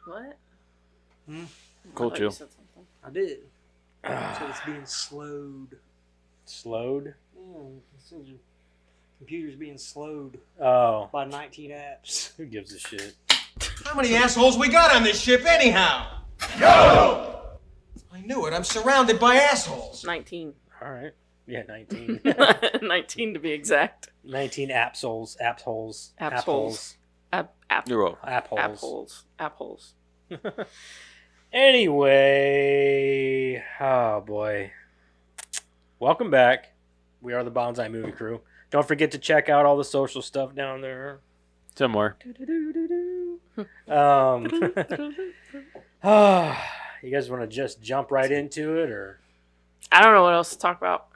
What? Cool, I thought chill. you said something. I did. So it's being slowed. Slowed? Yeah, it says your computer's being slowed Oh. by 19 apps. Who gives a shit? How many assholes we got on this ship anyhow? Yo! I knew it. I'm surrounded by assholes. 19. All right. Yeah, 19. 19 to be exact. 19 app holes. App holes. App You're welcome. App holes. holes. App holes. Anyway, oh boy. Welcome back. We are the Bonsai Movie Crew. Don't forget to check out all the social stuff down there. Somewhere. You guys want to just jump right into it, or? I don't know what else to talk about.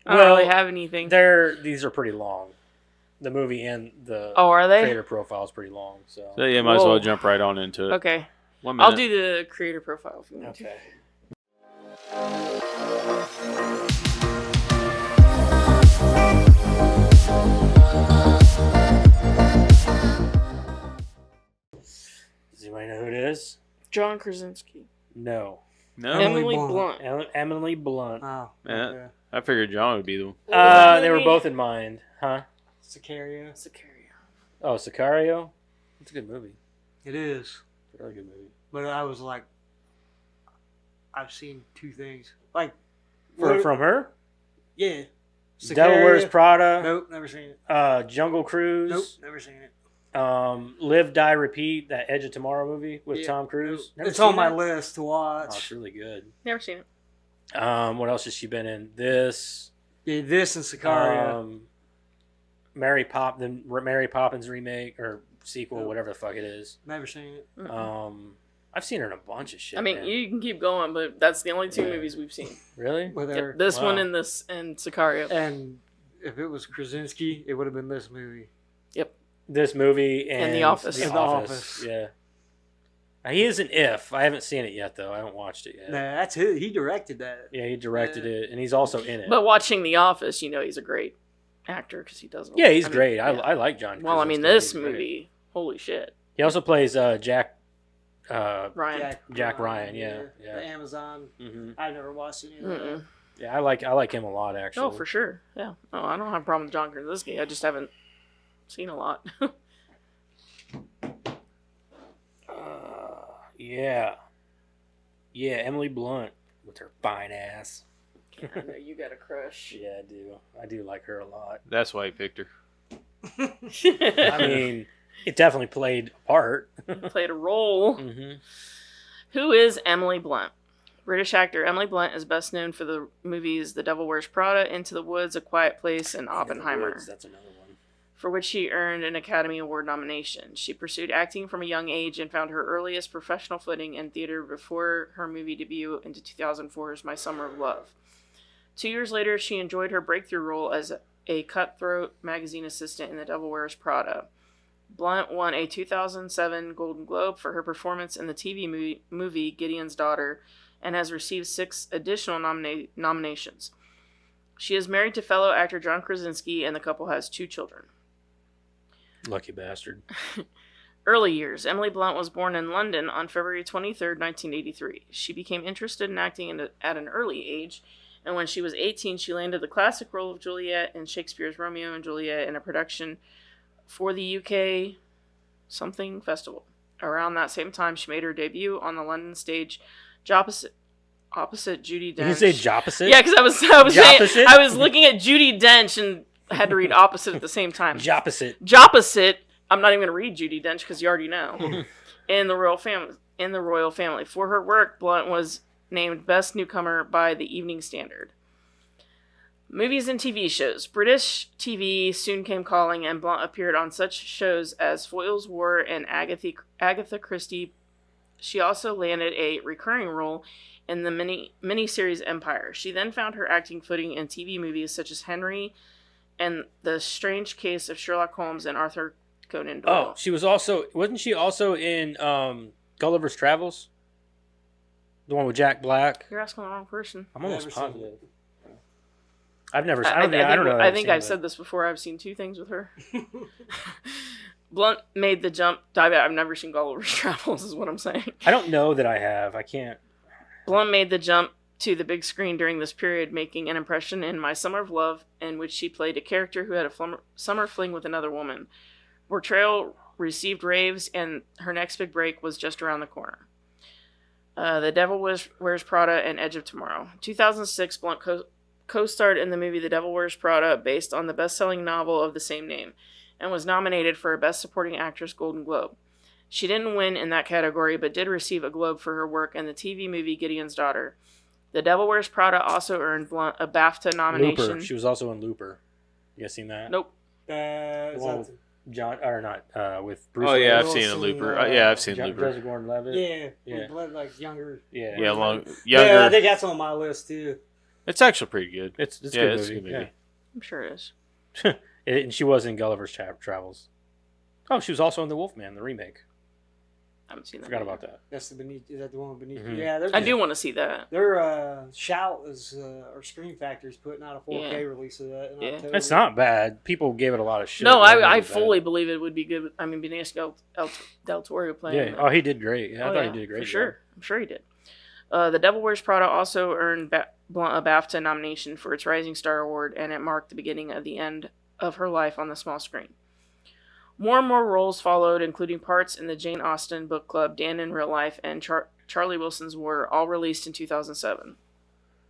I don't really have anything. These are pretty long. The movie and the Are they? creator profile is pretty long. So Yeah, might as well Whoa. jump right on into it. Okay. 1 minute. I'll do the creator profile if you want to. okay. Does anybody know who it is? John Krasinski. No. No? Emily Emily Blunt. Blunt. Emily Blunt. Oh, Yeah. okay. I figured John would be the one. They were both in mind, huh? Sicario. Sicario. Oh, Sicario. It's a good movie. It is. It's a really good movie. But I was like, I've seen two things. Like, From her? yeah. Devil Wears Prada. Nope, never seen it. Jungle Cruise. Nope, never seen it. Live, Die, Repeat. That Edge of Tomorrow movie with Yeah, Tom Cruise. nope. It's seen on my that? list to Oh, it's watch. really good. Never seen it. What else has she been in? This. Yeah, this and Sicario. Mary Poppins remake or sequel, Oh. whatever the fuck it is. Never seen it. I've seen her in a bunch of shit. I mean, man. you can keep going, but that's the only two Yeah. movies we've seen. Really? With Yep, her. this one Wow. and this and Sicario. And if it was Krasinski, it would have been this movie. This movie and The Office. The And The Office. Office. Yeah. He is an If. I haven't seen it yet though. I haven't watched it yet. Nah, that's it. He directed that. Yeah, he directed it, and he's also in it. But watching The Office, you know he's a great actor because he does. yeah, he's I mean, great. yeah. I like John. Well, I mean, Krasinski. this He's great. movie, holy shit, He also plays Jack. Ryan. Jack Ryan, yeah. The Amazon. Mhm. I've never watched any of that. Mm-mm. Yeah, I like him a lot actually. Oh, for sure. Yeah. Oh, I don't have a problem with John Krasinski. I just haven't seen a lot. Yeah. Yeah, Emily Blunt with her fine ass. I know you got a crush. Yeah, I do. I do like her a lot. That's why he picked her. I mean, it definitely played a part. Played a role. Mm-hmm. Who is Emily Blunt? British actor Emily Blunt is best known for the movies The Devil Wears Prada, Into the Woods, A Quiet Place, and Oppenheimer, That's another one. for which she earned an Academy Award nomination. She pursued acting from a young age and found her earliest professional footing in theater before her movie debut into 2004's My Summer of Love. 2 years later, she enjoyed her breakthrough role as a cutthroat magazine assistant in The Devil Wears Prada. Blunt won a 2007 Golden Globe for her performance in the TV movie Gideon's Daughter and has received 6 additional nominations. She is married to fellow actor John Krasinski, and the couple has 2 children. Lucky bastard. Early years. Emily Blunt was born in London on February 23, 1983. She became interested in acting at an early age, and when she was 18, she landed the classic role of Juliet in Shakespeare's Romeo and Juliet in a production for the UK something festival. Around that same time, she made her debut on the London stage opposite Judi Dench. Did you say Jopposite? Yeah, because I was saying, Jopposite? I was looking at Judi Dench and had to read opposite at the same time. Jopposite. Jopposite. I'm not even going to read Judi Dench because you already know. in the royal family. For her work, Blunt was named Best Newcomer by the Evening Standard. Movies and TV shows. British TV soon came calling, and Blunt appeared on such shows as Foyle's War and Agatha Christie. She also landed a recurring role in the miniseries Empire. She then found her acting footing in TV movies such as Henry and The Strange Case of Sherlock Holmes and Arthur Conan Doyle. Oh, wasn't she also in Gulliver's Travels? The one with Jack Black? You're asking the wrong person. I'm almost Never seen positive. I've never seen I don't know. I think I've said this before. I've seen 2 things with her. Blunt made the jump. I've never seen Gulliver's Travels, is what I'm saying. I don't know that I have. I can't. Blunt made the jump to the big screen during this period, making an impression in My Summer of Love, in which she played a character who had a summer fling with another woman. Portrayal received raves, and her next big break was just around the corner. The Devil Wears Prada and Edge of Tomorrow. 2006, Blunt co-starred in the movie The Devil Wears Prada, based on the best-selling novel of the same name, and was nominated for a Best Supporting Actress Golden Globe. She didn't win in that category, but did receive a Globe for her work in the TV movie Gideon's Daughter. The Devil Wears Prada also earned Blunt a BAFTA nomination. Looper. She was also in Looper. You guys seen that? Nope. The one with John, or not, with Bruce. Oh yeah, I've Wilson, seen a Looper. Yeah, I've seen Looper. Joseph Gordon-Levitt. Yeah. Like younger. Yeah. Yeah, younger. younger. I think that's on my list too. It's actually pretty good. It's a Yeah, good it's a movie. good movie. I'm sure it is. Yeah. And she was in Gulliver's Travels. Oh, she was also in The Wolfman, the remake. I haven't seen that. Forgot about that. That's the Beneath. Is that the one beneath? Mhm. Yeah, I do want to see that. Their Shout is or Scream Factory's putting out a 4K Yeah. release of that. In Yeah. October. It's not bad. People gave it a lot of shit. No, but it I wasn't fully bad. believe it would be good. I mean, Benicio del Toro playing. Yeah. it. Oh, he did great. Yeah, I thought yeah, he did a great for job. sure. I'm sure he did. The Devil Wears Prada also earned Blunt a BAFTA nomination for its Rising Star Award, and it marked the beginning of the end of her life on the small screen. More and more roles followed, including parts in the Jane Austen book club, Dan in Real Life, and Charlie Wilson's War, all released in 2007.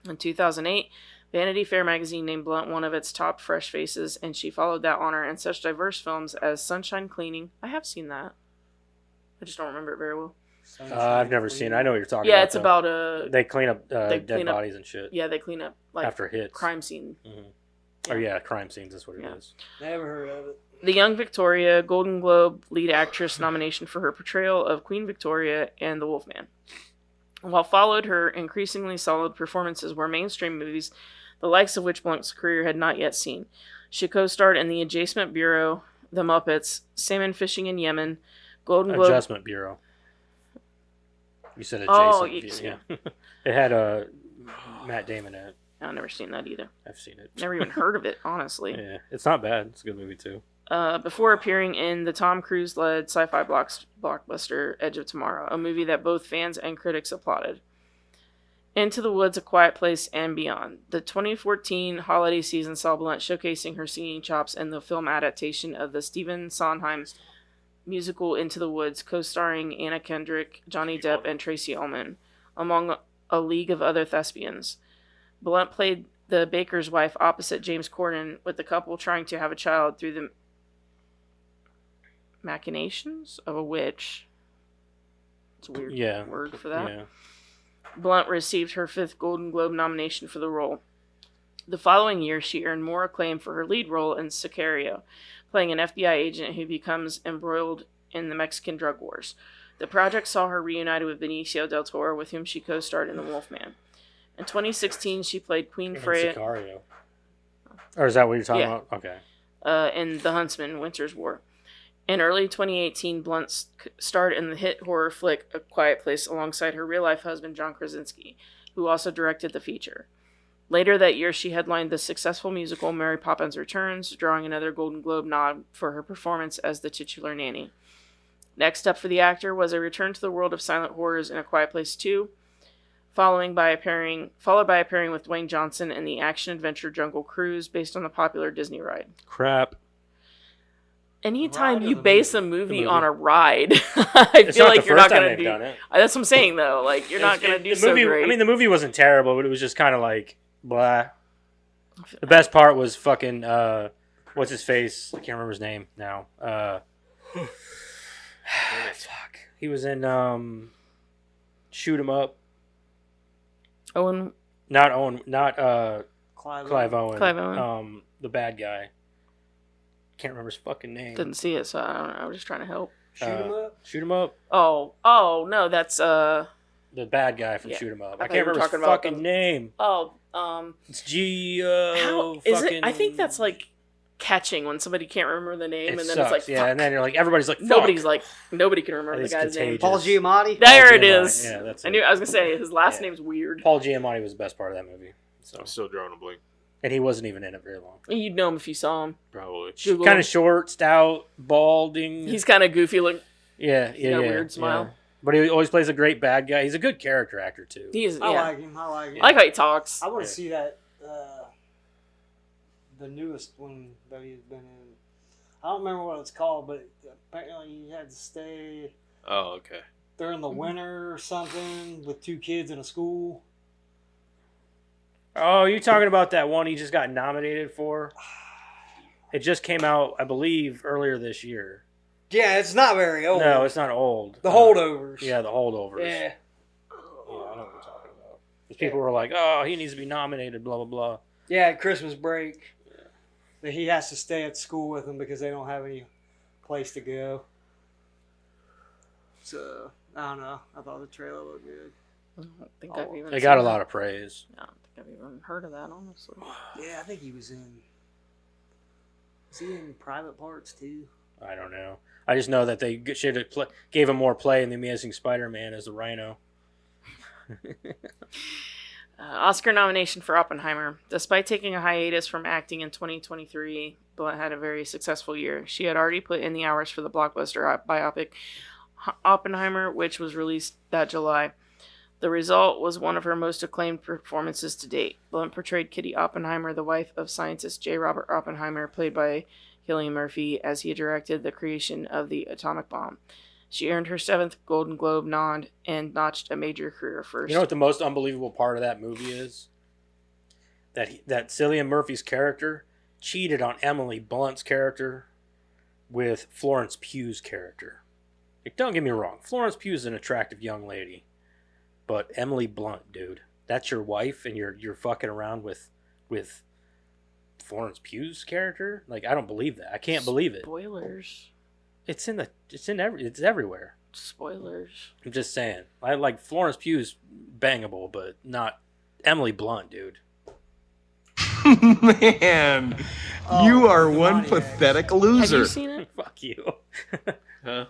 In 2008, Vanity Fair magazine named Blunt one of its top fresh faces, and she followed that honor in such diverse films as Sunshine Cleaning. I have seen that. I just don't remember it very well. I've never seen it. I know what you're talking about. Yeah, it's though. about a... They clean up they dead clean up- bodies and shit Yeah, they clean up like after hits. crime scene. Oh yeah, crime scenes is what it Yeah. is. Never heard of it. The Young Victoria Golden Globe lead actress nomination for her portrayal of Queen Victoria and the Wolfman. While followed, her increasingly solid performances were mainstream movies, the likes of which Blunt's career had not yet seen. She co-starred in The Adjustment Bureau, The Muppets, Salmon Fishing in Yemen, Golden Globe... Adjustment Bureau. You said Oh, adjacent. Yeah. It had Matt Damon in it. I've never seen that either. I've seen it. Never even heard of it, honestly. Yeah, it's not bad. It's a good movie too. Before appearing in the Tom Cruise-led sci-fi blockbuster Edge of Tomorrow, a movie that both fans and critics applauded. Into the Woods, A Quiet Place, and Beyond. The 2014 holiday season saw Blunt showcasing her singing chops in the film adaptation of the Stephen Sondheim musical Into the Woods, co-starring Anna Kendrick, Johnny Depp, and Tracy Ullman, among a league of other thespians. Blunt played the baker's wife opposite James Corden, with the couple trying to have a child through the machinations of a witch. It's a weird word for that. Yeah. Blunt received her 5th Golden Globe nomination for the role. The following year, she earned more acclaim for her lead role in Sicario, playing an FBI agent who becomes embroiled in the Mexican drug wars. The project saw her reunited with Benicio del Toro, with whom she co-starred in The Wolfman. In 2016, she played Queen Freya Sicario. Or is that what you're talking Yeah. about? Okay. in The Huntsman, Winter's War. In early 2018, Blunt starred in the hit horror flick A Quiet Place alongside her real-life husband, John Krasinski, who also directed the feature. Later that year, she headlined the successful musical Mary Poppins Returns, drawing another Golden Globe nod for her performance as the titular nanny. Next up for the actor was a return to the world of silent horrors in A Quiet Place 2, followed by appearing with Dwayne Johnson in the action-adventure Jungle Cruise, based on the popular Disney ride. Crap. Anytime Ride or you the base movie? a movie The movie. on a ride, I It's feel not like the you're first not time gonna they've do. done it. That's what I'm saying, though. Like you're not gonna do the so movie, great. I mean, the movie wasn't terrible, but it was just kind of like blah. The best part was fucking what's his face? I can't remember his name now. Fuck. He was in Shoot 'Em Up. Owen, Not Owen. Not Clive Owen. Clive Owen. The bad guy. Can't remember his fucking name. didn't see it, so I don't know. I was just trying to help. Shoot 'em up. Shoot 'Em Up. Oh no, that's The bad guy from Yeah. Shoot 'Em Up. I I thought you can't were remember his talking about fucking the- name. It's G. how is fucking... it? I think that's like catching when somebody can't remember the name, It and then sucks, it's like yeah, and then you're like everybody's like nobody's fuck. like nobody can remember the It's guy's name. contagious. Paul Giamatti. There it Giamatti. is. Yeah, that's I it. knew. I was gonna say his last Yeah. name's weird. Paul Giamatti was the best part of that movie. So I'm still drawing a blank. And he wasn't even in it very long. You'd know him if you saw him. Probably. Google Kind him. of short, stout, balding. He's kind of goofy. Look, yeah, got a weird smile. But he always plays a great bad guy. He's a good character actor too. he is. Yeah. I like him. I like him. I like how he talks. I want to Yeah. see that. The newest one that he's been in. I don't remember what it's called, but apparently he had to stay Oh, okay. during the winter or something with 2 kids in a school. Oh, you talking about that one he just got nominated for? It just came out, I believe, earlier this year. Yeah, it's not very old. No, it's not old. The Holdovers. Yeah, the holdovers. Yeah. Yeah, I know what you're talking about. Because people were like, "Oh, he needs to be nominated." Blah blah blah. Yeah, at Christmas break. That he has to stay at school with them because they don't have any place to go. So, I don't know. I thought the trailer looked good. I don't think I've even. They got a seen lot that. of praise. I don't think I've even heard of that, honestly. Yeah, I think he was in. Was he in Private Parts too? I don't know. I just know that they should have gave him more play in the Amazing Spider-Man as the Rhino. Oscar nomination for Oppenheimer. Despite taking a hiatus from acting in 2023, Blunt had a very successful year. She had already put in the hours for the blockbuster biopic Oppenheimer, which was released that July. The result was one of her most acclaimed performances to date. Blunt portrayed Kitty Oppenheimer, the wife of scientist J. Robert Oppenheimer, played by Cillian Murphy, as he directed the creation of the atomic bomb. She earned her 7th Golden Globe nod and notched a major career first. You know what the most unbelievable part of that movie is? That Cillian Murphy's character cheated on Emily Blunt's character with Florence Pugh's character. Like, don't get me wrong, Florence Pugh is an attractive young lady, but Emily Blunt, dude, that's your wife, and you're fucking around with Florence Pugh's character? Like, I don't believe that. I can't believe it. Spoilers. It's everywhere. Spoilers. I'm just saying. I like Florence Pugh's bangable, but not Emily Blunt, dude. Man, you are the one Pontiac. pathetic Have loser. you seen it? Fuck you. Huh?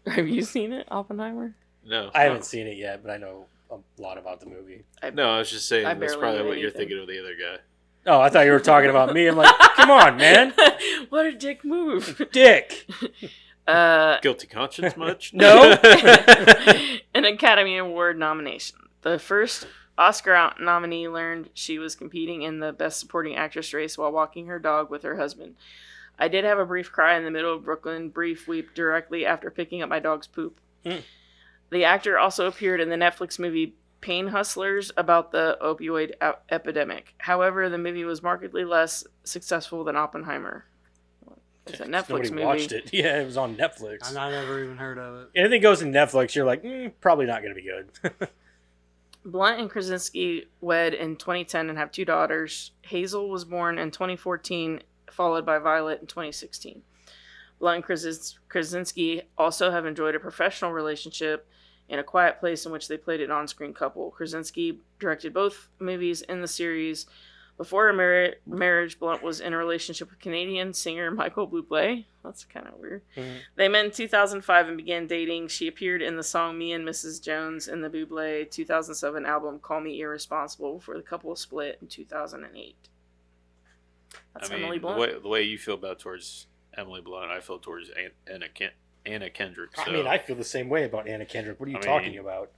Have you seen it, Oppenheimer? No. I haven't seen it yet, but I know a lot about the movie. No, I was just saying I that's barely probably know what you're anything. thinking of the other guy. Oh, I thought you were talking about me. I'm like, come on, man. What a dick move. Dick. Guilty conscience much? No. An Academy Award nomination. The first Oscar nominee learned she was competing in the Best Supporting Actress race while walking her dog with her husband. I did have a brief cry in the middle of Brooklyn, brief weep directly after picking up my dog's poop. Mm. The actor also appeared in the Netflix movie Pain Hustlers about the opioid epidemic. However, the movie was markedly less successful than Oppenheimer. It's a Netflix Nobody movie. watched it. Yeah, it was on Netflix. I never even heard of it. Anything goes in Netflix, you're like, probably not going to be good. Blunt and Krasinski wed in 2010 and have 2 daughters. Hazel was born in 2014, followed by Violet in 2016. Blunt and Krasinski also have enjoyed a professional relationship in A Quiet Place, in which they played an on-screen couple. Krasinski directed both movies in the series. Before her marriage, Blunt was in a relationship with Canadian singer Michael Bublé. That's kind of weird. Mhm. They met in 2005 and began dating. She appeared in the song Me and Mrs. Jones in the Bublé 2007 album Call Me Irresponsible before the couple split in 2008. That's I mean, Emily Blunt. the way you feel about towards Emily Blunt, I feel towards Anna Kendrick. So. I mean, I feel the same way about Anna Kendrick. What are you I talking mean- about?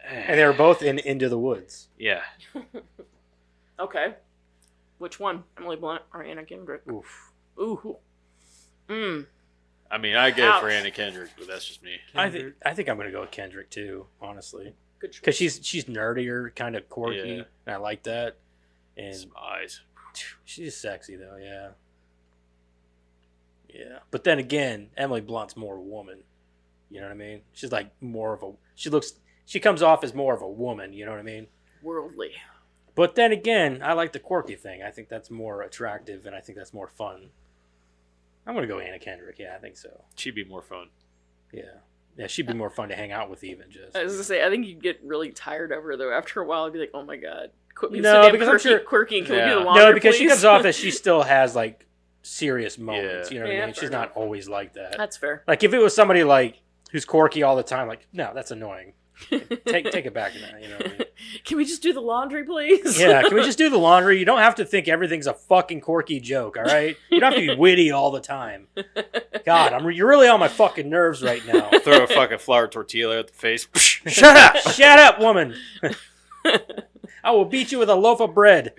And they were both in Into the Woods. Yeah. Okay. Which one? Emily Blunt or Anna Kendrick? Oof. Ooh. I mean, I get it for Ouch. Anna Kendrick, but that's just me. I think I'm gonna go with Kendrick too, honestly, Good choice. because she's nerdier, kind of quirky, Yeah. and I like that. And Some eyes. she's sexy though, yeah. Yeah, but then again, Emily Blunt's more a woman. You know what I mean? She's like more of a. She comes off as more of a woman. You know what I mean? Worldly. But then again, I like the quirky thing. I think that's more attractive, and I think that's more fun. I'm gonna go Anna Kendrick. Yeah, I think so. She'd be more fun. Yeah, she'd be more fun to hang out with, even just. I was gonna say, I think you'd get really tired of her though. After a while, I'd be like, oh my god, quit being No, so damn because I'm quirky. sure- Quirky. Can we Yeah. do the longer, No, because she please? comes off as she still has like serious moments. Yeah. You know what Yeah, I mean? fair She's not enough. always like that. That's fair. Like if it was somebody like who's quirky all the time, like no, that's annoying. Take it back now. You know what I mean? Can we just do the laundry, please? Yeah, can we just do the laundry? You don't have to think everything's a fucking quirky joke, all right? You don't have to be witty all the time. God, you're really on my fucking nerves right now. Throw a fucking flour tortilla at the face. Shut up! Shut up, woman. I will beat you with a loaf of bread.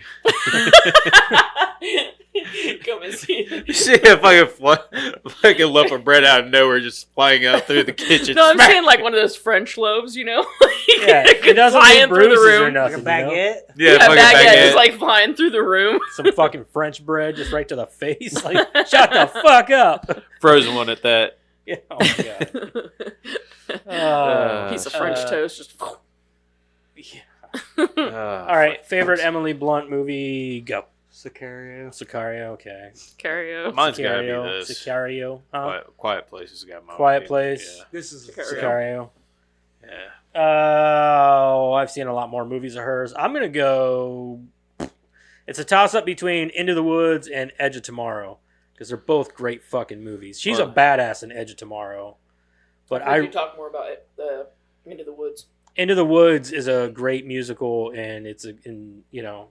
Come and see. You see a fucking loaf of bread out of nowhere just flying out through the kitchen. No, I'm Smack! saying like one of those French loaves, you know? Yeah, it doesn't flying leave through the bruises or room. Like a nothing. You know? baguette. Yeah, Yeah, fucking baguette is baguette. like flying through the room. Some fucking French bread just right to the face. Like, shut the fuck up. Frozen one at that. Yeah, oh my God. Piece of French toast, just. All right, favorite Emily Blunt movie? Go. Sicario. Sicario, okay. Karaoke. Mine's gotta be this. Sicario. Huh? Quiet Place has got my Quiet opinion. Place. This is Sicario. Sicario. Yeah. Oh, I've seen a lot more movies of hers. I'm gonna go. It's a toss-up between Into the Woods and Edge of Tomorrow because they're both great fucking movies. She's a badass in Edge of Tomorrow, but I talk more about it. Into the Woods. Into the Woods is a great musical, and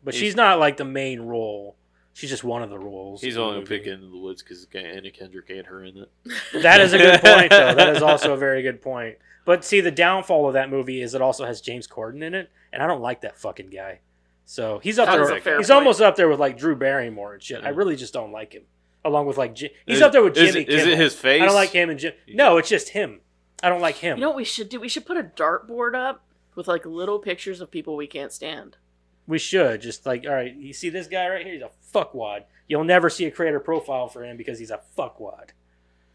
but she's not like the main role. She's just one of the roles. He's in the only movie. picking Into the Woods because Anna Kendrick ain't her in it. That is a good point, though. That is also a very good point. But see, the downfall of that movie is it also has James Corden in it, and I don't like that fucking guy. So he's up That is there. a fair He's point. almost up there with like Drew Barrymore and shit. I Yeah. really just don't like him. Along with like he's up there with Jimmy Kimmel. Is it his face? I don't like him and Jim. No, it's just him. I don't like him. You know what we should do? We should put a dartboard up with like little pictures of people we can't stand. We should just like, all right, you see this guy right here? He's a fuckwad. You'll never see a creator profile for him because he's a fuckwad.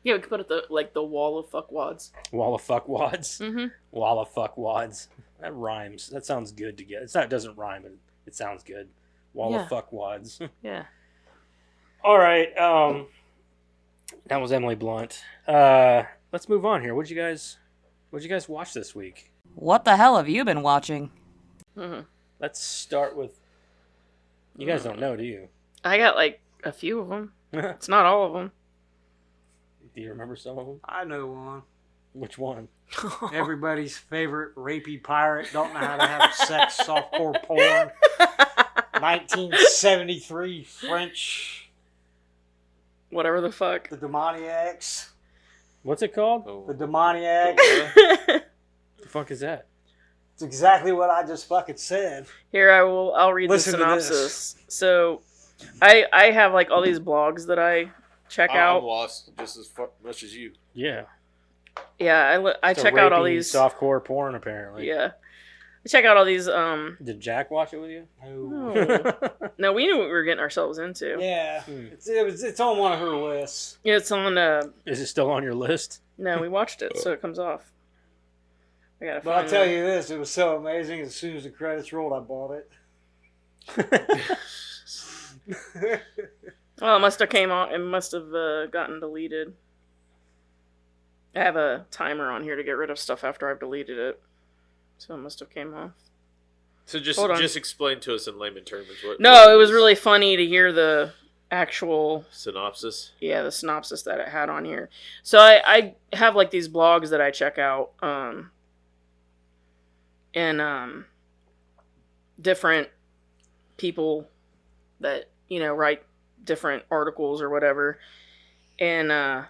Yeah, we could put it the wall of fuckwads. Wall of fuckwads. Mm-hmm. Wall of fuckwads. That rhymes. That sounds good to get. It doesn't rhyme, but it sounds good. Wall of fuckwads. Yeah. All right. That was Emily Blunt. Let's move on here. What'd you guys watch this week? What the hell have you been watching? Mm-hmm. Let's start with. You guys don't know, do you? I got like a few of them. It's not all of them. Do you remember some of them? I know one. Which one? Everybody's favorite rapey pirate. Don't know how to have sex. Softcore porn. 1973 French. Whatever the fuck. The Demoniacs. What's it called? The Demoniacs. The fuck is that? It's exactly what I just fucking said. Here I'll read Listen the to this. synopsis. So I have like all these blogs that I check I'm out. lost just as much as you. Yeah. Yeah, I It's a check out all rapey these. softcore porn, apparently. Yeah, I check out all these. Did Jack watch it with you? No. No, we knew what we were getting ourselves into. Yeah. It's on one of her lists. Yeah, it's on. Is it still on your list? No, we watched it, so it comes off. I gotta But I'll find tell it. you this, it was so amazing. As soon as the credits rolled, I bought it. Oh, it must have came on. It must have gotten deleted. I have a timer on here to get rid of stuff after I've deleted it, so it must have came off. So just Hold on. explain to us in layman terms what. No, it was really funny to hear the actual synopsis. the synopsis that it had on here. So I have like these blogs that I check out, and different people that write different articles or whatever, and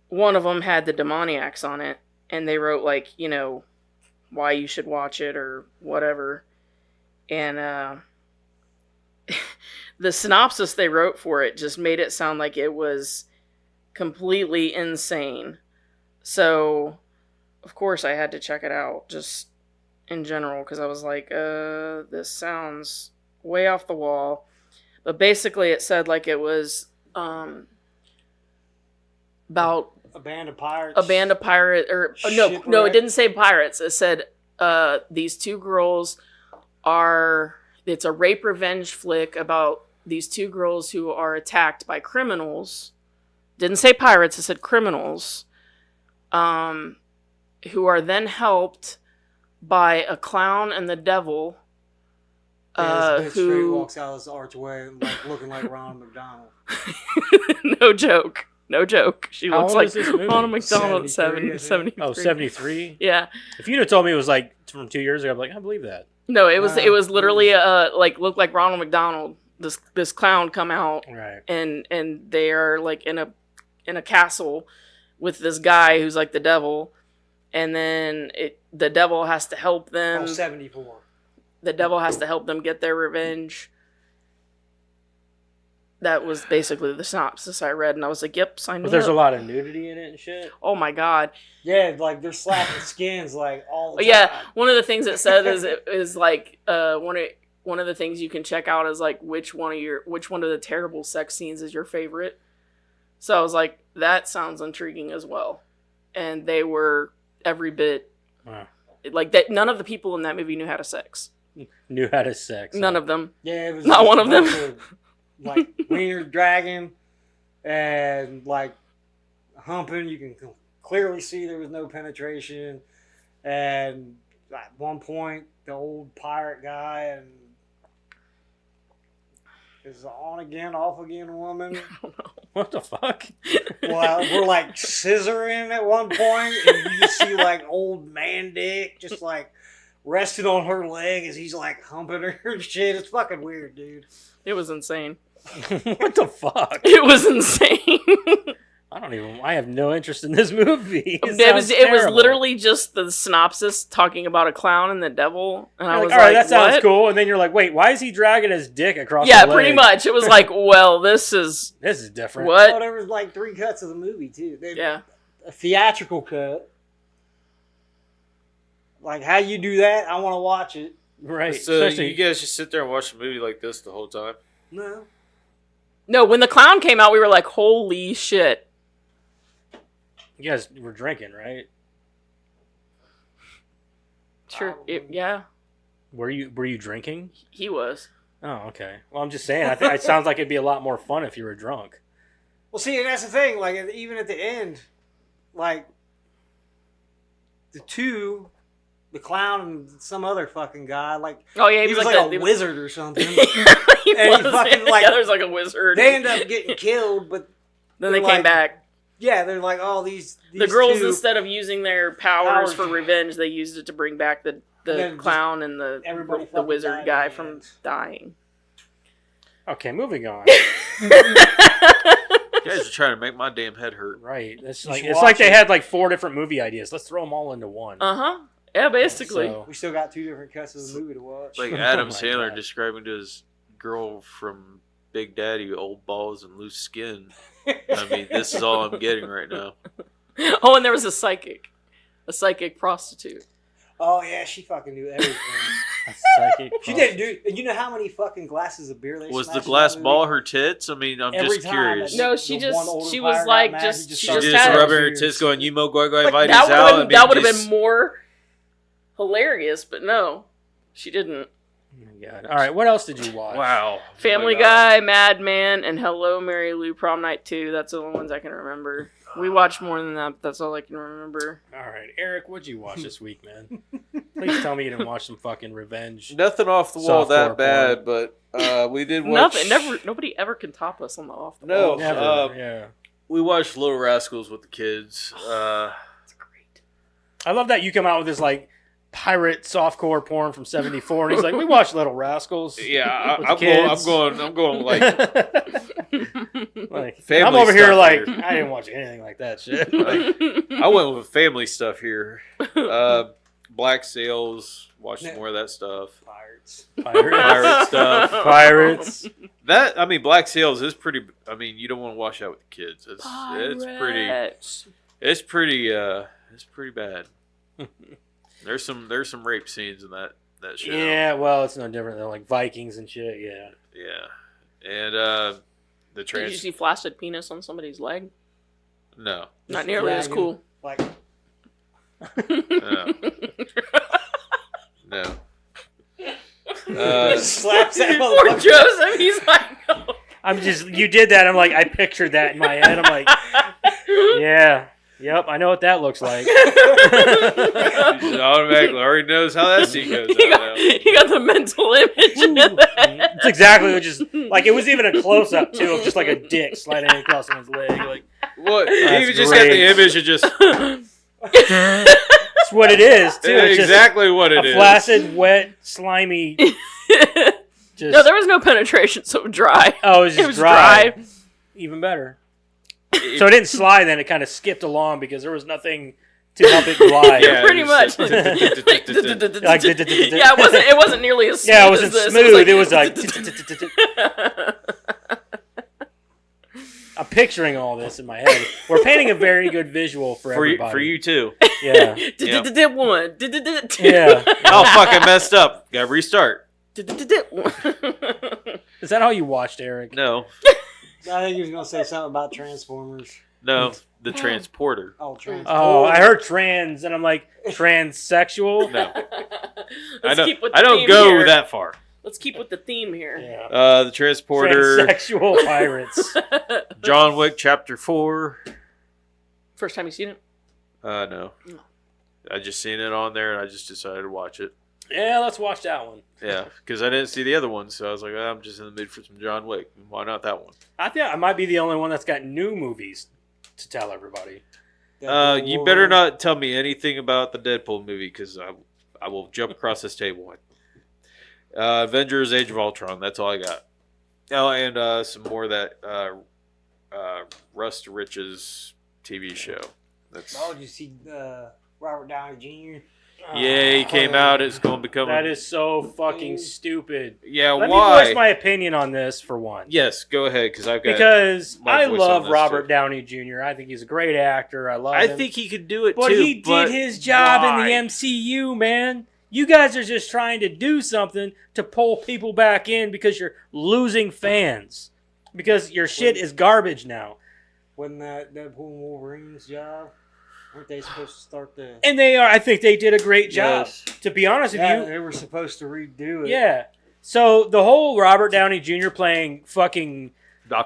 one of them had the Demoniacs on it, and they wrote like why you should watch it or whatever, and the synopsis they wrote for it just made it sound like it was completely insane. So, of course, I had to check it out just in general because I was like, this sounds way off the wall. But basically, it said like it was about A band of pirates. a band of pirates, or no, it Shipwreck. didn't say pirates. It said these two girls are. It's a rape revenge flick about these two girls who are attacked by criminals. Didn't say pirates. It said criminals, who are then helped by a clown and the devil. Yeah, this bitch straight Who? walks out of this archway like looking like Ronald McDonald. No joke. No joke. She How looks old like is this movie? Ronald McDonald at 73, I think. 73. Oh, 73? Yeah. If you'd have told me it was like from 2 years ago, I'm like, I believe that. No, it was literally like looked like Ronald McDonald. This clown come out Right. and they are like in a castle with this guy who's like the devil, and then the devil has to help them. 74. The devil has to help them get their revenge. That was basically the synopsis I read, and I was like, "Yep, sign me But there's a up." lot of nudity in it and shit. Oh my god! Yeah, like they're slapping skins like all the time. Yeah, one of the things it said is like one of the things you can check out is like which one of the terrible sex scenes is your favorite. So I was like, that sounds intriguing as well, and they were every bit Wow. like that. None of the people in that movie knew how to sex. Knew how to sex. None of them. Yeah, it was Not just one a of them. bunch of, like wiener dragging and like humping. You can clearly see there was no penetration, and at one point the old pirate guy and is on again, off again woman. What the fuck? Well, we're like scissoring at one point, and you just see like old man dick just like resting on her leg as he's like humping her and shit. It's fucking weird, dude. It was insane. What the fuck? It was insane. I have no interest in this movie. It was sounds terrible. literally just the synopsis talking about a clown and the devil, and I You're was like, all right, like, that sounds what? cool. And then you're like, wait, why is he dragging his dick across Yeah, the leg? pretty much. It was like, well, this is This is different. Oh, what? there was like 3 cuts of the movie too. Yeah. A theatrical cut. Like how you do that? I want to watch it. Right. So Especially, you guys just sit there and watch a movie like this the whole time? No. No, when the clown came out, we were like, holy shit. you guys were drinking, right? Sure. Yeah, Were you drinking? he was. Oh, okay. Well, I'm just saying. I think it sounds like it'd be a lot more fun if you were drunk. Well, see, and that's the thing. Like even at the end, like the clown and some other fucking guy, like Oh, yeah, he was like a wizard or something. he And he was. fucking, like- Yeah, there's like a wizard. They end up getting killed, but Then they they're came like- back. yeah, they're like, oh, these The girls, two, instead of using their powers Powers. for revenge, they used it to bring back the then just clown and everybody the fucking wizard died guy in the from end. dying. Okay, moving on. You guys are trying to make my damn head hurt. Right. It's You like should it's watch like they it. had like 4 different movie ideas. Let's throw them all into one. Uh-huh. Yeah, basically. So- We still got 2 different cuts of the movie to watch. It's like Oh Adam my Sandler God. describing to his girl from Big Daddy, old balls and loose skin. I mean, this is all I'm getting right now. Oh, and there was a psychic prostitute. Oh yeah, she fucking knew everything. A psychic She didn't do. You know how many fucking glasses of beer they Was the smashed in glass that movie? ball her tits? I mean, I'm Every just time curious. that- No, The she one older was pirate got like mad, just he she She just just had rubbing her tits going, you mo guai guai like, vitis that out. I mean, that would have just- been more hilarious, but no, she didn't. Oh my God. All right, what else did you watch? Wow. Family Oh my God. Guy, Mad Men, and Hello Mary Lou Prom Night 2. That's the only ones I can remember. We watched more than that, but that's all I can remember. All right, Eric, what'd you watch this week, man? Please tell me you didn't watch some fucking revenge. Nothing off the wall Softcore that bad, but we did watch. Nobody ever can top us on the off the No. wall. Never. Yeah. We watched Little Rascals with the kids. It's great. I love that you come out with this like pirate softcore porn from '74, and he's like, "We watched Little Rascals." Yeah, With the I'm kids. going like like Family I'm over here stuff like here. I didn't watch anything like that shit. I went with family stuff here. Black Sails, watched Yeah. more of that stuff. Pirates. Pirate stuff. Pirates. That I mean, Black Sails is pretty. I mean, you don't want to watch that with the kids. It's pretty. Pirates. It's pretty bad. There's some rape scenes in that show. Yeah, well, it's no different than like Vikings and shit. Yeah. Yeah, and the Did you see flaccid penis on somebody's leg? no. Not nearly as dragging. cool. Like No. No. slaps that Poor motherfucker. Joseph, he's like, no. I'm just you did that. I'm like I pictured that in my head. I'm like, yeah, yep, I know what that looks like. He just automatically already knows how that scene goes He down got, now. he got the mental image in that. It's exactly what just like it was even a close up too of just like a dick sliding across someone's leg. Like What? He That's even just got great. the image of just. It's That's what it is, too. It's just exactly what it a is. flaccid, wet, slimy. Just, No, there was no penetration, so dry. oh, it was It just was dry. dry. Even better. So it didn't slide then, it kind of skipped along because there was nothing to help it glide. Yeah, Pretty it much. was Like, Yeah, it wasn't nearly as smooth. yeah, it wasn't as this. smooth. It was like. I'm picturing all this in my head. We're painting a very good visual for for everybody. you, for you too. Yeah. One. Yeah. Oh fuck! I messed up. Got to restart. Is that how you watched, Eric? No, I think he was gonna say something about Transformers. no, the transporter. Oh, Transformers. Oh, I heard trans, and I'm like, transsexual? No, Let's keep with the I don't theme go here. that far. Let's keep with the theme here. Yeah. The transporter. Transsexual pirates. John Wick Chapter 4. First time you seen it? No. I just seen it on there and I just decided to watch it. Yeah, let's watch that one. Yeah, because I didn't see the other one, so I was like, I'm just in the mood for some John Wick. Why not that one? I think I might be the only one that's got new movies to tell everybody. You better not tell me anything about the Deadpool movie because I will jump across this table. Avengers: Age of Ultron. That's all I got. Oh, and some more of that Rust Rich's TV show. That's Oh, did you see Robert Downey Jr.? yeah. He came out. It's going to become. That is so fucking stupid. Yeah. Let me why? voice my opinion on this for one. Yes. Go ahead, because I've got. Because my I voice love on this, Robert too. Downey Jr. I think he's a great actor. I love I him. think he could do it But too. he did his job why? in the MCU, man. You guys are just trying to do something to pull people back in because you're losing fans. Because your shit is garbage now. Wasn't that Deadpool and Wolverine's job? Weren't they supposed to start the? And they are, I think they did a great job. Yes. To be honest with Yeah, you. they were supposed to redo it. Yeah. So the whole Robert Downey Jr. playing fucking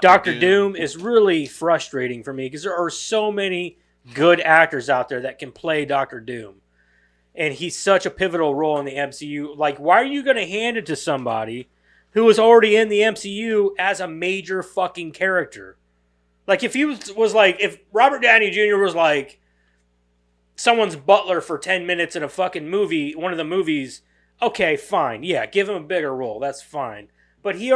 Doctor Doom is really frustrating for me because there are so many good actors out there that can play Doctor Doom. And he's such a pivotal role in the MCU. Like, why are you going to hand it to somebody who was already in the MCU as a major fucking character? Like, if he was like, if Robert Downey Jr. was like someone's butler for 10 minutes in a fucking movie, one of the movies, okay, fine. Yeah, give him a bigger role. That's fine. But he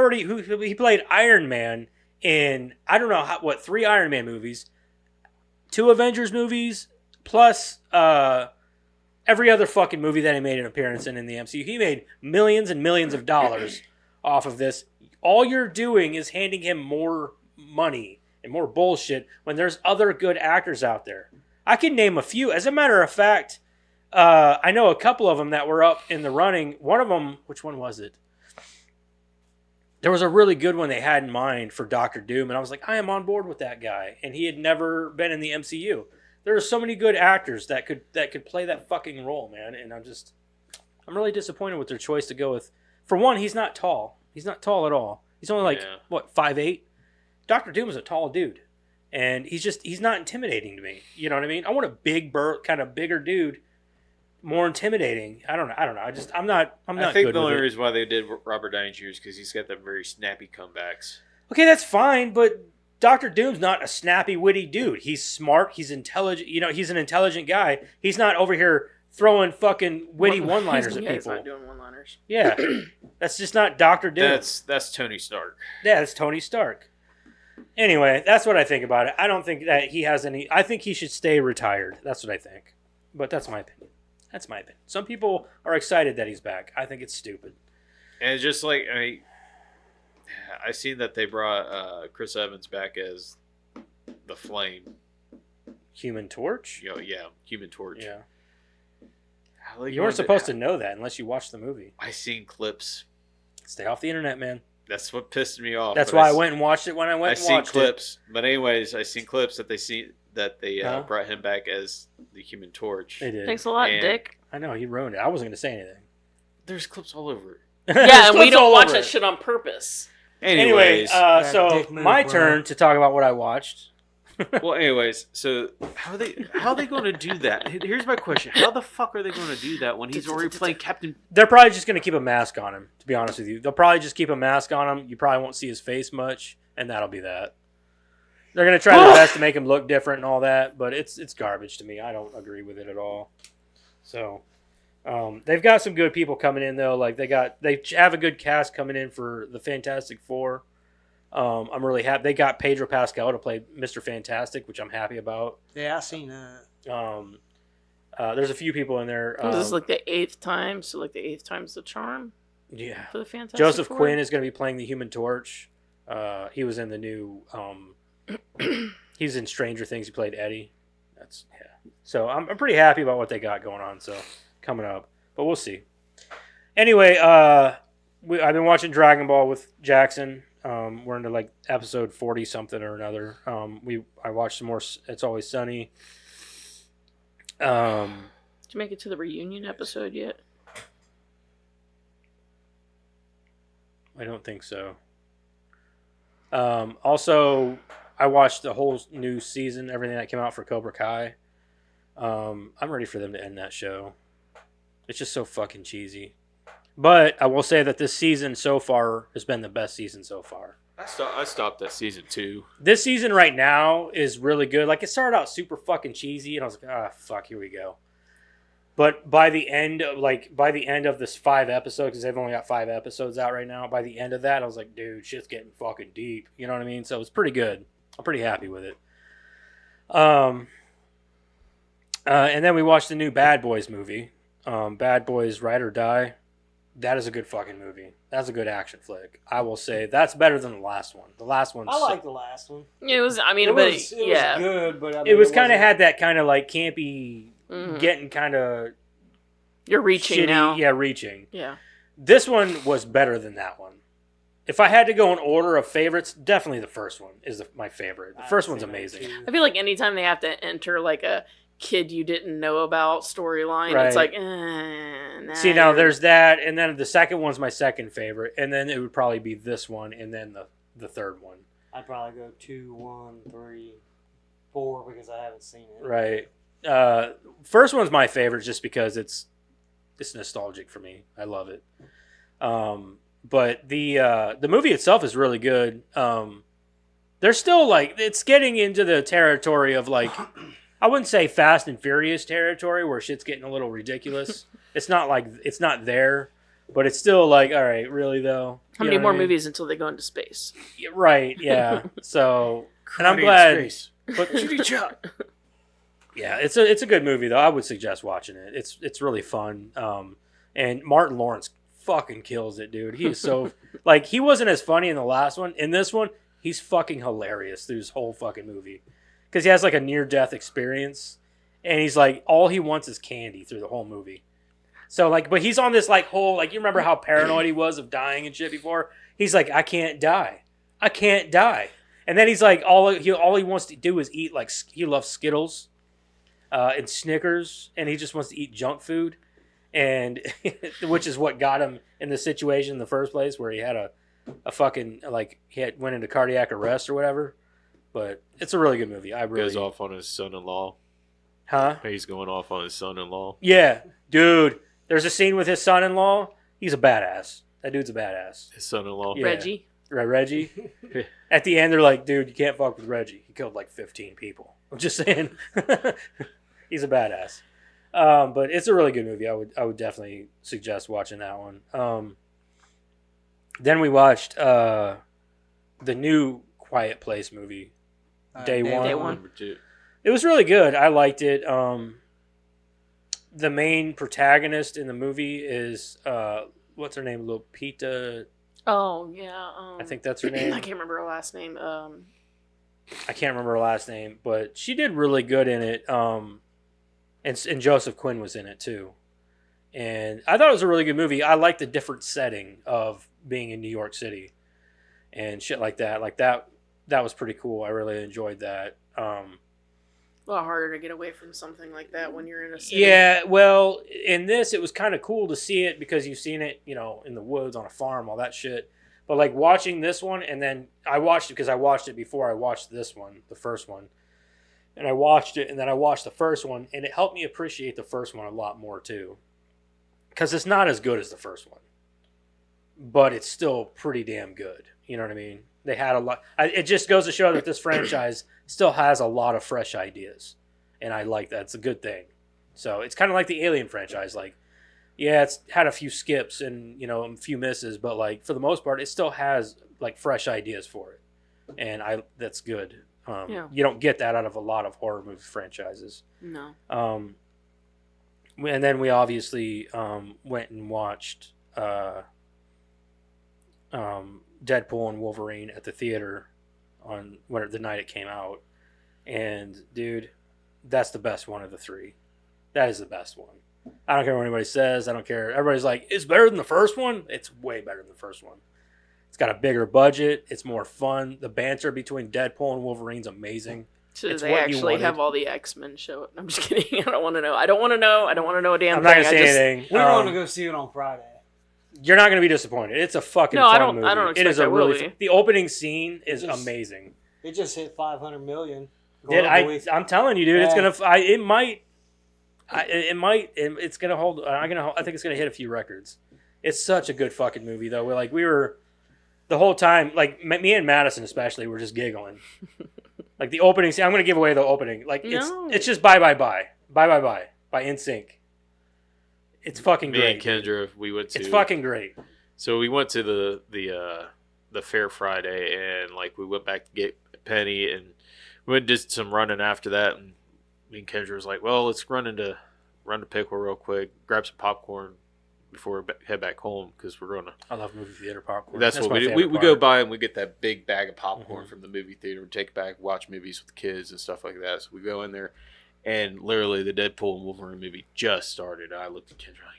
played Iron Man in, I don't know, what, 3 Iron Man movies, 2 Avengers movies, plus every other fucking movie that he made an appearance in the MCU. He made millions and millions of dollars off of this. All you're doing is handing him more money and more bullshit when there's other good actors out there. I can name a few. As a matter of fact, I know a couple of them that were up in the running. One of them, which one was it? There was a really good one they had in mind for Doctor Doom, and I was like, I am on board with that guy. And he had never been in the MCU. There are so many good actors that could play that fucking role, man. And I'm really disappointed with their choice to go with. For one, he's not tall. He's not tall at all. He's only like, what, 5'8"? Doctor Doom is a tall dude. And he's not intimidating to me. You know what I mean? I want a big, kind of bigger dude, more intimidating. I don't know. I'm not I think good the only with it. reason why they did Robert Downey Jr. is because he's got that very snappy comebacks. Okay, that's fine, but Doctor Doom's not a snappy, witty dude. He's smart. He's intelligent. You know, he's an intelligent guy. He's not over here throwing fucking witty one-liners at Yeah, he's people. not doing one-liners. Yeah, that's just not Doctor Doom. That's Tony Stark. Yeah, that's Tony Stark. Anyway, that's what I think about it. I don't think that he has any. I think he should stay retired. That's what I think. But that's my opinion. That's my opinion. Some people are excited that he's back. I think it's stupid. And it's just like I seen that they brought Chris Evans back as the Flame. Human Torch? Human Torch. Yeah. How they You weren't going supposed to know that unless you watched the movie. I seen clips. Stay off the internet, man. That's what pissed me off. That's but why I went and watched it when I went I and seen watched clips. But anyways, I seen clips that they Huh? brought him back as the Human Torch. it. They did. Thanks a lot, And- Dick. I know, he ruined it. I wasn't going to say anything. There's clips all over it. Yeah, and we don't watch that shit on purpose. Anyway, Anyways, so dick move, my bro. turn to talk about what I watched. so how are they going to do that? Here's my question: how the fuck are they going to do that when he's already playing Captain? They're probably just going to keep a mask on him, to be honest with you. They'll probably just keep a mask on him. You probably won't see his face much, and that'll be that. They're going to try their best to make him look different and all that, but it's garbage to me. I don't agree with it at all. So they've got some good people coming in though. Like they have a good cast coming in for the Fantastic Four. I'm really happy. They got Pedro Pascal to play Mr. Fantastic, which I'm happy about. Yeah, I seen that. There's a few people in there. Was this like the 8th time? So like the 8th time's the charm Yeah. for the Fantastic Joseph Four? Quinn is going to be playing the Human Torch. He was in the new. He's in Stranger Things. He played Eddie. So I'm pretty happy about what they got going on. So coming up, but we'll see. Anyway, I've been watching Dragon Ball with Jackson. We're into like episode 40 something or another. I watched some more. It's Always Sunny. Did you make it to the reunion episode yet? I don't think so. Also, I watched the whole new season, everything that came out for Cobra Kai. I'm ready for them to end that show. It's just so fucking cheesy. But I will say that this season so far has been the best season so far. I stopped at season 2. This season right now is really good. Like, it started out super fucking cheesy, and I was like, fuck, here we go. But by the end of this 5 episodes, because they've only got 5 episodes out right now, by the end of that, I was like, dude, shit's getting fucking deep. You know what I mean? So it's pretty good. I'm pretty happy with it. And then we watched the new Bad Boys movie. Bad Boys Ride or Die. That is a good fucking movie. That's a good action flick. I will say that's better than the last one. The last one. I like the last one. It was. I mean, It but was yeah, good, but I mean, It was kind of wasn't- had that kind of like campy, Mhm. getting kind of You're reaching shitty. now. Yeah, reaching. Yeah. This one was better than that one. If I had to go in order of favorites, definitely the first one is my favorite. The I'd first say one's that amazing. too. I feel like anytime they have to enter like a kid you didn't know about storyline, it's Right. like, nah, See, now you're- there's that, and then the second one's my second favorite, and then it would probably be this one, and then the third one. I'd probably go 2, 1, 3, 4 because I haven't seen it. Right. First one's my favorite just because it's nostalgic for me. I love it. But the movie itself is really good. They're still like, it's getting into the territory of like, I wouldn't say Fast and Furious territory where shit's getting a little ridiculous. It's not there, but it's still like, all right, really though. How You many know more what I mean? movies until they go into space? Yeah, right, yeah. So, and I'm Karate in glad. space. But Chitty-chop. yeah, it's a good movie though. I would suggest watching it. It's really fun. And Martin Lawrence fucking kills it, dude. He is so like, he wasn't as funny in the last one. In this one, he's fucking hilarious through this whole fucking movie because he has like a near death experience, and he's like, all he wants is candy through the whole movie. So like, but he's on this like whole like, you remember how paranoid he was of dying and shit before? He's like, I can't die. And then he's like, all he wants to do is eat, like, he loves Skittles and Snickers, and he just wants to eat junk food, and which is what got him in the situation in the first place where he had a fucking, like, went into cardiac arrest or whatever. But it's a really good movie. I really Goes off on his son-in-law. Huh? He's going off on his son-in-law. Yeah, dude. There's a scene with his son-in-law. He's a badass. That dude's a badass. His son-in-law. Yeah. Reggie. Reggie. At the end, they're like, dude, you can't fuck with Reggie. He killed like 15 people. I'm just saying. He's a badass. But it's a really good movie. I would definitely suggest watching that one. Then we watched the new Quiet Place movie, Day One. Day One. Number 2. It was really good. I liked it. The main protagonist in the movie is what's her name? Lupita. Oh yeah. I think that's her name. I can't remember her last name. I can't remember her last name, but she did really good in it. And Joseph Quinn was in it too. And I thought it was a really good movie. I liked the different setting of being in New York City and shit like that. Like that was pretty cool. I really enjoyed that. a lot harder to get away from something like that when you're in a city. Yeah, well, in this it was kind of cool to see it because you've seen it, you know, in the woods on a farm, all that shit. But like watching this one, and then I watched it because I watched it before I watched this one, the first one. And I watched it, and then I watched the first one, and it helped me appreciate the first one a lot more too. Because it's not as good as the first one, but it's still pretty damn good. You know what I mean? They had a lot. It just goes to show that this franchise still has a lot of fresh ideas, and I like that. It's a good thing. So it's kind of like the Alien franchise. Like, yeah, it's had a few skips and a few misses, but like for the most part, it still has like fresh ideas for it, and that's good. You don't get that out of a lot of horror movie franchises. No. And then we obviously went and watched Deadpool and Wolverine at the theater on the night it came out, and dude, that's the best one of the three. That is the best one. I don't care what anybody says. I don't care. Everybody's like, it's better than the first one. It's way better than the first one. It's got a bigger budget. It's more fun. The banter between Deadpool and Wolverine's amazing. So It's they what you actually wanted. have all the X-Men show it. I'm just kidding. I don't want to know. I don't want to know. I don't want to know a damn I'm not thing. gonna say anything. We want to go see it on Friday. You're not gonna be disappointed. It's a fucking No, fun I don't- movie. I don't It expect is a I will really be. the opening scene is Just- amazing. It just hit 500 million. I'm telling you, dude, it's Yeah. gonna. It's gonna hold. I think it's gonna hit a few records. It's such a good fucking movie, though. We were the whole time, like me and Madison especially, were just giggling. Like the opening scene. I'm gonna give away the opening. Like No. it's just bye by NSYNC. It's fucking Me great. and Kendra, we went to. It's fucking great. So we went to the fair Friday, and like we went back to get Penny, and we went and did some running after that. And me and Kendra was like, "Well, let's run to Pickle real quick, grab some popcorn before we head back home because we're going to." I love movie theater popcorn. That's what my we do. favorite We go part. by and we get that big bag of popcorn Mhm. from the movie theater. We take it back, watch movies with the kids and stuff like that. So we go in there, and literally the Deadpool and Wolverine movie just started. And I looked at Kendra like,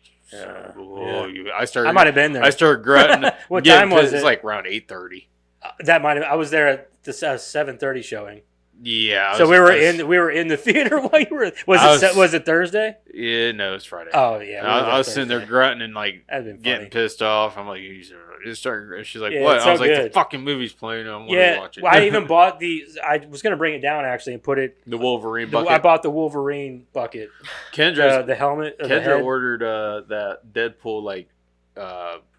I started. I might have been there. I started grunting. What getting time was pissed. it? It's like around 8:30. I was there at the 7:30 showing. Yeah. So we were in the theater while you were. Was it Thursday? Yeah, no, it's Friday. Oh yeah, I was sitting there grunting and like That'd been getting funny. pissed off. I'm like, it's starting. And she's like, Yeah, what? it's I was so like, good. the fucking movie's playing. I want to Yeah, watch it. well, I even bought I was gonna bring it down actually and put it. the Wolverine I bucket. bought the Wolverine bucket. Kendra The helmet. The Kendra head. ordered that Deadpool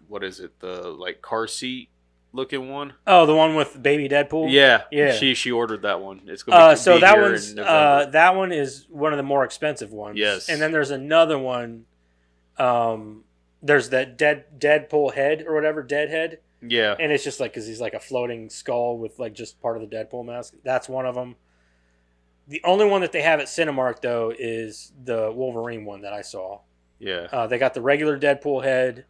what is it? The like car seat looking one. Oh, the one with baby Deadpool. Yeah, Yeah. She ordered that one. It's gonna So be that here one's in November. that one is one of the more expensive ones. Yes. And then there's another one. There's that Deadpool head or whatever, Deadhead, Yeah, and it's just like because he's like a floating skull with like just part of the Deadpool mask. That's one of them. The only one that they have at Cinemark though is the Wolverine one that I saw. yeah. They got the regular Deadpool head,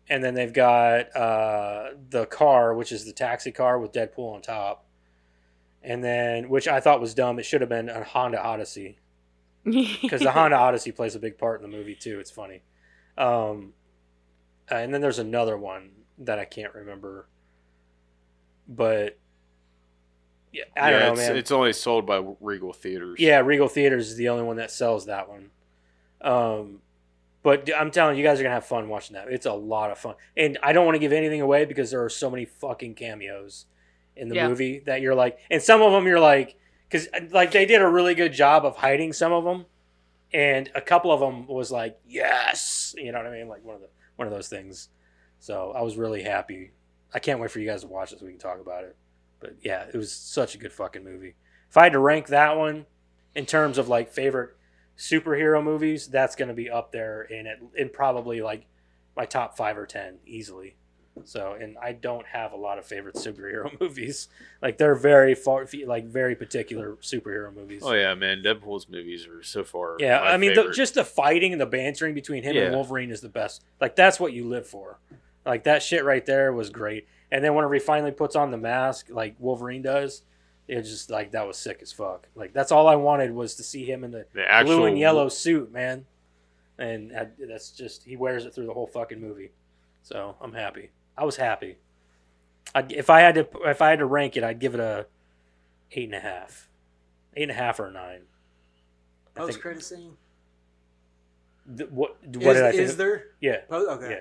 and then they've got the car, which is the taxi car with Deadpool on top. And then, which I thought was dumb, it should have been a Honda Odyssey. Because the Honda Odyssey plays a big part in the movie, too. It's funny. And then there's another one that I can't remember. But, yeah, I don't know, man. It's only sold by Regal Theaters. Yeah, Regal Theaters is the only one that sells that one. But I'm telling you, you guys are going to have fun watching that. It's a lot of fun. And I don't want to give anything away because there are so many fucking cameos in the Yeah. movie that you're like, and some of them you're like, because like they did a really good job of hiding some of them. And a couple of them was like, yes, you know what I mean? Like one of those things. So I was really happy. I can't wait for you guys to watch it so we can talk about it. But yeah, it was such a good fucking movie. If I had to rank that one in terms of like favorite superhero movies, that's going to be up there in probably like my top 5 or 10 easily. So, and I don't have a lot of favorite superhero movies. Like they're very very particular superhero movies. Oh yeah, man. Deadpool's movies are so far. Yeah, my I mean, favorite. just the fighting and the bantering between him and Yeah. Wolverine is the best. Like, that's what you live for. Like, that shit right there was great. And then whenever he finally puts on the mask, like Wolverine does, it was just, like, that was sick as fuck. Like, that's all I wanted was to see him in the actual blue and yellow suit, man. And that's just, he wears it through the whole fucking movie. So, I'm happy. I was happy. If I had to rank it, I'd give it a 8.5. 8.5 or a 9. I Post think- credit scene. What did I think? Is there? Yeah. Okay. Yeah.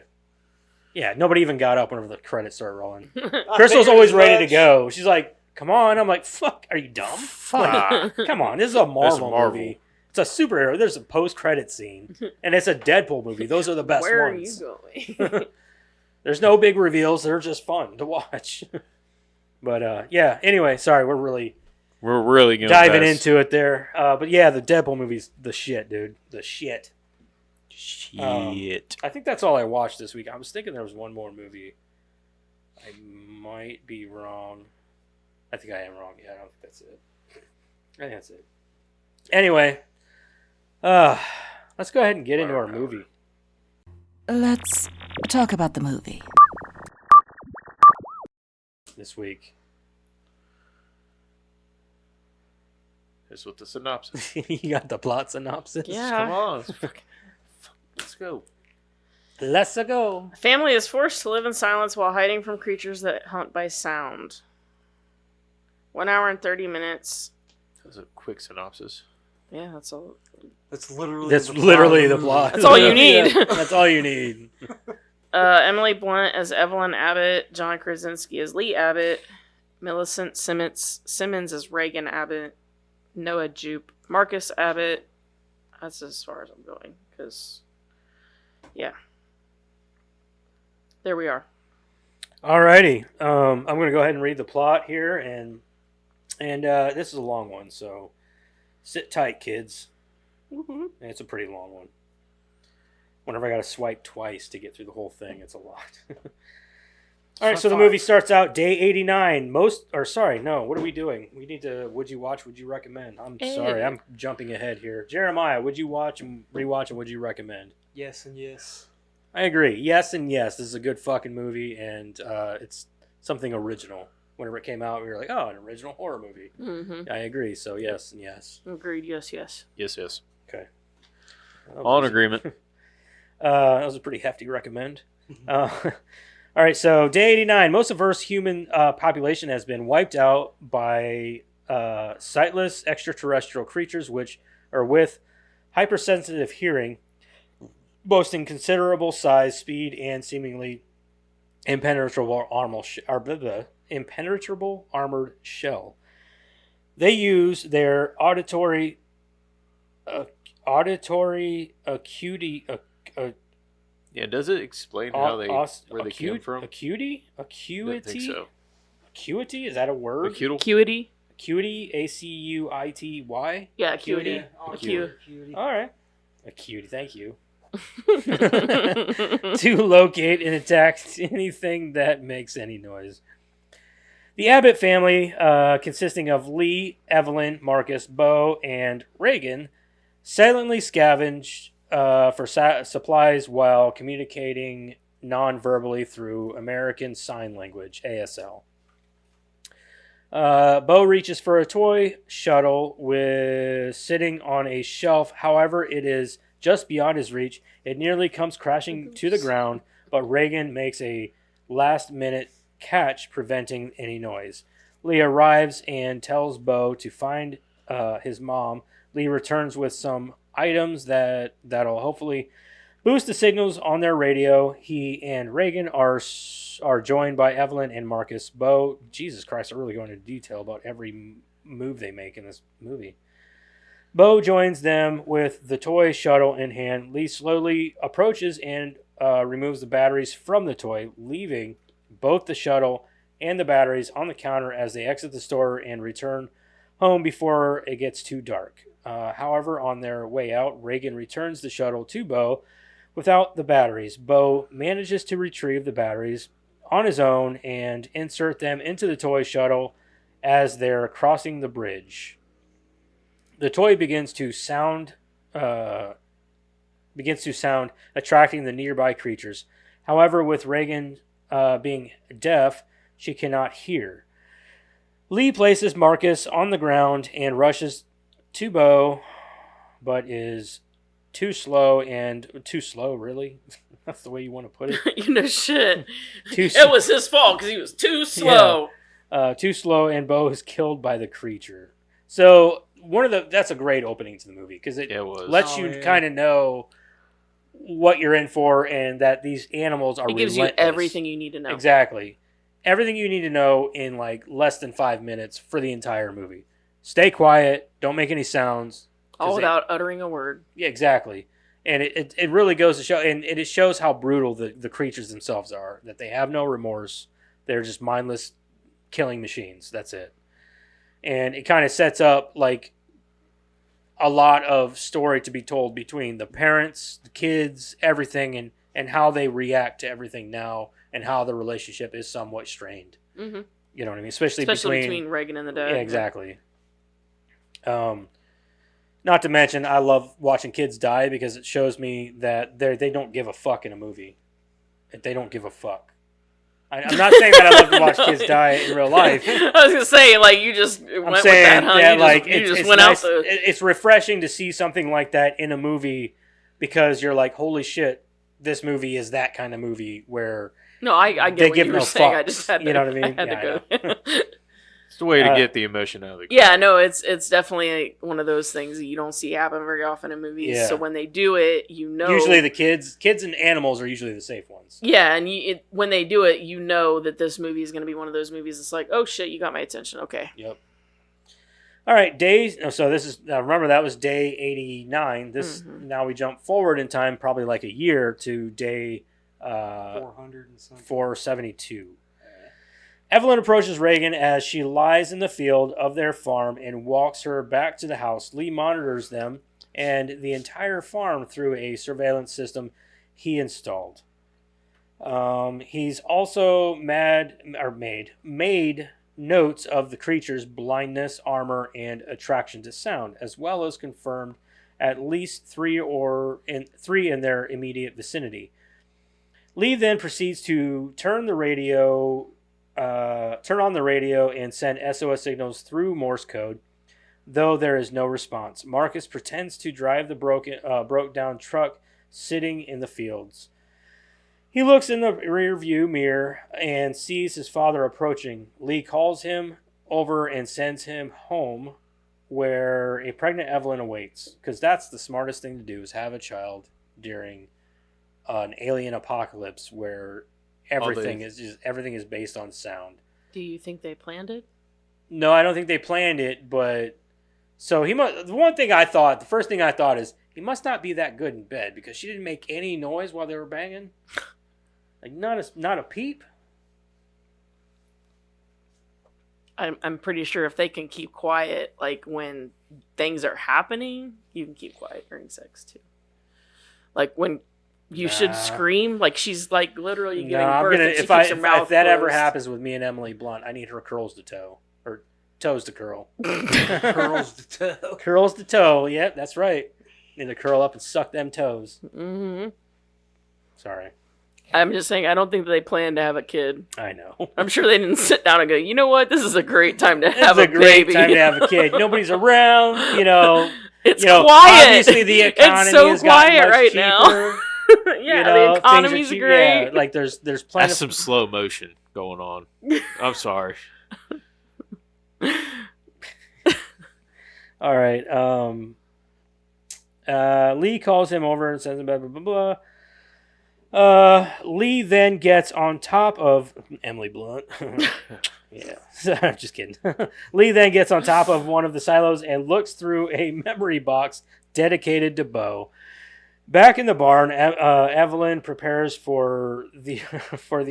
Yeah, nobody even got up whenever the credits started rolling. I Crystal's figured always as ready to much. go. She's like, come on. I'm like, fuck, are you dumb? Fuck. Come on, this is a Marvel, Marvel. movie. It's a superhero. There's a post-credit scene. And it's a Deadpool movie. Those are the best Where ones. are you going? There's no big reveals. They're just fun to watch. But, yeah, anyway, sorry, we're really We're really going diving into it there. But yeah, the Deadpool movie's the shit, dude. The shit. Shit. I think that's all I watched this week. I was thinking there was one more movie. I might be wrong. I think I am wrong. Yeah, I don't think that's it. I think that's it. Anyway, let's go ahead and get into our movie. Let's talk about the movie. This week. Here's what the synopsis. You got the plot synopsis? Yeah. Come on. Let's go. Let's go. A family is forced to live in silence while hiding from creatures that hunt by sound. 1 hour and 30 minutes. That was a quick synopsis. Yeah, that's all. That's literally That's the plot literally of the movie. plot. That's all you need. That's all you need. Emily Blunt as Evelyn Abbott, John Krasinski as Lee Abbott, Millicent Simmons as Reagan Abbott, Noah Jupe, Marcus Abbott. That's as far as I'm going, because, yeah. There we are. Alrighty. I'm going to go ahead and read the plot here, and this is a long one, so sit tight, kids. Mm-hmm. It's a pretty long one. Whenever I got to swipe twice to get through the whole thing, it's a lot. All right, so the movie starts out day 89. What are we doing? We need to, would you watch, would you recommend? I'm sorry, I'm jumping ahead here. Jeremiah, would you watch and rewatch, and would you recommend? Yes and yes. I agree. Yes and yes. This is a good fucking movie, and it's something original. Whenever it came out, we were like, oh, an original horror movie. Mm-hmm. I agree, so yes and yes. Agreed, yes. Yes. Okay. All in agreement. That was a pretty hefty recommend. All right, so day 89. Most of Earth's human population has been wiped out by sightless extraterrestrial creatures, which are with hypersensitive hearing, boasting considerable size, speed, and seemingly impenetrable armored shell. They use their auditory acuity. Yeah, does it explain how where they came from? Acuity? I don't think so. Acuity? Is that a word? Acutal? Acuity? Acuity? Acuity? Yeah, acuity. Acuity. All right. Acuity, thank you. To locate and attack anything that makes any noise. The Abbott family, consisting of Lee, Evelyn, Marcus, Bo, and Reagan, silently scavenge for supplies while communicating non-verbally through American Sign Language, ASL. Bo reaches for a toy shuttle sitting on a shelf. However, it is just beyond his reach. It nearly comes crashing to the ground, but Reagan makes a last-minute catch, preventing any noise. Lee arrives and tells Bo to find his mom. Lee returns with some items that'll hopefully boost the signals on their radio. He and Reagan are joined by Evelyn and Marcus. Bo, Jesus Christ, I'm really going into detail about every move they make in this movie. Bo joins them with the toy shuttle in hand. Lee slowly approaches and removes the batteries from the toy, leaving both the shuttle and the batteries on the counter as they exit the store and return home before it gets too dark. However, on their way out, Reagan returns the shuttle to Bo without the batteries. Bo manages to retrieve the batteries on his own and insert them into the toy shuttle as they're crossing the bridge. The toy begins to sound, attracting the nearby creatures. However, with Reagan being deaf, she cannot hear. Lee places Marcus on the ground and rushes to Bo, but is too slow, really? That's the way you want to put it? Shit. Too It was his fault because he was too slow. too slow, and Bo is killed by the creature. So that's a great opening to the movie because it was. lets you kind of know what you're in for and that these animals are It gives relentless. you everything you need to know. Exactly. Everything you need to know in like less than 5 minutes for the entire movie. Stay quiet. Don't make any sounds. All without uttering a word. Yeah, exactly. And it really goes to show, and it shows how brutal the creatures themselves are, that they have no remorse. They're just mindless killing machines. That's it. And it kind of sets up like a lot of story to be told between the parents, the kids, everything, and how they react to everything now, and how the relationship is somewhat strained. Mm-hmm. You know what I mean? Especially between Reagan and the dad. Yeah, exactly. Not to mention, I love watching kids die because it shows me that they don't give a fuck in a movie. They don't give a fuck. I'm not saying that I love to watch kids die in real life. I was gonna say, like, you just went with that, huh? Yeah, You went nice. out the. It's refreshing to see something like that in a movie because you're like, holy shit, this movie is that kind of movie where No, I get they what give you were no saying. fucks. I just had to. You know what I mean? I had Yeah, to go. It's the way to get the emotion out of the Yeah, no, it's definitely one of those things that you don't see happen very often in movies. Yeah. So when they do it, you know. Usually the kids and animals are usually the safe ones. Yeah, and when they do it, you know that this movie is going to be one of those movies. It's like, oh shit, you got my attention. Okay. Yep. All right, so this is remember that was day 89. This now we jump forward in time, probably like a year to day 400 and something. 472. Evelyn approaches Reagan as she lies in the field of their farm and walks her back to the house. Lee monitors them and the entire farm through a surveillance system he installed. He's also made notes of the creature's blindness, armor, and attraction to sound, as well as confirmed at least three in their immediate vicinity. Lee then proceeds to turn on the radio and send SOS signals through Morse code, though there is no response. Marcus pretends to drive the broke down truck sitting in the fields. He looks in the rear view mirror and sees his father approaching. Lee calls him over and sends him home where a pregnant Evelyn awaits, because that's the smartest thing to do, is have a child during an alien apocalypse where everything is based on sound. Do you think they planned it? No, I don't think they planned it, but so he must. The first thing I thought is he must not be that good in bed because she didn't make any noise while they were banging, like not a peep. I'm pretty sure if they can keep quiet, like when things are happening, you can keep quiet during sex too. Like when you should scream, like she's like literally getting birth. And she keeps her mouth if that ever closed. happens with me and Emily Blunt, I need her curls to toe or toes to curl. Curls to toe. Curls to toe. Yep, that's right. Need to curl up and suck them toes. Mm-hmm. Sorry, I'm just saying, I don't think they planned to have a kid. I know. I'm sure they didn't sit down and go, you know what, this is a great time to have It's a a great baby. time to have a kid. Nobody's around, you know. It's You know, quiet. obviously the economy it's so has gotten quiet much right cheaper. now. Yeah, You know, the things are economy's cheap- great. Yeah, like there's plenty That's some slow motion going on. I'm sorry. All right. Lee calls him over and says blah, blah, blah, blah. Lee then gets on top of Emily Blunt. Yeah, just kidding. Lee then gets on top of one of the silos and looks through a memory box dedicated to Bo. Back in the barn, Evelyn prepares for the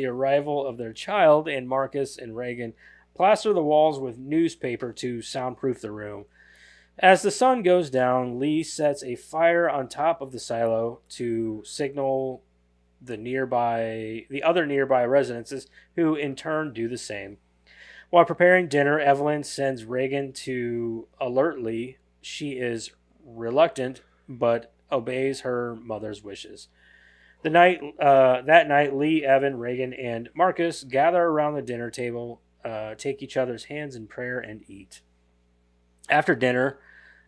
arrival of their child, and Marcus and Reagan plaster the walls with newspaper to soundproof the room. As the sun goes down, Lee sets a fire on top of the silo to signal the other nearby residences, who in turn do the same. While preparing dinner, Evelyn sends Reagan to alert Lee. She is reluctant, but obeys her mother's wishes. That night, Lee, Evan, Reagan, and Marcus gather around the dinner table, take each other's hands in prayer, and eat. After dinner,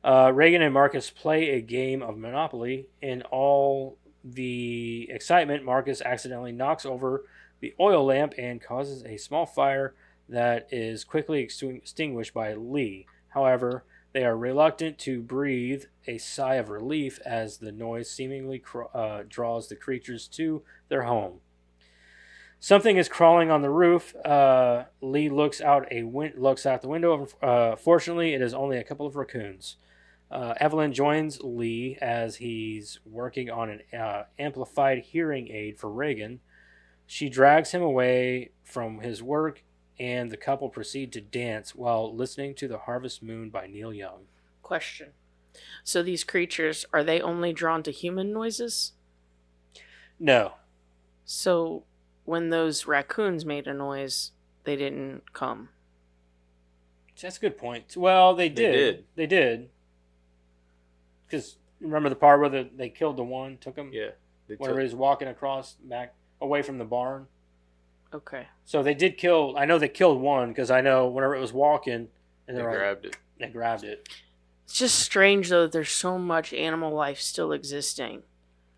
Reagan and Marcus play a game of Monopoly. In all the excitement, Marcus accidentally knocks over the oil lamp and causes a small fire that is quickly extinguished by Lee. However, they are reluctant to breathe a sigh of relief as the noise seemingly draws the creatures to their home. Something is crawling on the roof. Lee looks out the window. Fortunately, it is only a couple of raccoons. Evelyn joins Lee as he's working on an amplified hearing aid for Reagan. She drags him away from his work and the couple proceed to dance while listening to The Harvest Moon by Neil Young. Question. So these creatures, are they only drawn to human noises? No. So when those raccoons made a noise, they didn't come. That's a good point. Well, they did. They did. Because remember the part where they killed the one, took him? Yeah. Whenever he was walking across back away from the barn. Okay. So they did kill. I know they killed one because I know whenever it was walking, and They they're like, grabbed it. they grabbed it. It's just strange though that there's so much animal life still existing.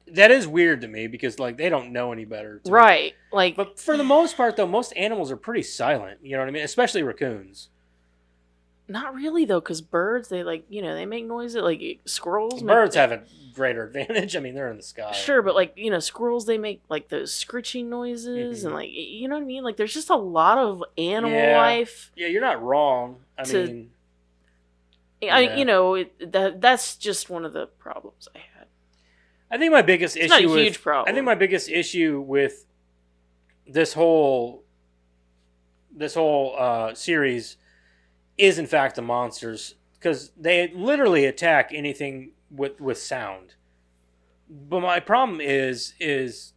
That is weird to me because like they don't know any better. to me. Right. Like But for the most part, though, most animals are pretty silent. You know what I mean? Especially raccoons. not really though, because birds they like they make noises like squirrels. Birds have a greater advantage. I mean, they're in the sky. Sure, but like squirrels they make like those scritching noises and like you know what I mean. Like there's just a lot of animal Yeah. life. Yeah, you're not wrong. I To- mean, That's just one of the problems I had. I think my biggest It's issue not a with huge problem. I think my biggest issue with this whole series is in fact the monsters because they literally attack anything with sound. But my problem is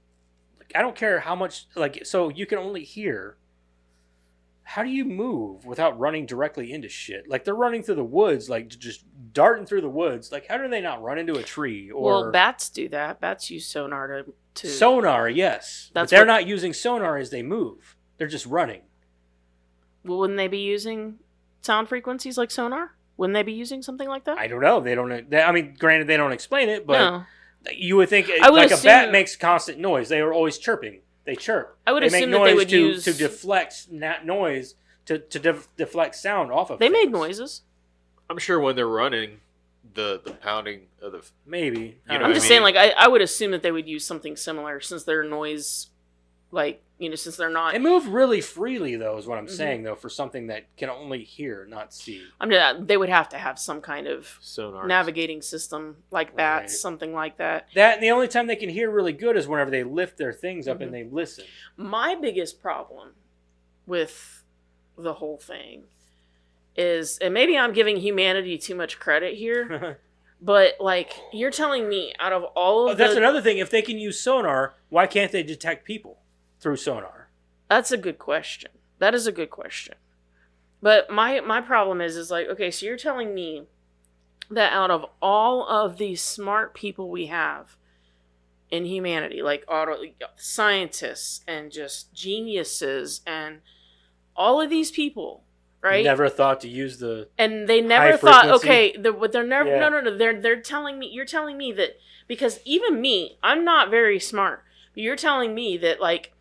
like, I don't care how much so you can only hear. How do you move without running directly into shit? Like they're running through the woods, like just darting through the woods. Like how do they not run into a tree? Or Well, bats do that. Bats use sonar to sonar, yes. But That's they're what- not using sonar as they move. They're just running. Well, wouldn't they be using sound frequencies like sonar? Wouldn't they be using something like that? I don't know. They don't. I mean, granted, they don't explain it, but No. you would think I would like a bat assume- makes constant noise. They are always chirping. They chirp. I would They make assume that they noise would to use. to deflect noise to deflect sound off of. They made things. noises. I'm sure when they're running, the pounding of the Maybe. I You don't know I'm what just I saying, mean? like I would assume that they would use something similar since their noise, like since they're not. They move really freely, though, is what I'm Mhm. saying, though, for something that can only hear, not see. They would have to have some kind of sonar. navigating system like bats, Right. something like that. That and the only time they can hear really good is whenever they lift their things up Mm-hmm. and they listen. My biggest problem with the whole thing is, and maybe I'm giving humanity too much credit here, but like you're telling me out of all of That's the, another thing. If they can use sonar, why can't they detect people through sonar? That's a good question. That is a good question. But my problem is like, okay, so you're telling me that out of all of these smart people we have in humanity, like scientists and just geniuses and all of these people, right? Never thought to use the. And they never High thought, frequency? okay, but they're never, Yeah. no, they're telling me, you're telling me that, because even me, I'm not very smart, but you're telling me that, like,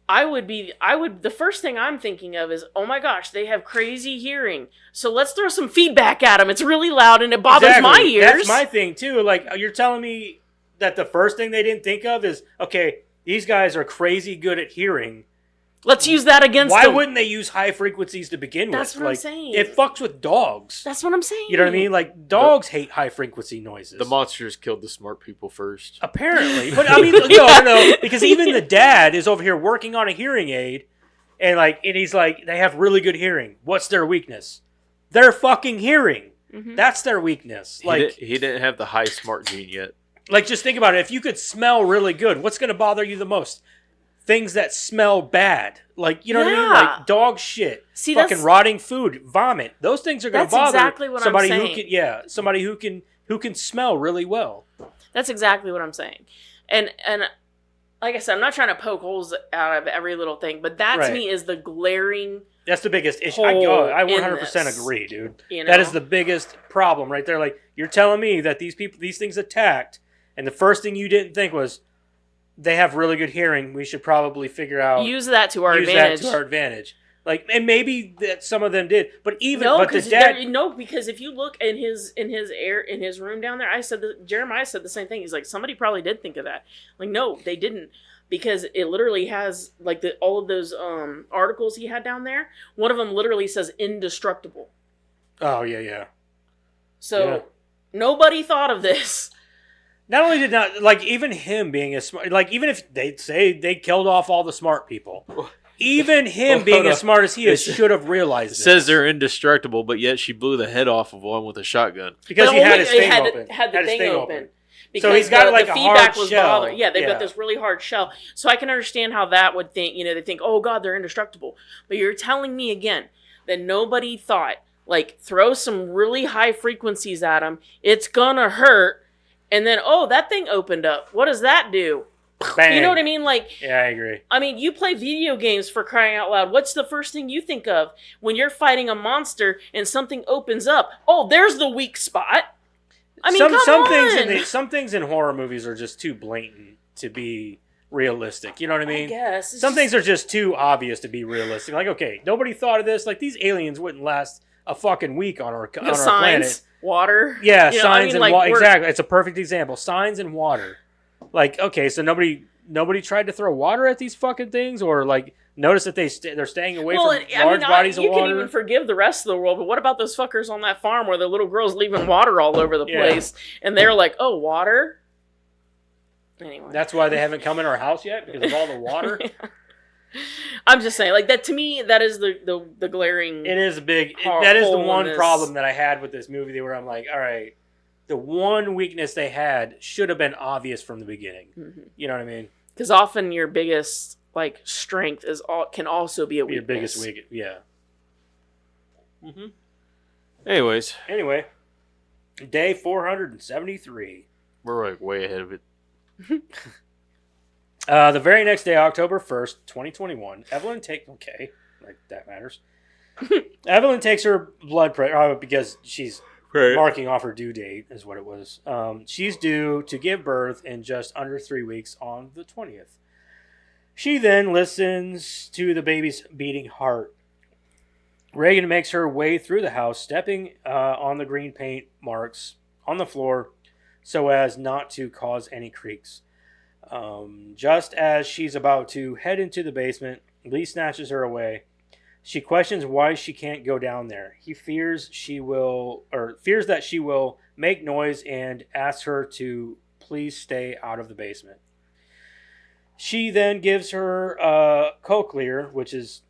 the first thing I'm thinking of is, oh my gosh, they have crazy hearing, so let's throw some feedback at them. It's really loud and it bothers my Exactly. ears. That's my thing too. Like you're telling me that the first thing they didn't think of is, okay, these guys are crazy good at hearing. Let's use that against Why them. wouldn't they use high frequencies to begin That's with? what I'm Like, saying. it fucks with dogs. That's what I'm saying. You know what I mean? Like dogs hate high frequency noises. The monsters killed the smart people first. Apparently, but I mean, no, because even the dad is over here working on a hearing aid, and he's like, they have really good hearing. What's their weakness? Their fucking hearing. Mhm. That's their weakness. Like, He didn't have the high smart gene yet. like just think about it. If you could smell really good, what's going to bother you the most? Things that smell bad, like you know what I mean, Yeah. like dog shit, See, fucking that's- rotting food, vomit. Those things are going to That's bother exactly what I'm somebody saying. who can, somebody who can smell really well. That's exactly what I'm saying. And like I said, I'm not trying to poke holes out of every little thing, but that to Right. me is the glaring, That's the biggest issue. Hole I in 100% this. agree, dude. you know. That is the biggest problem right there. Like you're telling me that these things attacked, and the first thing you didn't think was they have really good hearing. We should probably figure out use that to our use advantage. that to our advantage. Like, and maybe that some of them did, but even No, but the because dad. because if you look in his room down there, Jeremiah said the same thing. He's like, somebody probably did think of that. Like, no, they didn't, because it literally has like all of those articles he had down there. One of them literally says indestructible. Oh yeah. So Yeah. nobody thought of this. Not only did even him being a smart, like even if they'd say they killed off all the smart people, Even him being as smart as he is should have realized It this. says they're indestructible, but yet she blew the head off of one with a shotgun. because But he had only- his thing had open. Had the Had his thing open. Because So he's got the, like the a feedback hard was shell. bothering. Yeah, they've Yeah. got this really hard shell. So I can understand how that would think. They think, oh God, they're indestructible. But you're telling me again that nobody thought, like, throw some really high frequencies at them. It's gonna hurt. And then, oh, that thing opened up. What does that do? Bang. You know what I mean? Like, Yeah, I agree. I mean, you play video games, for crying out loud. What's the first thing you think of when you're fighting a monster and something opens up? Oh, there's the weak spot. I mean, come on. Some things in horror movies are just too blatant to be realistic. You know what I mean? I guess. It's Some just- things are just too obvious to be realistic. Like, okay, nobody thought of this. Like, these aliens wouldn't last a fucking week on our planet. signs, water. Yeah, You know, signs and like, water. we're- Exactly. It's a perfect example. Signs and water. Like, okay, so nobody tried to throw water at these fucking things, or like notice that they're staying away from large bodies of you water. can even forgive the rest of the world, but what about those fuckers on that farm where the little girl's leaving water all over the Yeah. place, and they're like, "Oh, water." Anyway, That's why they haven't come in our house yet, because of all the water. I'm just saying, like, that to me, that is the glaring. It is a big. Hole That is the in one this. problem that I had with this movie, where I'm like, all right, the one weakness they had should have been obvious from the beginning. You know what I mean? Because often your biggest like strength can also be a Your weakness. biggest weakness, yeah. Anyways, Anyway, day 473. we're like way ahead of it. The very next day, October 1st, 2021, that matters. Evelyn takes her blood pressure because she's marking off her due date, is what it was. She's due to give birth in just under 3 weeks on the 20th. She then listens to the baby's beating heart. Reagan makes her way through the house, stepping on the green paint marks on the floor so as not to cause any creaks. Just as she's about to head into the basement, Lee snatches her away. She questions why she can't go down there. He fears that she will make noise and asks her to please stay out of the basement. She then gives her cochlear, which is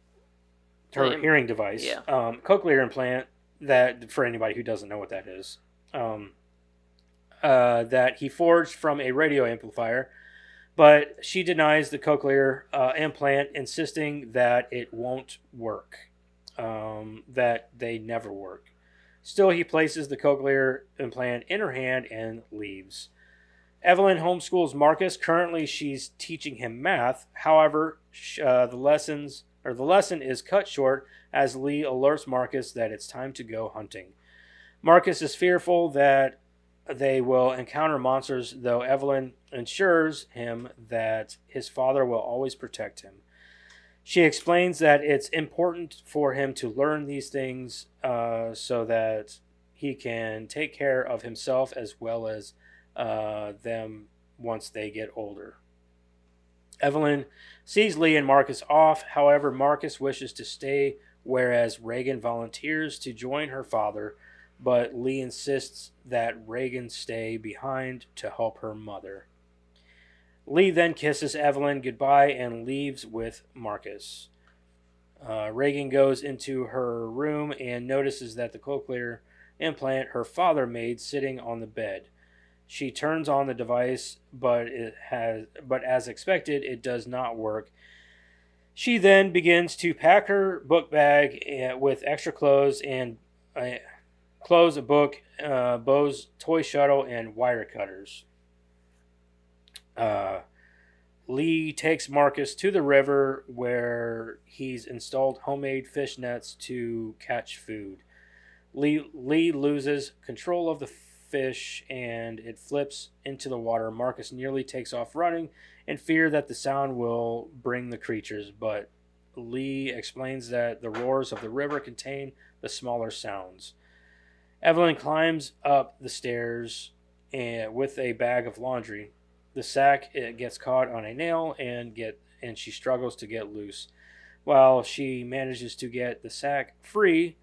her hearing device. Yeah. Cochlear implant, that for anybody who doesn't know what that is. That he forged from a radio amplifier, but she denies the cochlear implant, insisting that it won't work, that they never work. Still, he places the cochlear implant in her hand and leaves. Evelyn homeschools Marcus. Currently, she's teaching him math. However, the lesson is cut short as Lee alerts Marcus that it's time to go hunting. Marcus is fearful that they will encounter monsters, though Evelyn assures him that his father will always protect him. She explains that it's important for him to learn these things so that he can take care of himself as well as them once they get older. Evelyn sees Lee and Marcus off. However, Marcus wishes to stay, whereas Reagan volunteers to join her father, but Lee insists that Reagan stay behind to help her mother. Lee then kisses Evelyn goodbye and leaves with Marcus. Reagan goes into her room and notices that the cochlear implant her father made sitting on the bed. She turns on the device, but as expected, it does not work. She then begins to pack her book bag with extra clothes, a book, Bo's toy shuttle, and wire cutters. Lee takes Marcus to the river where he's installed homemade fish nets to catch food. Lee loses control of the fish and it flips into the water. Marcus nearly takes off running in fear that the sound will bring the creatures, but Lee explains that the roars of the river contain the smaller sounds. Evelyn climbs up the stairs with a bag of laundry. The sack gets caught on a nail and she struggles to get loose. While she manages to get the sack free,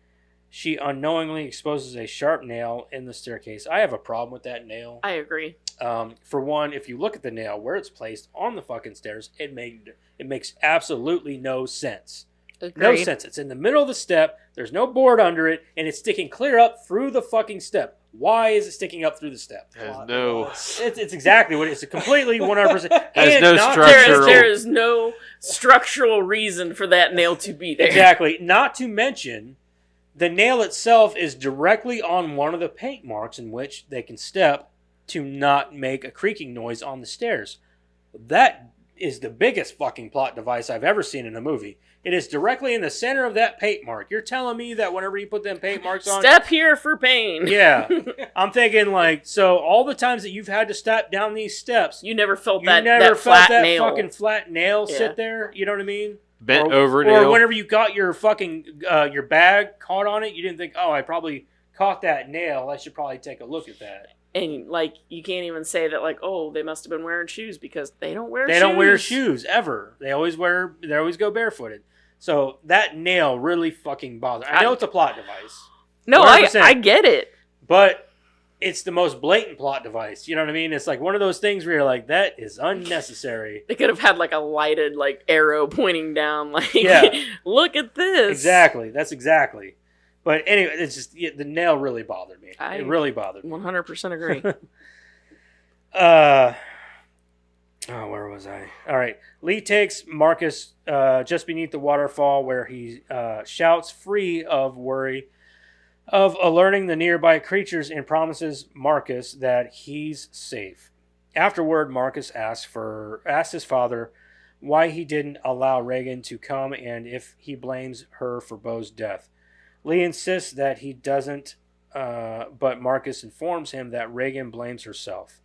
she unknowingly exposes a sharp nail in the staircase. I have a problem with that nail. I agree. For one, if you look at the nail where it's placed on the fucking stairs, it makes absolutely no sense. No Agreed. sense. It's in the middle of the step. There's no board under it, and it's sticking clear up through the fucking step. Why is it sticking up through the step? Has no. It's exactly what it is. It's completely 100%. Has and no not- structural- There is no structural reason for that nail to be there. Exactly. Not to mention, the nail itself is directly on one of the paint marks in which they can step to not make a creaking noise on the stairs. That is the biggest fucking plot device I've ever seen in a movie. It is directly in the center of that paint mark. You're telling me that whenever you put them paint marks on... Step here for pain. Yeah. I'm thinking, like, so all the times that you've had to step down these steps, You never felt you that, never that felt flat that nail. fucking flat nail Yeah. sit there. You know what I mean? Bent or, over or nail. whenever you got your fucking your bag caught on it, you didn't think, oh, I probably caught that nail. I should probably take a look at that. And like you can't even say that like, oh, they must have been wearing shoes because they don't wear shoes. They don't wear shoes ever. They always go barefooted. So that nail really fucking bothers. I know it's a plot device, No, 100%. I get it. but it's the most blatant plot device. You know what I mean? It's like one of those things where you're like, that is unnecessary. They could have had like a lighted like arrow pointing down like Yeah. look at this. Exactly. That's exactly. But anyway, it's just the nail really bothered me. It really bothered me. 100% agree. Where was I? All right. Lee takes Marcus just beneath the waterfall where he shouts free of worry of alerting the nearby creatures and promises Marcus that he's safe. Afterward, Marcus asks his father why he didn't allow Reagan to come and if he blames her for Bo's death. Lee insists that he doesn't, but Marcus informs him that Reagan blames herself.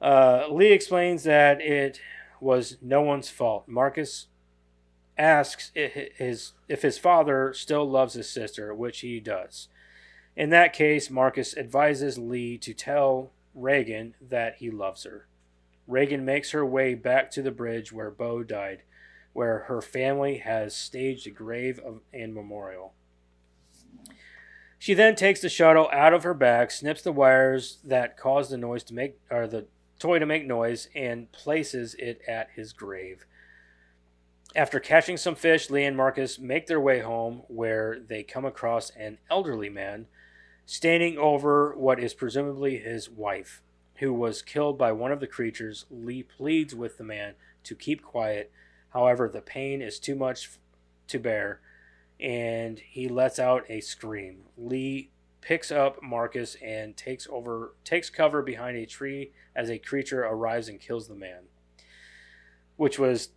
Lee explains that it was no one's fault. Marcus asks if his father still loves his sister, which he does. In that case, Marcus advises Lee to tell Reagan that he loves her. Reagan makes her way back to the bridge where Bo died, where her family has staged a grave and memorial. She then takes the shuttle out of her bag, snips the wires that cause the toy to make noise, and places it at his grave. After catching some fish, Lee and Marcus make their way home, where they come across an elderly man standing over what is presumably his wife, who was killed by one of the creatures. Lee pleads with the man to keep quiet. However, the pain is too much to bear, and he lets out a scream. Lee picks up Marcus and takes cover behind a tree as a creature arrives and kills the man, which was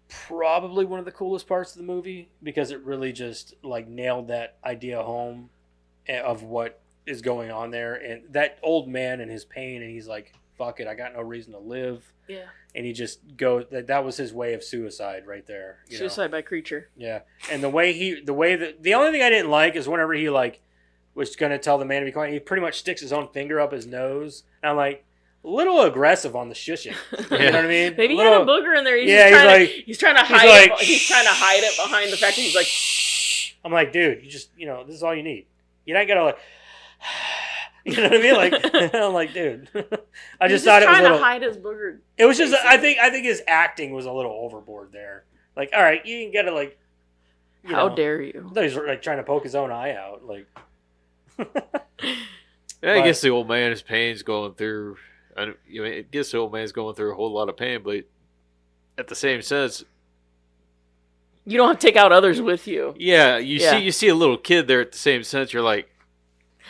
probably one of the coolest parts of the movie because it really just like nailed that idea home of what is going on there. And that old man and his pain, and he's like, fuck it, I got no reason to live. Yeah. And he just goes, that was his way of suicide right there. You know? Suicide by creature. Yeah. And the only thing I didn't like is whenever he like was going to tell the man to be quiet, he pretty much sticks his own finger up his nose. And I'm like, a little aggressive on the shushing. You know what I mean? Maybe he little, had a booger in there. He's trying to hide it behind the fact that he's like, shh. I'm like, dude, you just, this is all you need. You don't gotta like, you know what I mean? Like, I'm like, dude, I just thought it was a little. Trying to hide his booger. It was just, I think his acting was a little overboard there. Like, all right, you gotta like. How dare you? I thought he was like trying to poke his own eye out, like. I guess the old man, his pain's going through. I guess the old man's going through a whole lot of pain, but at the same sense, You don't have to take out others with you. yeah, you see a little kid there at the same sense. You're like,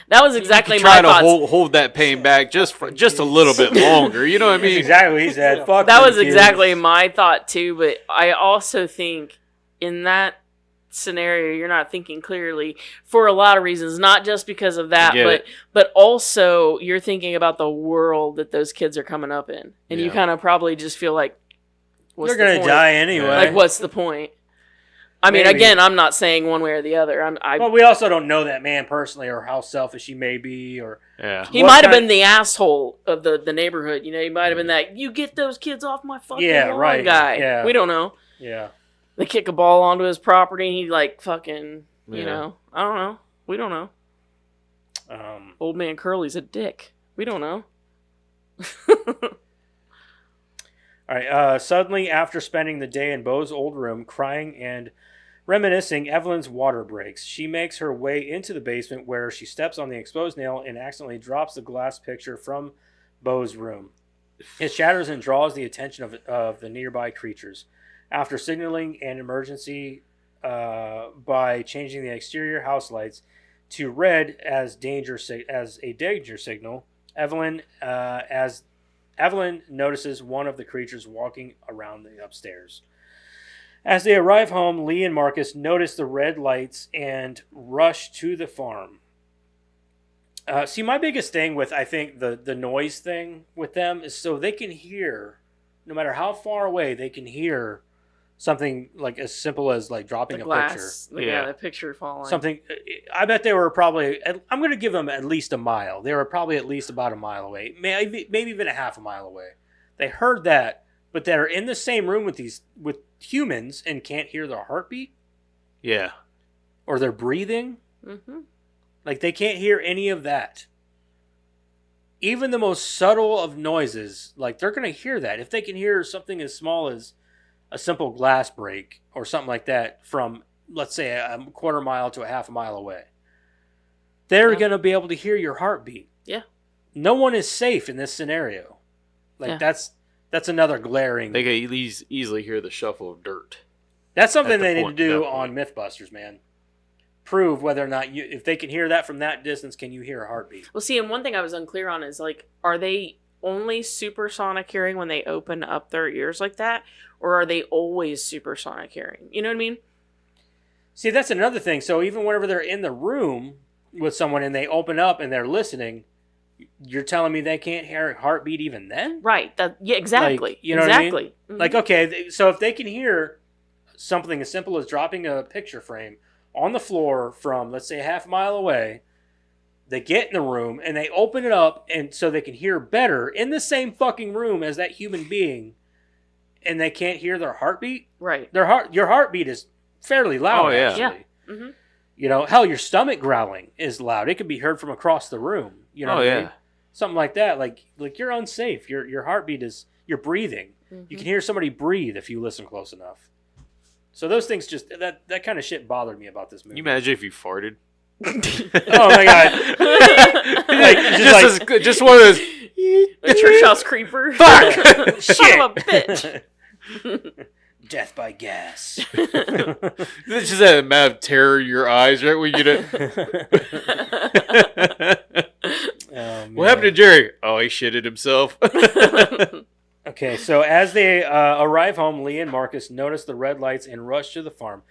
That was exactly you my try to thoughts. hold that pain back just a little bit longer. You know what I That's mean? exactly what he said. Fuck That them was kids. exactly my thought too, but I also think in that scenario you're not thinking clearly for a lot of reasons, not just because of that, Get it. but also you're thinking about the world that those kids are coming up in. And you Yeah. kind of probably just feel like what's They're the gonna point? die anyway. Like what's the point? I mean, Maybe. again, I'm not saying one way or the other. But we also don't know that man personally, or how selfish he may be, or Yeah. He what might have kind- been the asshole of the neighborhood. He might have been that, you get those kids off my fucking Yeah, lawn right. guy. Yeah. We don't know. yeah. They kick a ball onto his property and he like fucking, Yeah. I don't know. We don't know. Old man Curly's a dick. We don't know. All right. Suddenly, after spending the day in Beau's old room, crying and reminiscing, Evelyn's water breaks. She makes her way into the basement where she steps on the exposed nail and accidentally drops the glass picture from Beau's room. It shatters and draws the attention of the nearby creatures. After signaling an emergency by changing the exterior house lights to red as a danger signal, Evelyn notices one of the creatures walking around the upstairs. As they arrive home, Lee and Marcus notice the red lights and rush to the farm. See, my biggest thing with, I think, the noise thing with them is so they can hear, no matter how far away, they can hear something like as simple as like dropping The a glass. picture. Yeah, the picture falling. Something. I bet they were probably. I'm going to give them at least a mile. They were probably at least about a mile away, maybe even a half a mile away. They heard that, but they're in the same room with humans and can't hear their heartbeat Yeah. or their breathing. Mm-hmm. Like they can't hear any of that. Even the most subtle of noises, like they're going to hear that. If they can hear something as small as a simple glass break or something like that from, let's say, a quarter mile to a half a mile away, they're Yeah. going to be able to hear your heartbeat. Yeah. No one is safe in this scenario. Like Yeah. that's another glaring. They can easily hear the shuffle of dirt. That's something at the they need to point- do that on point. Mythbusters, man. Prove whether or not if they can hear that from that distance, can you hear a heartbeat? Well, see, and one thing I was unclear on is like, are they only supersonic hearing when they open up their ears like that, or are they always supersonic hearing? You know what I mean? See, that's another thing. So even whenever they're in the room with someone and they open up and they're listening, you're telling me they can't hear a heartbeat even then? Right. That. Yeah. Exactly. Like, you know what I mean? exactly. Mhm. Like, okay, so if they can hear something as simple as dropping a picture frame on the floor from, let's say, a half mile away, they get in the room and they open it up and so they can hear better in the same fucking room as that human being, and they can't hear their heartbeat. Right. Your heartbeat is fairly loud. Oh, yeah. Actually. Yeah. Mm-hmm. You know, hell, your stomach growling is loud. It could be heard from across the room. You know Oh, what I yeah. mean? Something like that. Like you're unsafe. Your heartbeat is, you're breathing. You can hear somebody breathe if you listen close enough. So those things just, that kind of shit bothered me about this movie. Can you imagine if you farted? Oh my god. Like, just one of those. The church house creeper. Fuck! Son of a bitch. Death by gas. It's just that amount of terror in your eyes, right? When you get Oh, what happened to Jerry? Oh, he shitted himself. Okay, so as they arrive home, Lee and Marcus notice the red lights and rush to the farm.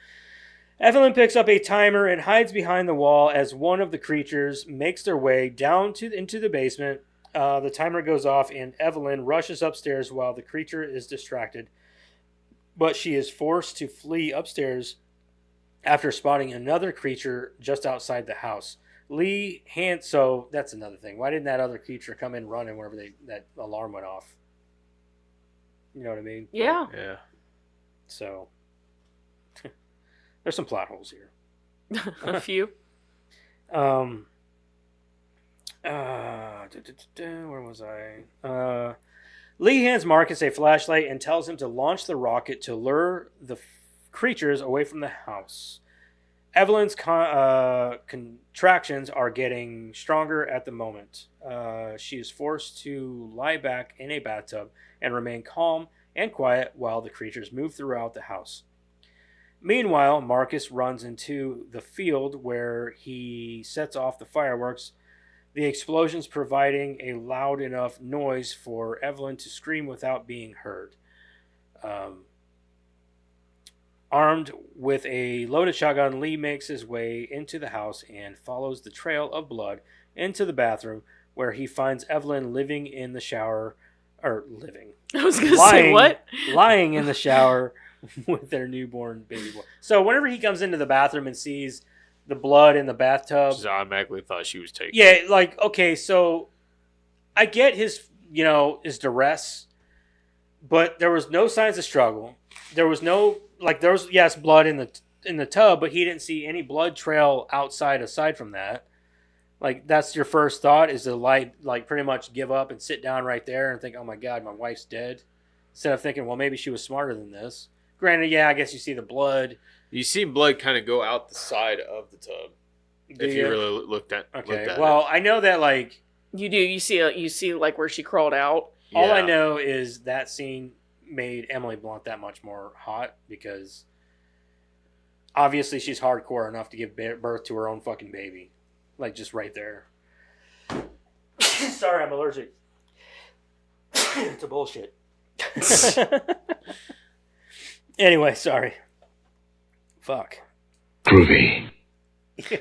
Evelyn picks up a timer and hides behind the wall as one of the creatures makes their way down into the basement. The timer goes off and Evelyn rushes upstairs while the creature is distracted. But she is forced to flee upstairs after spotting another creature just outside the house. So that's another thing. Why didn't that other creature come in running whenever that alarm went off? You know what I mean? Yeah. Yeah. So there's some plot holes here. A few. Where was I? Lee hands Marcus a flashlight and tells him to launch the rocket to lure the creatures away from the house. Evelyn's contractions are getting stronger at the moment. She is forced to lie back in a bathtub and remain calm and quiet while the creatures move throughout the house. Meanwhile, Marcus runs into the field where he sets off the fireworks, the explosions providing a loud enough noise for Evelyn to scream without being heard. Armed with a loaded shotgun, Lee makes his way into the house and follows the trail of blood into the bathroom, where he finds Evelyn living in the shower, or living, I was gonna say what? lying in the shower with their newborn baby boy. So whenever he comes into the bathroom and sees the blood in the bathtub, Just automatically thought she was taken. yeah, like, okay, so I get his duress, but there was no signs of struggle. There was no, like, there was, yes, blood in the tub, but he didn't see any blood trail aside from that. Like that's your first thought is to like pretty much give up and sit down right there and think, oh my God, my wife's dead. Instead of thinking, well, maybe she was smarter than this. Granted, yeah, I guess you see the blood. You see blood kind of go out the side of the tub. Do If you really looked at Okay. it. Well, I know that like You do. You see like where she crawled out. all I Yeah. know is that scene made Emily Blunt that much more hot because obviously she's hardcore enough to give birth to her own fucking baby. Like just right there. Sorry, I'm allergic. to bullshit. Anyway, sorry. Fuck. Groovy. Which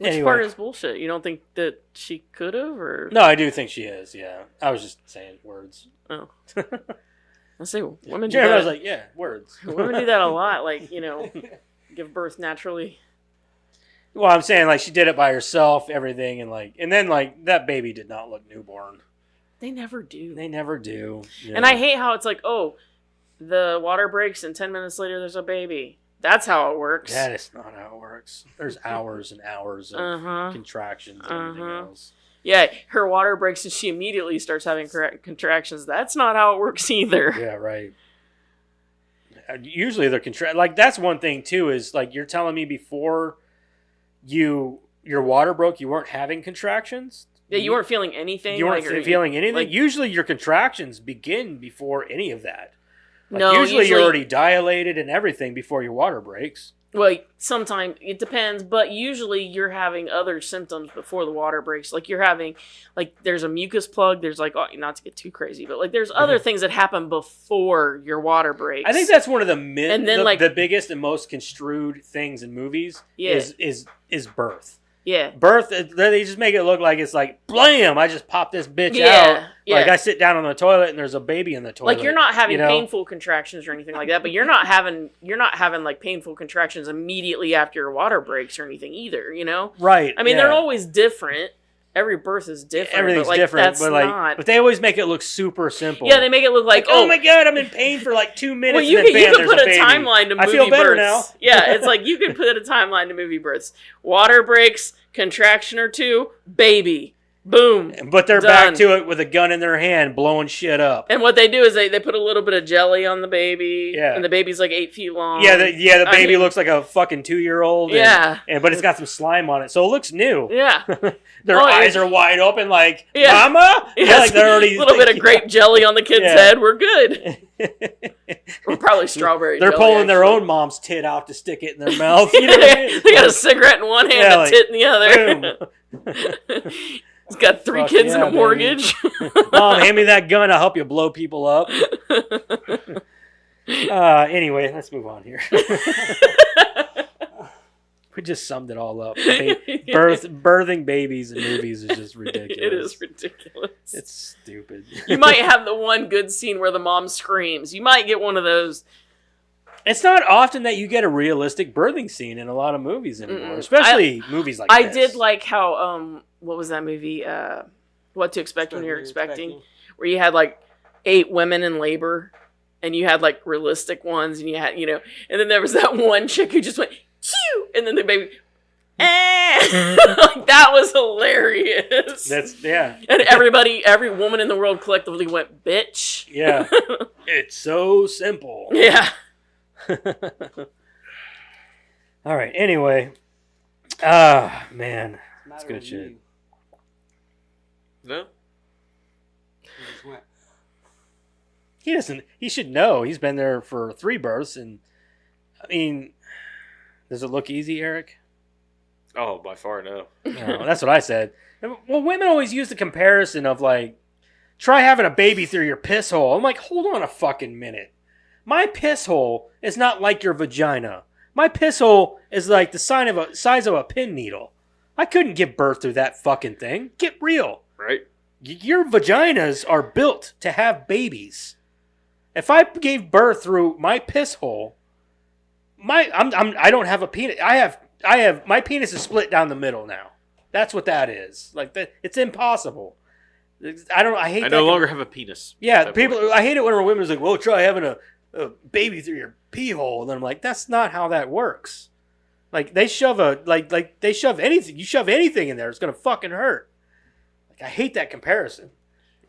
Anyway. part is bullshit? You don't think that she could have, or No, I do think she is. Yeah, I was just saying words. oh, I say women do Jeremy that. was like, yeah, words. Women do that a lot. Like give birth naturally. Well, I'm saying like she did it by herself, everything, and then that baby did not look newborn. They never do. They never do. And I hate how it's like, oh, the water breaks and 10 minutes later there's a baby. That's how it works. That is not how it works. There's hours and hours of Uh-huh. contractions and everything Uh-huh. else. Yeah, her water breaks and she immediately starts having contractions. That's not how it works either. Yeah, right. Usually they're like that's one thing too is like you're telling me before your water broke you weren't having contractions. Yeah, you weren't feeling anything. You weren't like, feeling anything. like- Usually your contractions begin before any of that. Like No, usually you're already dilated and everything before your water breaks. Well, sometimes it depends, but usually you're having other symptoms before the water breaks. Like you're having, like there's a mucus plug. There's like, oh, not to get too crazy, but like there's other things that happen before your water breaks. I think that's one of the And then, like- the biggest and most construed things in movies Yeah. is birth. yeah, Birth, they just make it look like it's like, blam, I just popped this bitch Yeah, out. yeah. Like I sit down on the toilet and there's a baby in the toilet. like you're not having you know? painful contractions or anything like that, but you're not having like painful contractions immediately after your water breaks or anything either. You know, Right. I mean yeah. they're always different. Every birth is different. Everything's but, like, different, That's but like, not. but they always make it look super simple. Yeah, they make it look like, oh my god, I'm in pain for like 2 minutes. Well, you and then can bam, there's put a baby. timeline to movie I feel better births. now. Yeah, it's like you can put a timeline to movie births. Water breaks, contraction or two, baby, boom. But they're Done. back to it with a gun in their hand, blowing shit up. And what they do is they put a little bit of jelly on the baby. Yeah. And the baby's like 8 feet long. Yeah, the I baby mean- looks like a fucking 2-year-old. Yeah. But it's got some slime on it, so it looks new. Yeah. Their Oh, eyes yeah. are wide open, like, Yeah. Mama? Yeah, Like they're already a little bit of grape jelly on the kid's Yeah. head. We're good. Or probably strawberry They're jelly, pulling their actually. own mom's tit out to stick it in their mouth. You know what I mean? They got a cigarette in one hand Yeah, and a like, tit in the other. He's got 3 Fuck kids yeah, and a baby. mortgage. Mom, hand me that gun. I'll help you blow people up. Anyway, let's move on here. We just summed it all up. Birthing babies in movies is just ridiculous. It is ridiculous. It's stupid. You might have the one good scene where the mom screams. You might get one of those. It's not often that you get a realistic birthing scene in a lot of movies anymore, Mm-mm. especially movies like I this. did like how what was that movie? What to Expect When You're Expecting, where you had like 8 women in labor, and you had like realistic ones, and you had and then there was that one chick who just went chew, and then the baby. Like, that was hilarious. Yeah. And every woman in the world collectively went bitch. Yeah. It's so simple. Yeah. All right. Anyway. Man. That's good shit. No? He should know. He's been there for 3 births, and I mean, does it look easy, Eric? Oh, by far no. No, that's what I said. Well, women always use the comparison of like, try having a baby through your piss hole. I'm like, hold on a fucking minute. My piss hole is not like your vagina. My piss hole is like the size of a pin needle. I couldn't give birth through that fucking thing. Get real. Right? Your vaginas are built to have babies. If I gave birth through my piss hole, I don't have a penis. I have my penis is split down the middle now. That's what that is. Like that, it's impossible. I hate. I that no longer have a penis. Yeah, At that people. point. I hate it when a women's like, "Well, try having a baby through your pee hole," and then I'm like, "That's not how that works." Like they shove they shove anything. You shove anything in there, it's gonna fucking hurt. Like I hate that comparison.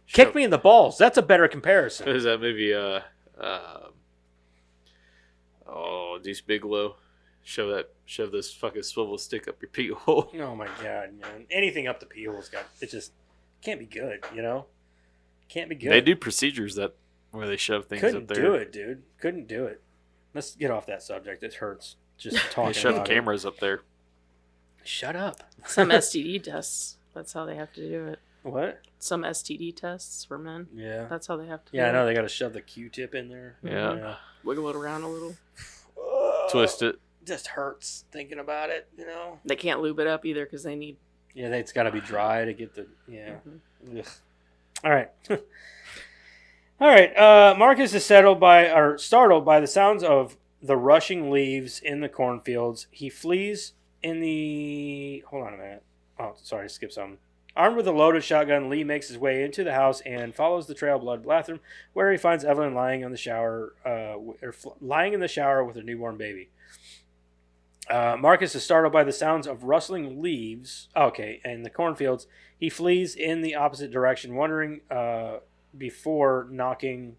Kick me in the balls. That's a better comparison. What is that movie? Deuce Bigelow. Shove this fucking swivel stick up your pee hole. Oh my god, man! Anything up the pee hole's got it just can't be good. You know, can't be good. They do procedures where they shove things Couldn't up there. do it, dude. Couldn't do it. Let's get off that subject. It hurts just talking They shove about cameras up there. it. Shut up. Some STD tests. That's how they have to do it. What? Some STD tests for men. Yeah. That's how they have to do Yeah, I it. know they got to shove the Q-tip in there. Yeah. Wiggle it around a little. Twist it. Just hurts thinking about it, you know. They can't lube it up either because they need. Yeah, it's got to be dry to get the Mhm. Ugh. All right. All right. Marcus is startled by the sounds of the rushing leaves in the cornfields. He flees in the. Hold on a minute. Oh, sorry, skip something. Armed with a loaded shotgun, Lee makes his way into the house and follows the trail of blood bathroom, where he finds Evelyn lying in the shower with her newborn baby. Marcus is startled by the sounds of rustling leaves. In the cornfields. He flees in the opposite direction, wondering before knocking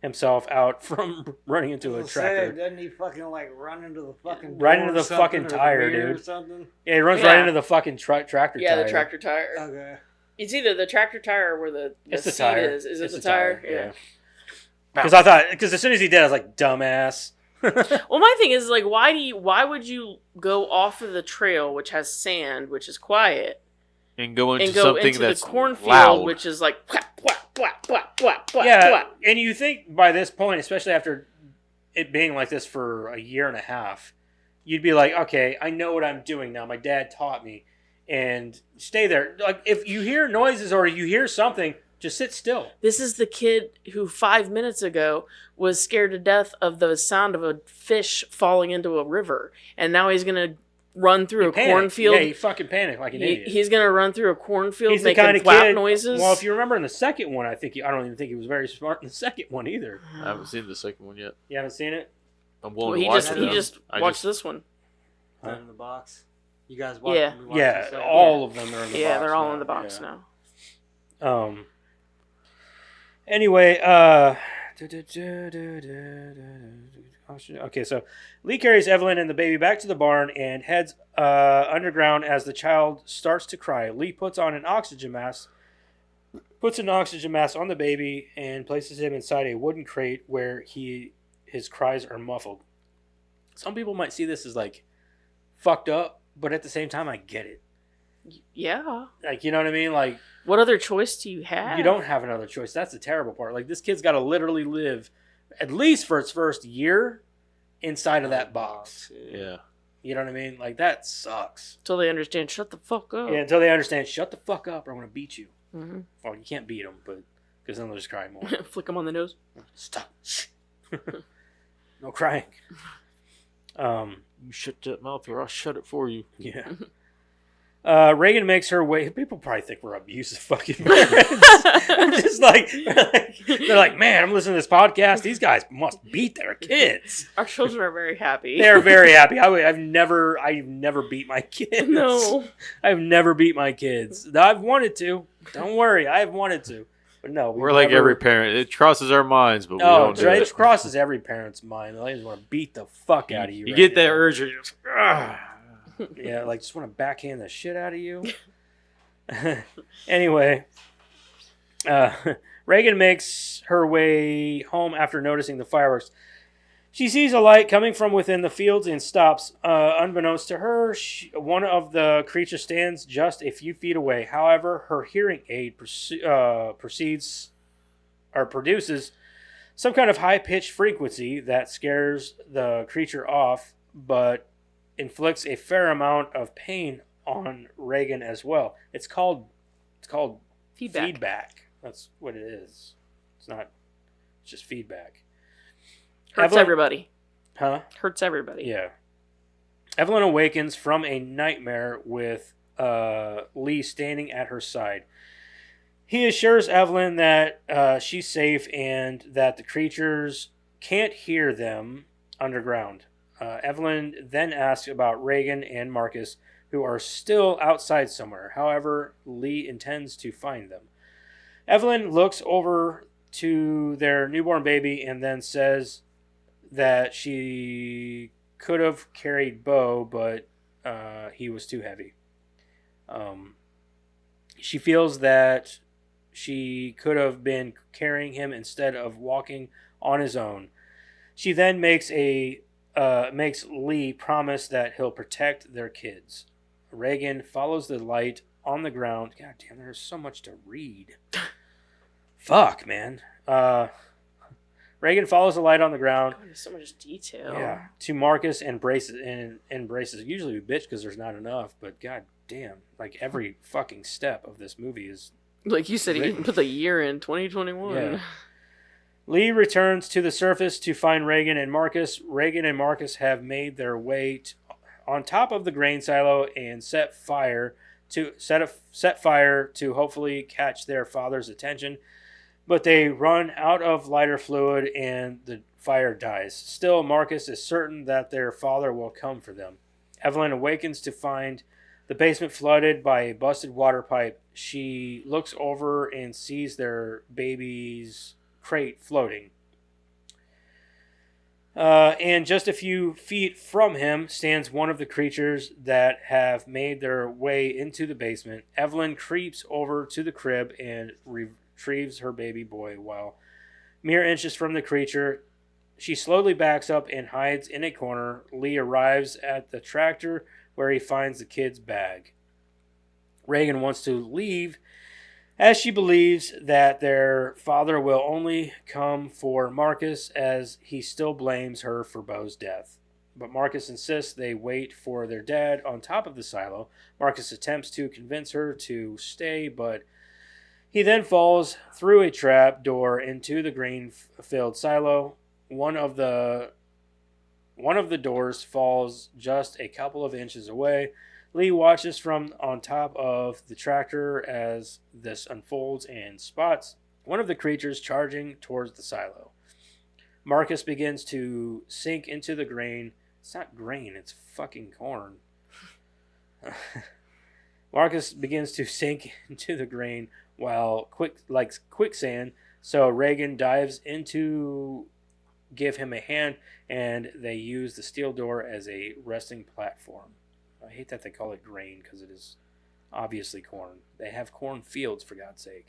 himself out from running into a tractor. Doesn't he fucking like run into the fucking Right door into or the fucking something, or tire, the rear dude. Or something? Yeah, he runs Yeah. right into the fucking tractor Yeah, tire. the tractor tire. Okay. It's either the tractor tire or where the It's the seat tire. is. Is it It's the tire? Yeah. Because as soon as he did, I was like, dumbass. Well, my thing is like, why would you go off of the trail, which has sand, which is quiet, And go into and go something into that's the cornfield, loud. which is like, whap, whap, whap, whap, whap, whap, Yeah, whap. and you think by this point, especially after it being like this for a year and a half, you'd be like, okay, I know what I'm doing now. My dad taught me. And stay there. Like, if you hear noises or you hear something, just sit still. This is the kid who 5 minutes ago was scared to death of the sound of a fish falling into a river, and now he's gonna run through a Panic. cornfield. Yeah, he fucking panicked like an idiot. He's gonna run through a cornfield He's the making kind of flap kid. noises. Well, if you remember in the second one, I don't even think he was very smart in the second one either. I haven't seen the second one yet. You haven't seen it? I'm Well, willing he to watch just it. he though. just I watched this one. Put it in the box. You guys watch? Yeah. we watched Yeah, the second all of them are in the box. Yeah, they're all now. in the box Yeah. now. Anyway, okay, so Lee carries Evelyn and the baby back to the barn and heads underground as the child starts to cry. Lee puts an oxygen mask on the baby and places him inside a wooden crate where his cries are muffled. Some people might see this as like fucked up, but at the same time, I get it. Yeah. Like, you know what I mean? Like, What other choice do you have? you don't have another choice. That's the terrible part. Like, this kid's got to literally live, at least for its first year, inside of that box. Yeah. You know what I mean? Like, that sucks. Until they understand. Shut the fuck up. Yeah, until they understand, shut the fuck up or I'm going to beat you. Mm-hmm. Well, you can't beat them, but because then they'll just cry more. Flick them on the nose. Stop. No crying. You shut that mouth or I'll shut it for you. Yeah. Reagan makes her way. People probably think we're abusive fucking parents. I'm just like, they're like, man, I'm listening to this podcast. These guys must beat their kids. Our children are very happy. They're very happy. I've never beat my kids. No. I've never beat my kids. I've wanted to. Don't worry, I've wanted to, but no. We're like never- every parent. It crosses our minds, but we No, don't do it it. crosses every parent's mind. They just want to beat the fuck out of you. You right get that now. urge. You're just, Yeah, like just want to backhand the shit out of you. Anyway, Reagan makes her way home after noticing the fireworks. She sees a light coming from within the fields and stops. Unbeknownst to her, one of the creatures stands just a few feet away. However, her hearing aid produces some kind of high-pitched frequency that scares the creature off, but inflicts a fair amount of pain on Reagan as well. It's called feedback. That's what it is. It's just feedback. Hurts Evelyn- everybody. Huh? Hurts everybody. Yeah. Evelyn awakens from a nightmare with Lee standing at her side. He assures Evelyn that she's safe and that the creatures can't hear them underground. Evelyn then asks about Reagan and Marcus, who are still outside somewhere. However, Lee intends to find them. Evelyn looks over to their newborn baby and then says that she could have carried Bo, but he was too heavy. She feels that she could have been carrying him instead of walking on his own. She then makes Lee promise that he'll protect their kids. Reagan follows the light on the ground. God damn, there's so much to read. Fuck, man. Reagan follows the light on the ground. God, there's so much detail. Yeah, to Marcus and embraces. Usually we bitch because there's not enough, but god damn, like every fucking step of this movie is. Like you said, he even put the year in 2021. Yeah. Lee returns to the surface to find Reagan and Marcus. Reagan and Marcus have made their way on top of the grain silo and set fire to hopefully catch their father's attention. But they run out of lighter fluid and the fire dies. Still, Marcus is certain that their father will come for them. Evelyn awakens to find the basement flooded by a busted water pipe. She looks over and sees their baby's crate floating. And just a few feet from him stands one of the creatures that have made their way into the basement. Evelyn creeps over to the crib and retrieves her baby boy while mere inches from the creature. She slowly backs up and hides in a corner. Lee arrives at the tractor where he finds the kid's bag. Reagan wants to leave as she believes that their father will only come for Marcus as he still blames her for Bo's death. But Marcus insists they wait for their dad on top of the silo. Marcus attempts to convince her to stay, but he then falls through a trap door into the grain-filled silo. One of the doors falls just a couple of inches away. Lee watches from on top of the tractor as this unfolds and spots one of the creatures charging towards the silo. Marcus begins to sink into the grain. It's not grain, it's fucking corn. Marcus begins to sink into the grain while quicksand, so Reagan dives in to give him a hand, and they use the steel door as a resting platform. I hate that they call it grain because it is obviously corn. They have corn fields, for God's sake.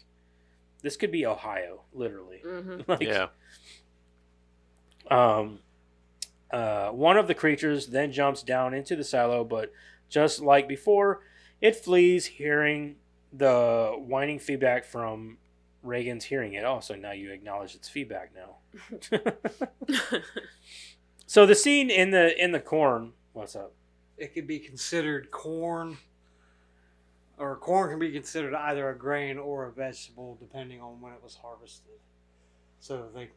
This could be Ohio, literally. Mm-hmm. Yeah. One of the creatures then jumps down into the silo, but just like before, it flees, hearing the whining feedback from Reagan's hearing it. Oh, so now you acknowledge it's feedback now. So the scene in the corn. What's up? It could be considered corn, or corn can be considered either a grain or a vegetable depending on when it was harvested. So they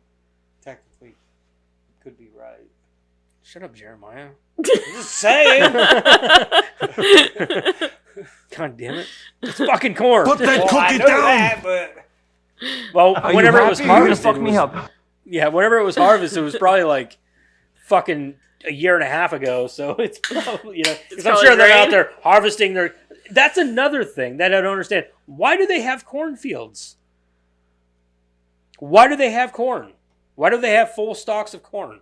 technically could be right. Shut up, Jeremiah. I'm just saying. God damn it. It's fucking corn. Put that Well, I cookie know down! that, but Well, Are whenever you it was happy? You're gonna harvested, fuck it me was- up. Yeah, whenever it was harvested, it was probably like fucking a year and a half ago. So it's probably, because I'm probably sure they're out grain. there harvesting their. That's another thing that I don't understand. Why do they have cornfields? Why do they have corn? Why do they have full stalks of corn?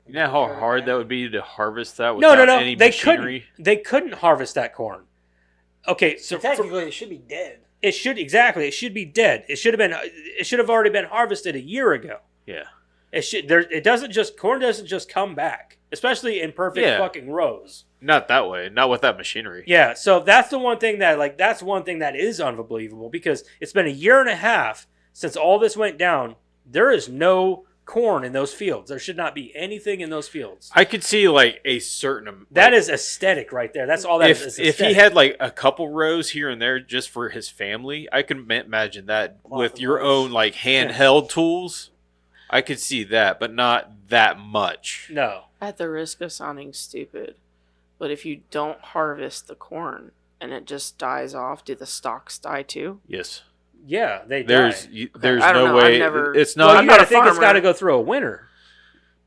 You know how hard that would be to harvest that No, without no, no. any They machinery? couldn't. They couldn't harvest that corn. Okay, so technically it should be dead. it should exactly. It should be dead. It should have been. It should have already been harvested a year ago. Yeah. It should. It doesn't just corn doesn't just come back, especially in perfect Yeah. fucking rows. Not that way. Not with that machinery. Yeah. So that's the one thing that's one thing that is unbelievable because it's been a year and a half since all this went down. There is no corn in those fields. There should not be anything in those fields. I could see like a certain That is aesthetic right there. That's all that is. if he had like a couple rows here and there just for his family, I could imagine that with of your rows. own like handheld tools. I could see that, but not that much. No. At the risk of sounding stupid, but if you don't harvest the corn and it just dies off, do the stalks die too? Yes. Yeah, they There's die. there's I don't no know, I've way. never- It's Well, not. you I'm got to not a think it's farmer. got to go through a winter.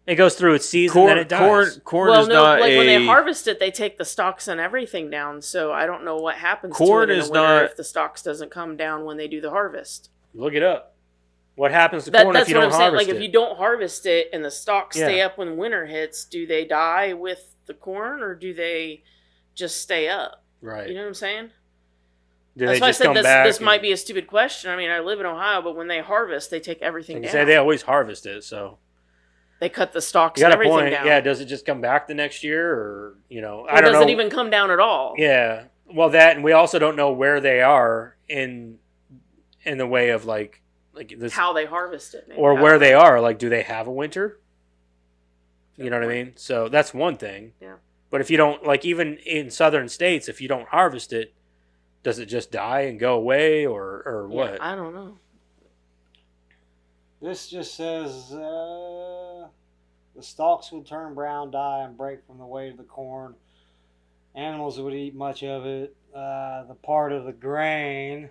It goes through its season, then it dies. Corn well, is no, not like a. when they harvest it, they take the stalks and everything down. So I don't know what happens Corn to it in is the winter not- if the stalks doesn't come down when they do the harvest. Look it up. What happens to corn if That's you what don't I'm saying. harvest Like it? if you don't harvest it and the stalks stay Yeah. up when winter hits, do they die with the corn or do they just stay up? Right. You know what I'm saying? Do That's they why I just said come this, back? this might be a stupid question. I mean, I live in Ohio, but when they harvest, they take everything You down. say they always harvest it, so They cut the stalks you and got a everything point. down. Yeah, does it just come back the next year, or or I don't does know. it even come down at all? Yeah, well, that, and we also don't know where they are in the way of like this, How they harvest it. Maybe. or I where don't they know. are. Like, do they have a winter? You know what I mean? So that's one thing. Yeah. But if you don't, like, even in southern states, if you don't harvest it, does it just die and go away, or Yeah, what? I don't know. This just says the stalks would turn brown, die, and break from the weight of the corn. Animals would eat much of it. The part of the grain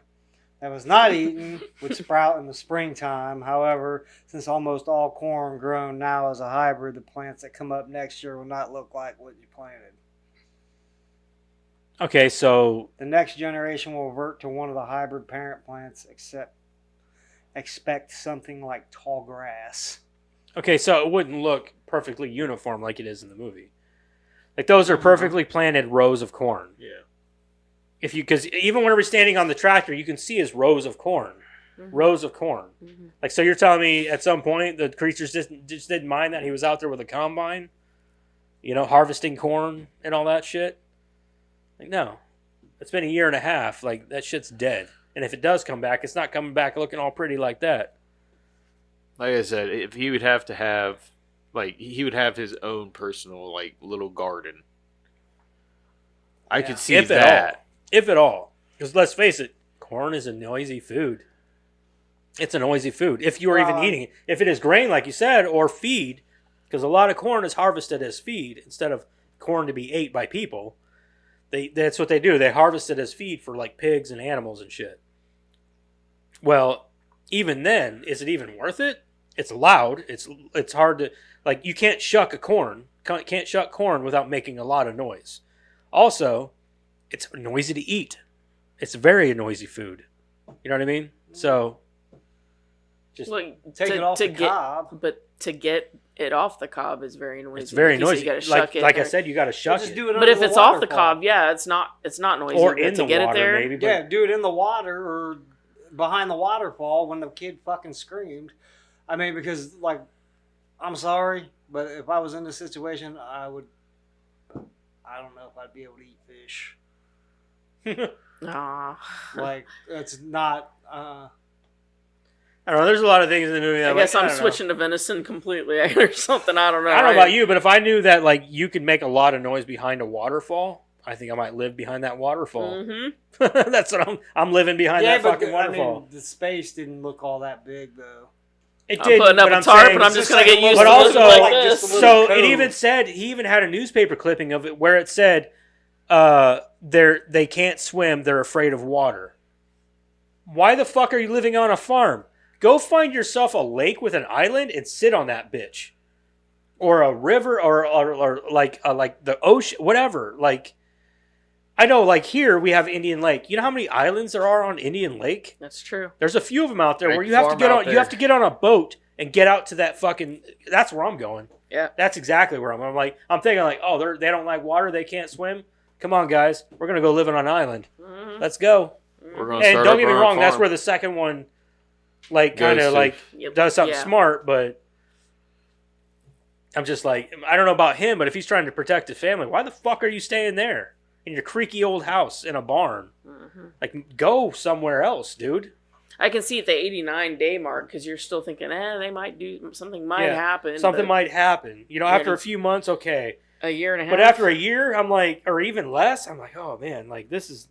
that was not eaten would sprout in the springtime. However, since almost all corn grown now is a hybrid, the plants that come up next year will not look like what you planted. Okay, so The next generation will revert to one of the hybrid parent plants, except expect something like tall grass. it wouldn't look perfectly uniform like it is in the movie. Like, those are perfectly planted rows of corn. Yeah. Because even when we're standing on the tractor, you can see his rows of corn. Rows of corn. Mhm. Like, so you're telling me at some point the creatures just didn't mind that he was out there with a combine, harvesting corn and all that shit? Like, no. It's been a year and a half. Like, that shit's dead. And if it does come back, it's not coming back looking all pretty like that. Like I said, if he would have to have, like, he would have his own personal, like, little garden. I could see If that. at all. If at all. Because let's face it, corn is a noisy food. It's a noisy food. If you are even eating it. If it is grain, like you said, or feed, because a lot of corn is harvested as feed instead of corn to be ate by people. That's what they do. They harvest it as feed for, like, pigs and animals and shit. Well, even then, is it even worth it? It's loud. It's hard to, like, you can't shuck corn without making a lot of noise. Also, it's noisy to eat. It's very noisy food. You know what I mean? So, just Like, Take it off the cob. But to get it off the cob is very noisy. it's very Like you said, noisy. You gotta shuck Like it. I said, you got to shuck Just it. do it But under if the it's off the waterfall. cob, yeah, it's not noisy. Or but in to the get water, it there, maybe. But Yeah, do it in the water or behind the waterfall when the kid fucking screamed. I mean, because, like, I'm sorry, but if I was in this situation, I don't know if I'd be able to eat fish. Aw. Like, it's not, I don't know. There's a lot of things in the movie that I guess I'm don't know. switching to venison completely or something. I don't know. I don't know about you, but if I knew that, like, you could make a lot of noise behind a waterfall, I think I might live behind that waterfall. Mm-hmm. That's what I'm living behind that fucking waterfall. I mean, the space didn't look all that big, though. It I'm did, putting up but a I'm tarp saying, and I'm just gonna get used but to also, looking like just a this. little so cove. it even said, he even had a newspaper clipping of it where it said, they can't swim, they're afraid of water. Why the fuck are you living on a farm? Go find yourself a lake with an island and sit on that bitch, or a river, or like the ocean, whatever. Like, I know, like, here we have Indian Lake. You know how many islands there are on Indian Lake? That's true. There's a few of them out there Right, where you have to farm get out on. You there. have to get on a boat and get out to that fucking. That's where I'm going. Yeah. That's exactly where I'm like. I'm thinking like, oh, they don't like water. They can't swim. Come on, guys. We're gonna go live on an island. Mhm. Let's go. We're gonna And start don't up get me our own wrong. That's farm. where the second one, like, Goes kind of to. like Yep. does something Yeah. smart. But I'm just like, I don't know about him, but if he's trying to protect his family, why the fuck are you staying there in your creaky old house in a barn? Mhm. Like, go somewhere else, dude. I can see at the 89-day mark because you're still thinking, they might do something. Might Yeah, happen. Something but might happen. You know, Yeah, after a it's- few months, okay. a year and a half. But after a year, I'm like, or even less, I'm like, oh man, this is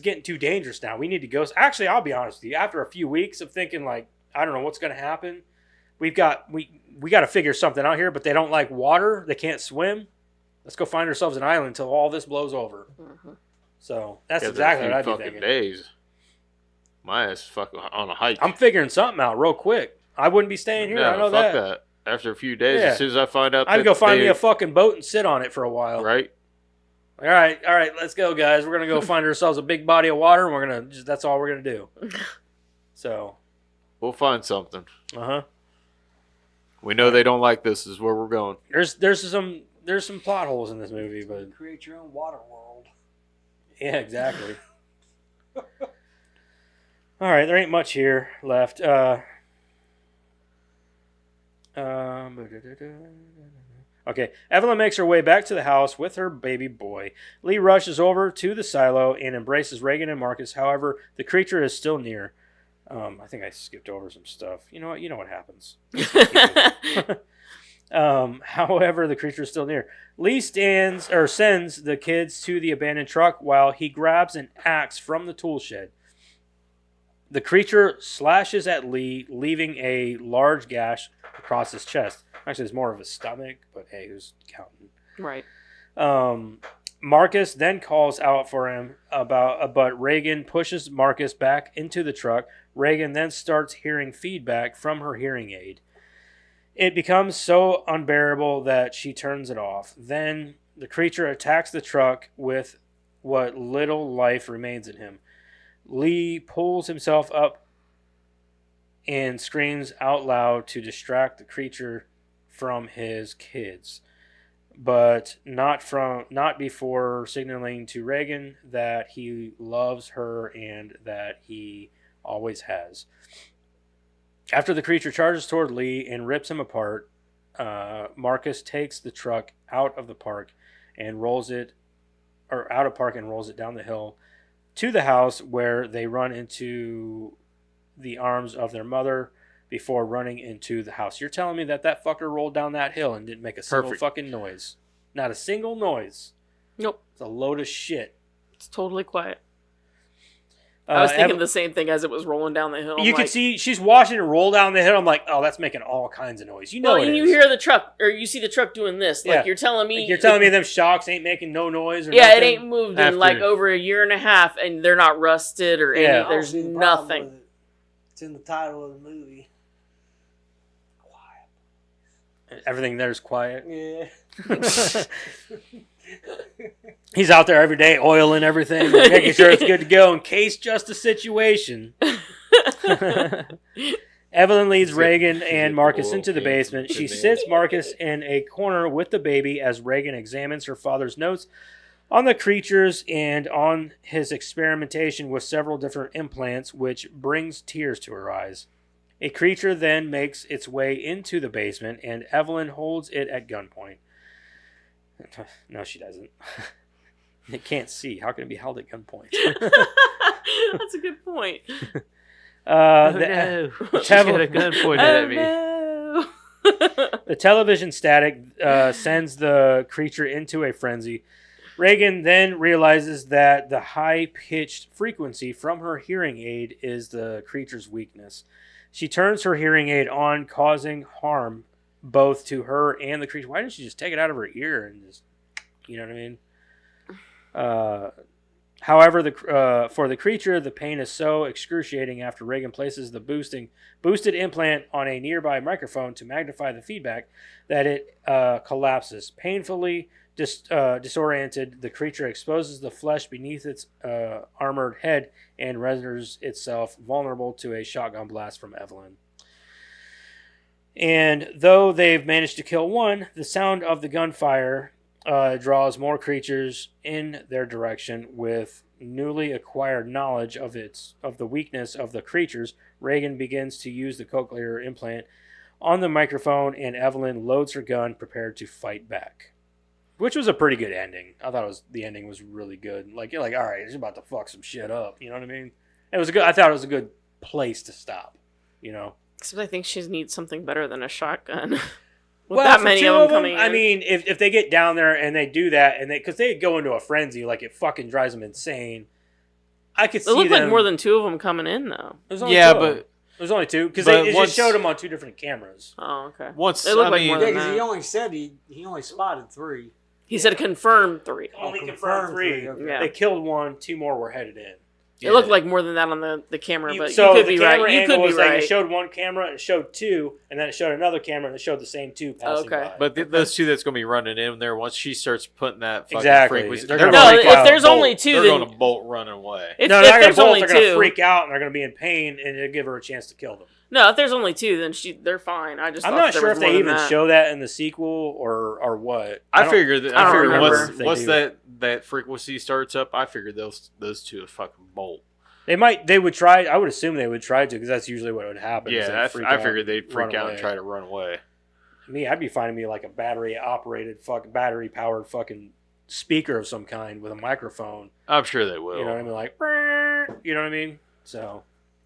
getting too dangerous now. We need to go. Actually, I'll be honest with you. After a few weeks of thinking, like, I don't know what's going to happen, we got to figure something out here. But they don't like water. They can't swim. Let's go find ourselves an island until all this blows over. Mhm. So that's Yeah, exactly what a I'd few be fucking thinking. days. My ass is fucking on a hike. I'm figuring something out real quick. I wouldn't be staying here. Yeah, I know fuck that. After a few days, Yeah. as soon as I find out, I'd go find me a fucking boat and sit on it for a while. right. All right, let's go, guys. We're gonna go find ourselves a big body of water, and we're gonna that's all we're gonna do. So, We'll find something. We know they don't like this. Is where we're going. there's some plot holes in this movie, but Create your own water world. yeah, exactly. All right, there ain't much here left. Okay, Evelyn makes her way back to the house with her baby boy. Lee rushes over to the silo and embraces Reagan and Marcus. However, the creature is still near. I think I skipped over some stuff. You know what? You know what happens. However, the creature is still near. Lee sends the kids to the abandoned truck while he grabs an axe from the tool shed. The creature slashes at Lee, leaving a large gash across his chest. Actually, it's more of his stomach, but hey, who's counting? Right. Marcus then calls out for him, but Reagan pushes Marcus back into the truck. Reagan then starts hearing feedback from her hearing aid. It becomes so unbearable that she turns it off. Then the creature attacks the truck with what little life remains in him. Lee pulls himself up and screams out loud to distract the creature from his kids, but not before signaling to Reagan that he loves her and that he always has. After the creature charges toward Lee and rips him apart, Marcus takes the truck out of park and rolls it down the hill to the house, where they run into the arms of their mother before running into the house. You're telling me that fucker rolled down that hill and didn't make a single fucking noise? Not a single noise. Nope. It's a load of shit. It's totally quiet. I was thinking the same thing as it was rolling down the hill. You can see she's watching it roll down the hill. I'm like, oh, that's making all kinds of noise. You know it and you is. hear the truck, or you see the truck doing this. Like, Yeah. you're telling me... You're telling me them shocks ain't making no noise or Yeah, nothing? it ain't moved After- in like over a year and a half, and they're not rusted or any. Yeah. I don't There's see the problem nothing. with it. It's in the title of the movie. Everything there's quiet. Yeah. He's out there every day oiling everything, making sure it's good to go in case just a situation. Evelyn leads Reagan and Marcus into the basement. She sits Marcus in a corner with the baby as Reagan examines her father's notes on the creatures and on his experimentation with several different implants, which brings tears to her eyes. A creature then makes its way into the basement, and Evelyn holds it at gunpoint. No, she doesn't. It can't see. How can it be held at gunpoint? That's a good point. No. She's got a gun pointed at me. No. The television static sends the creature into a frenzy. Reagan then realizes that the high-pitched frequency from her hearing aid is the creature's weakness. She turns her hearing aid on, causing harm both to her and the creature. Why didn't she just take it out of her ear and just, you know what I mean? However, for the creature, the pain is so excruciating after Reagan places the boosted implant on a nearby microphone to magnify the feedback that it collapses. Painfully disoriented, the creature exposes the flesh beneath its armored head and renders itself vulnerable to a shotgun blast from Evelyn. And though they've managed to kill one, the sound of the gunfire draws more creatures in their direction. With newly acquired knowledge of the weakness of the creatures, Reagan begins to use the cochlear implant on the microphone, and Evelyn loads her gun, prepared to fight back. Which was a pretty good ending. I thought the ending was really good. Like, you're like, all right, it's about to fuck some shit up. You know what I mean? It was I thought it was a good place to stop. You know. Except I think she needs something better than a shotgun. With Well, that for many two of them coming in. I mean, if they get down there and they do that, and because they go into a frenzy, like it fucking drives them insane. I could see it looked them. like more than two of them coming in, though. There's only Yeah, two of them. but There's only two because but it once- just showed them on two different cameras. Oh, okay. once It looked I like mean, more Yeah, than because that. he only said he only spotted 3. He said confirmed 3. Only confirmed confirmed three. three, okay. Yeah. They killed one. 2 more were headed in. It looked like more than that on the camera, but so you could the be camera right. You angle could be was like right. it showed one camera, and it showed two, and then it showed another camera, and it showed the same two passing Okay. by. But those two that's going to be running in there, once she starts putting that fucking Exactly. frequency, They're they're gonna gonna freak bolt- out. If there's bolt. only two, they're then going to bolt running away. if, no, if they're not going to there's bolt. only They're going to two, freak out, and they're going to be in pain, and it'll give her a chance to kill them. no, if there's only two, then they're fine. I just I'm thought not there sure was if more they than even that. show that in the sequel or what. I don't- figured that. I I don't figured remember if they once do. that frequency starts up, I figured those two would fucking bolt. They would try. I would assume they would try to because that's usually what would happen. is Yeah, they'd freak I out figured they'd and freak run out away. and try to run away. Me, I'd be finding me like a battery powered fucking speaker of some kind with a microphone. I'm sure they will. You know what I mean? Like, "Brrr," you know what I mean? So,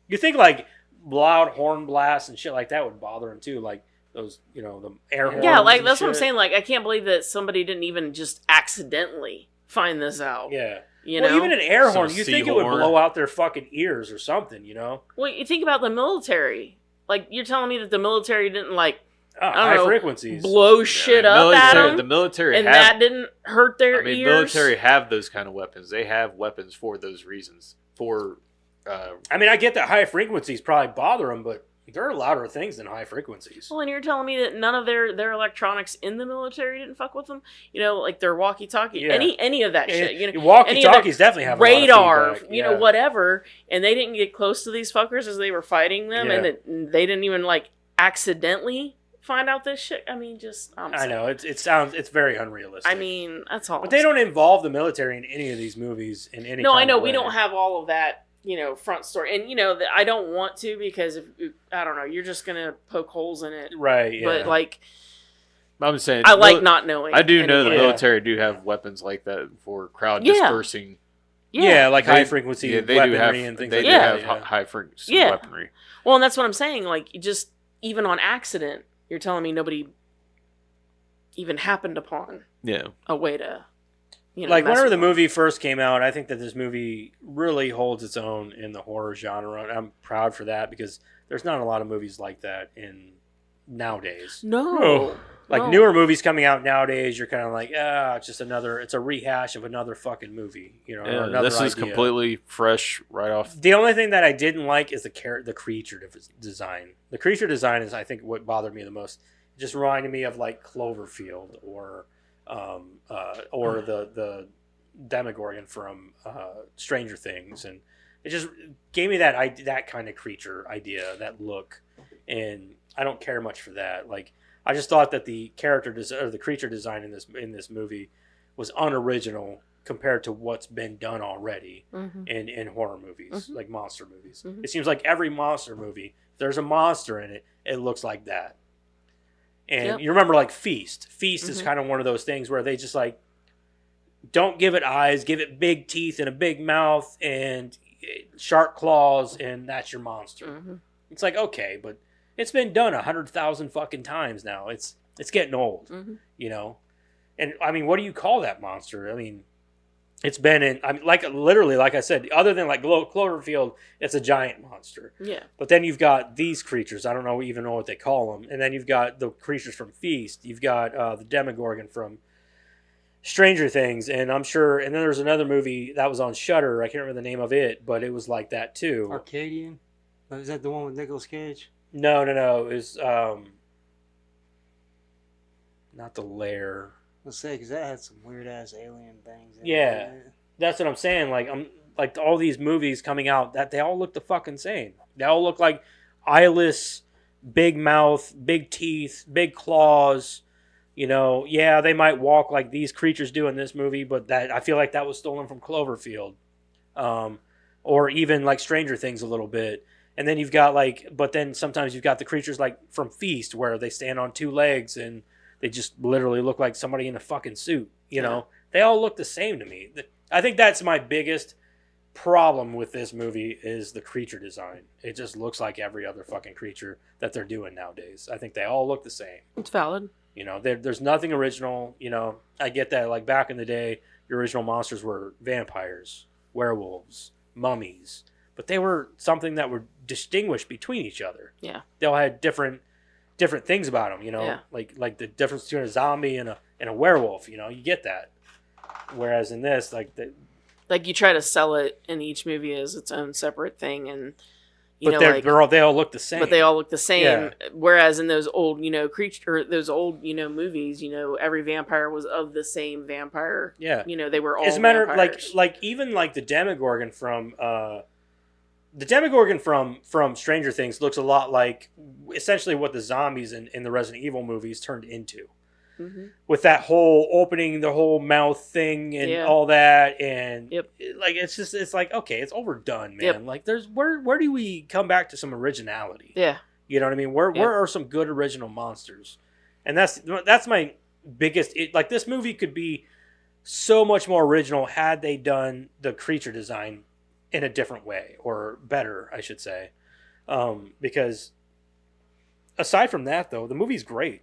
you think like loud horn blasts and shit like that would bother him too, like those, the air horns. Yeah, like and that's what I'm shit. saying. Like I can't believe that somebody didn't even just accidentally find this out. Yeah. You Well, know, even an air Some horn, you think it would seahorn. blow out their fucking ears or something, you know? well, you think about the military. Like you're telling me that the military didn't like Oh, I high don't know, frequencies. blow shit up at The them, military and have. that didn't hurt their I mean, ears. military have those kind of weapons. They have weapons for those reasons. For I mean, I get that high frequencies probably bother them, but there are louder things than high frequencies. Well, and you're telling me that none of their electronics in the military didn't fuck with them? You know, like their walkie-talkie, Yeah. any of that shit. You know, Walkie-talkies definitely have radar, a lot of feedback. you know, whatever, and they didn't get close to these fuckers as they were fighting them, Yeah. and they didn't even like accidentally find out this shit. I mean, just I know it's very unrealistic. I mean, that's all. but they don't involve the military in any of these movies in any. No, I kind know of we way. don't have all of that, front story, and that I don't want to because I don't know, you're just gonna poke holes in it. Right, yeah. But like, I'm just saying, I like not knowing. I do know the anyway. military do have weapons like that for crowd Yeah. dispersing. yeah, like They- high frequency Yeah, they do weaponry have. and things They like do that. have high frequency Yeah. weaponry. Well, and that's what I'm saying. Like, you just even on accident, you're telling me nobody even happened upon Yeah. a way to, Like mess whenever with the them. movie first came out, I think that this movie really holds its own in the horror genre. And I'm proud for that because there's not a lot of movies like that in nowadays. No. Like No. newer movies coming out nowadays, you're kind of like, it's a rehash of another fucking movie, or Yeah, another this is idea. completely fresh right off. The only thing that I didn't like is the creature design. The creature design is, I think, what bothered me the most. It just reminded me of like Cloverfield or the Demogorgon from Stranger Things, and it just gave me that kind of creature idea, that look, and I don't care much for that. Like, I just thought that the the creature design in this movie was unoriginal compared to what's been done already Mhm. in horror movies, Mhm. like monster movies. Mhm. It seems like every monster movie, if there's a monster in it, it looks like that. And Yep. you remember like Feast. Feast is Mhm. kind of one of those things where they just like don't give it eyes, give it big teeth and a big mouth and sharp claws, and that's your monster. Mhm. It's like, okay, but it's been done 100,000 fucking times now. It's getting old, Mhm. And I mean, what do you call that monster? I mean, it's been in. I mean, literally, like I said, other than like Cloverfield, it's a giant monster. Yeah. But then you've got these creatures. I don't even know what they call them. And then you've got the creatures from Feast. You've got the Demogorgon from Stranger Things, and I'm sure. And then there's another movie that was on Shudder. I can't remember the name of it, but it was like that too. Arcadian? Is that the one with Nicolas Cage? No. It was not The Lair. Let's say, because that had some weird ass alien things. In Yeah. it. That's what I'm saying. Like, I'm like all these movies coming out that they all look the fucking same. They all look like eyeless, big mouth, big teeth, big claws. Yeah, they might walk like these creatures do in this movie, but that I feel like that was stolen from Cloverfield, or even like Stranger Things a little bit. And then you've got but then sometimes you've got the creatures like from Feast where they stand on two legs and they just literally look like somebody in a fucking suit. They all look the same to me. I think that's my biggest problem with this movie is the creature design. It just looks like every other fucking creature that they're doing nowadays. I think they all look the same. It's valid. There's nothing original. I get that. Like back in the day, the original monsters were vampires, werewolves, mummies, but they were something that were distinguished between each other. Yeah. They all had different things about them. Yeah. Like the difference between a zombie and a werewolf. You get that. Whereas in this, like you try to sell it in each movie as its own separate thing, and you But know, they're, like, they all look the same. but they all look the same. Yeah. Whereas in those old, those old, movies, every vampire was of the same vampire. Yeah. They were all. As a matter of vampires. like even like the Demogorgon from from Stranger Things looks a lot like essentially what the zombies in the Resident Evil movies turned into. Mhm. With that whole opening the whole mouth thing and Yeah. all that, and Yep. like it's like, okay, it's overdone, man. Yep. Like there's where do we come back to some originality? Yeah. You know what I mean? Where are some good original monsters? And that's my biggest. Like this movie could be so much more original had they done the creature design in a different way, or better, I should say. Because aside from that, though, the movie's great.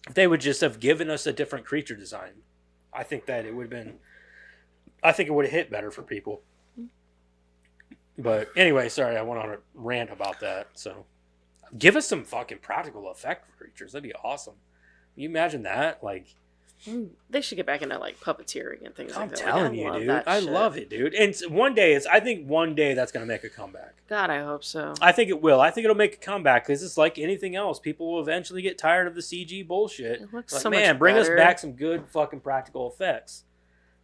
If they would just have given us a different creature design, I think that it would have been. I think it would have hit better for people. But anyway, sorry, I went on a rant about that. So, give us some fucking practical effect creatures. That'd be awesome. Can you imagine that? Like, They should get back into like puppeteering and things I'm like that. telling Like, you, love dude. that I shit. love it, dude. And I think one day that's gonna make a comeback. God, I hope so. I think it will. I think it'll make a comeback because it's like anything else. People will eventually get tired of the CG bullshit. It looks Like, so man, much bring us better. back some good fucking practical effects.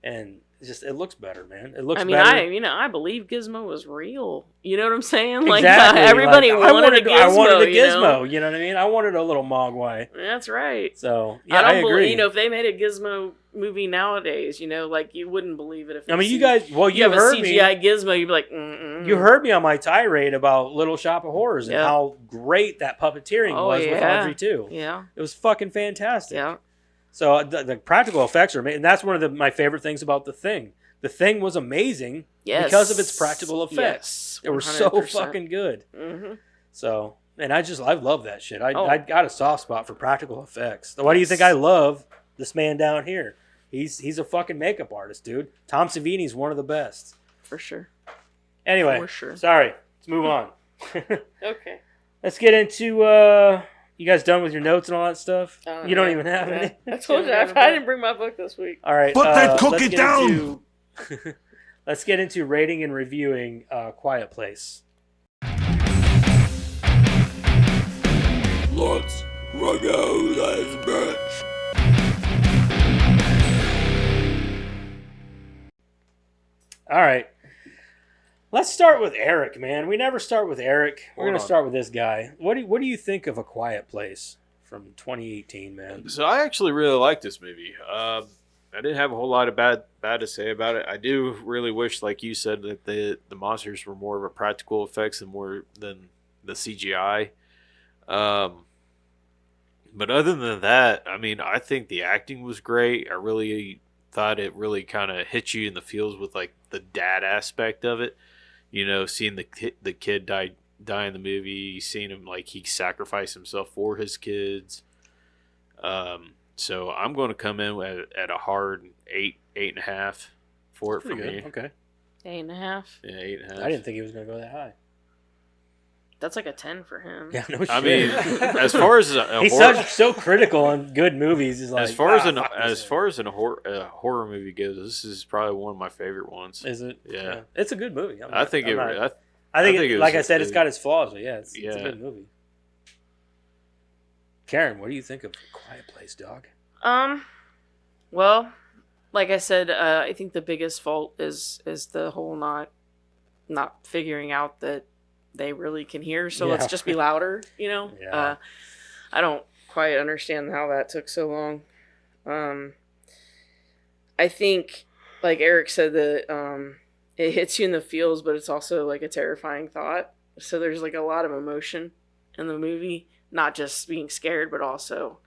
And it looks better, man. It looks I mean, better. I believe Gizmo was real. You know what I'm saying? Like Exactly. everybody Like, wanted a Gizmo. I wanted a you know? Gizmo. You know what I mean? I wanted a little Mogwai. That's right. So yeah, I I don't agree. believe. If they made a Gizmo movie nowadays, like you wouldn't believe it if. I mean, you guys. Well, you have a heard me. CGI Gizmo, you'd be like, mm-mm. You heard me on my tirade about Little Shop of Horrors and Yeah. how great that puppeteering Oh, was with yeah. Audrey too. Yeah, It was fucking fantastic. yeah. So the practical effects are amazing, and that's one of my favorite things about The Thing. The Thing was amazing Yes. because of its practical effects. Yes, They were so 100%. fucking good. Mm-hmm. So, and I love that shit. Oh. I got a soft spot for practical effects. Why do you think I love this man down here? He's a fucking makeup artist, dude. Tom Savini's one of the best. For sure. Anyway, For sure. sorry. Let's move on. Okay. Let's get into. You guys done with your notes and all that stuff? You don't yeah. even have Yeah. any. I told you I didn't bring my book this week. All right. Put that cookie let's get down! into- let's get into rating and reviewing Quiet Place. Let's review this bitch. All right. Let's start with Eric, man. We never start with Eric. We're Hold going to on. start with this guy. What do you think of A Quiet Place from 2018, man? So I actually really like this movie. I didn't have a whole lot of bad to say about it. I do really wish, like you said, that the monsters were more of a practical effects and more than the CGI. But other than that, I mean, I think the acting was great. I really thought it really kind of hit you in the feels with like the dad aspect of it. Seeing the kid die in the movie, seeing him like he sacrificed himself for his kids. So I'm going to come in at a hard 8.5 for it for Pretty me. good. Okay. 8.5. Yeah, 8.5. I didn't think he was going to go that high. That's like a 10 for him. Yeah, no shit. I mean, as far as a he's horror, so critical on good movies. He's like, as far as fuck this a horror movie goes, this is probably one of my favorite ones. thing. Is it? Yeah. It's a good movie. I think I'm it. not- I I think, think it like was I said, a- it's got its flaws, but yeah, it's a Yeah. good movie. Karen, what do you think of Quiet Place, dog? Well, like I said, I think the biggest fault is the whole not figuring out that they really can hear. So Yeah. let's just be louder. Yeah. I don't quite understand how that took so long. I think, like Eric said, that it hits you in the feels, but it's also like a terrifying thought. So there's like a lot of emotion in the movie, not just being scared, but also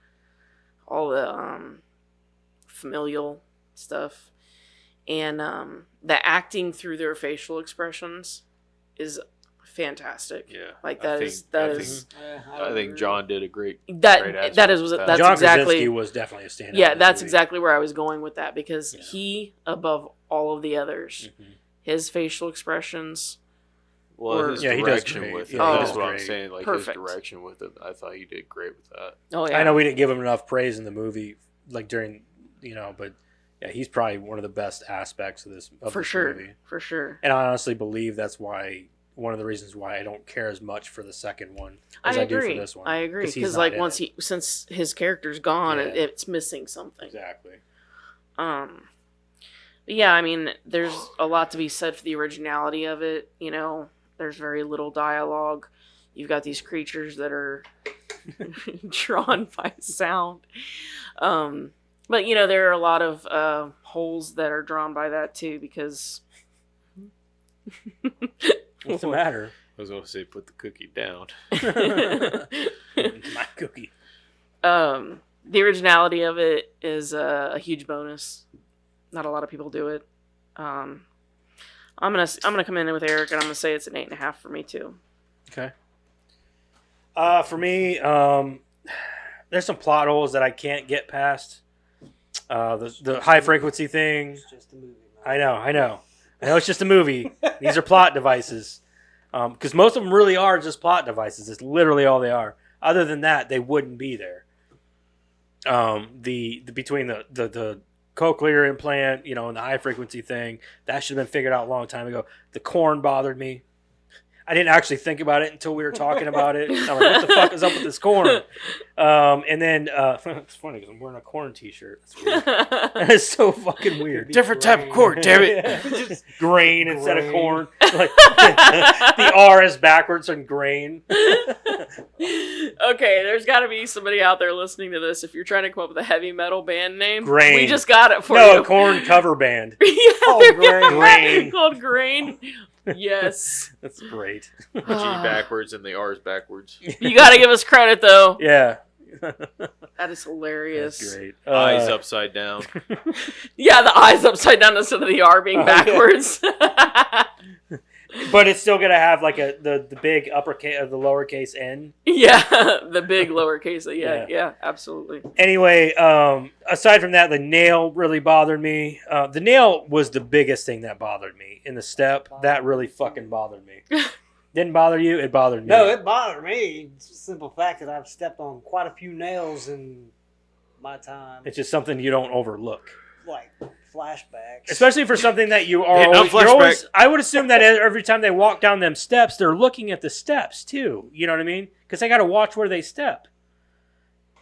all the familial stuff, and the acting through their facial expressions is fantastic. Yeah, Like I that think- is I think John did a great. great that's aspect with that. that's John exactly Krasinski was definitely a standout. yeah in this that's movie. exactly where I was going with that, because Yeah. he, above all of the others, Mhm. his facial expressions Well, Or- his Yeah, he does direction great. with it. Yeah, he That's does what I'm great. saying. Like Perfect. his direction with it, I thought he did great with that. oh yeah I know we didn't give him enough praise in the movie, like during, but Yeah, he's probably one of the best aspects of this For this sure. movie. For sure. And I honestly believe that's why one of the reasons why I don't care as much for the second one as I I agree. do for this one. I agree. he's Because not in once it. since his character's gone, Yeah. it's missing something. Exactly. But yeah, I mean, there's a lot to be said for the originality of it. You know, there's very little dialogue. You've got these creatures that are drawn by sound. But you know, there are a lot of holes that are drawn by that too, because What's the matter? I was going to say put the cookie down. My cookie. the originality of it is a huge bonus. Not a lot of people do it. I'm gonna come in with Eric, and I'm gonna say it's an 8.5 for me too. Okay. For me, there's some plot holes that I can't get past. The high frequency thing. It's just a movie. I know it's just a movie. These are plot devices. Because most of them really are just plot devices. It's literally all they are. Other than that, they wouldn't be there. The between the cochlear implant, and the high frequency thing, that should have been figured out a long time ago. The corn bothered me. I didn't actually think about it until we were talking about it. I'm like, what the fuck is up with this corn? And then it's funny because I'm wearing a corn t-shirt. That's weird. It's so fucking weird. Different type of corn, damn it. Just grain instead of Grain. corn. Like, the R is backwards on grain. Okay, there's got to be somebody out there listening to this. If you're trying to come up with a heavy metal band name, Grain. we just got it for No, you. a corn cover band. Yeah, Oh, they're Grain. called Grain. Yes. That's great. G backwards and the R's backwards. You got to give us credit, though. Yeah. That is hilarious. That's great. Eyes upside down. Yeah, the I's upside down instead of the R being Oh, yeah. backwards. But it's still gonna have like the big uppercase or the lowercase n. Yeah, the big lowercase. Yeah. Yeah, absolutely. Anyway, aside from that, the nail really bothered me. The nail was the biggest thing that bothered me in the step. That really fucking bothered me. Didn't bother you? It bothered me. No, it bothered me. It's a simple fact that I've stepped on quite a few nails in my time. It's just something you don't overlook. Like flashbacks. Especially for something that you are Yeah, no always, you're flashback. always. I would assume that every time they walk down them steps, they're looking at the steps too. You know what I mean? Because they got to watch where they step.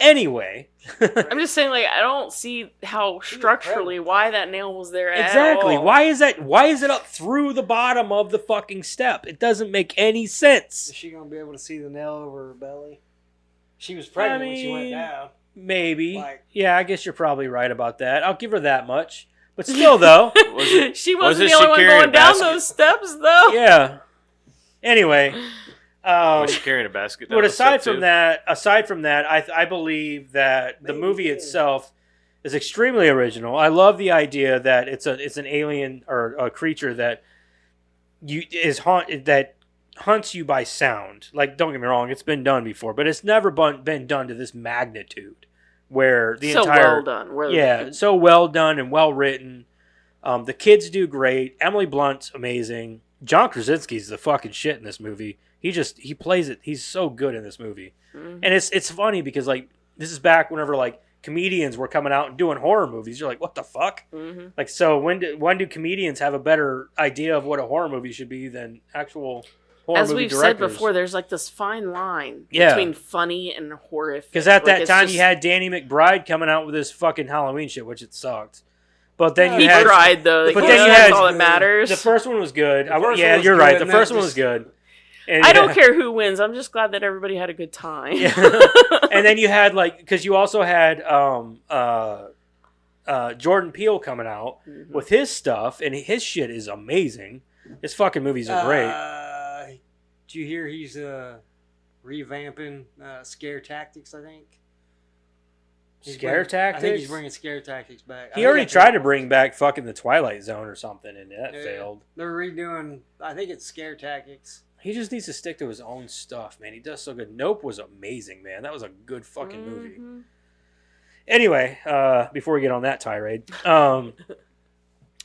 Anyway, I'm just saying, like, I don't see how structurally why that nail was there exactly. at all. Why is that? Why is it up through the bottom of the fucking step? It doesn't make any sense. Is she gonna be able to see the nail over her belly? She was pregnant when she went mean, down. Maybe. Like- Yeah, I guess you're probably right about that. I'll give her that much. But still, though. She wasn't wasn't the only she one carrying going a down basket? those steps, though. Yeah. Anyway. Was she carrying a basket? down But the aside step, from too? that, I believe that the Maybe, movie yeah. itself is extremely original. I love the idea that it's an alien or a creature that that hunts you by sound. Like, don't get me wrong, it's been done before, but it's never been done to this magnitude where the So entire well done. Really. yeah, so well done and well written. The kids do great. Emily Blunt's amazing. John Krasinski's the fucking shit in this movie. He plays it. He's so good in this movie. Mhm. And it's funny because like this is back whenever like comedians were coming out and doing horror movies. You're like, what the fuck? Mhm. Like, so when do comedians have a better idea of what a horror movie should be than actual horror As movie we've directors? said before, there's like this fine line Yeah. between funny and horrific. Because at Like, that it's time just- you had Danny McBride coming out with his fucking Halloween shit, which it sucked. But then he you had tried though. but Like, then you that's had- all that matters. the first one was good. The first Yeah, one was you're right. good, The and first then one was just- good. And, I don't care who wins. I'm just glad that everybody had a good time. Yeah. And then you had like because you also had Jordan Peele coming out Mhm. with his stuff, and his shit is amazing. His fucking movies are great. Did you hear he's revamping Scare Tactics? I think. Scare I think Tactics? he's bringing Scare Tactics back. I He think already that's tried what- to bring back fucking the Twilight Zone or something, and that Yeah. failed. They're redoing. I think it's Scare Tactics. He just needs to stick to his own stuff, man. He does so good. Nope was amazing, man. That was a good fucking movie. Mhm. Anyway, before we get on that tirade,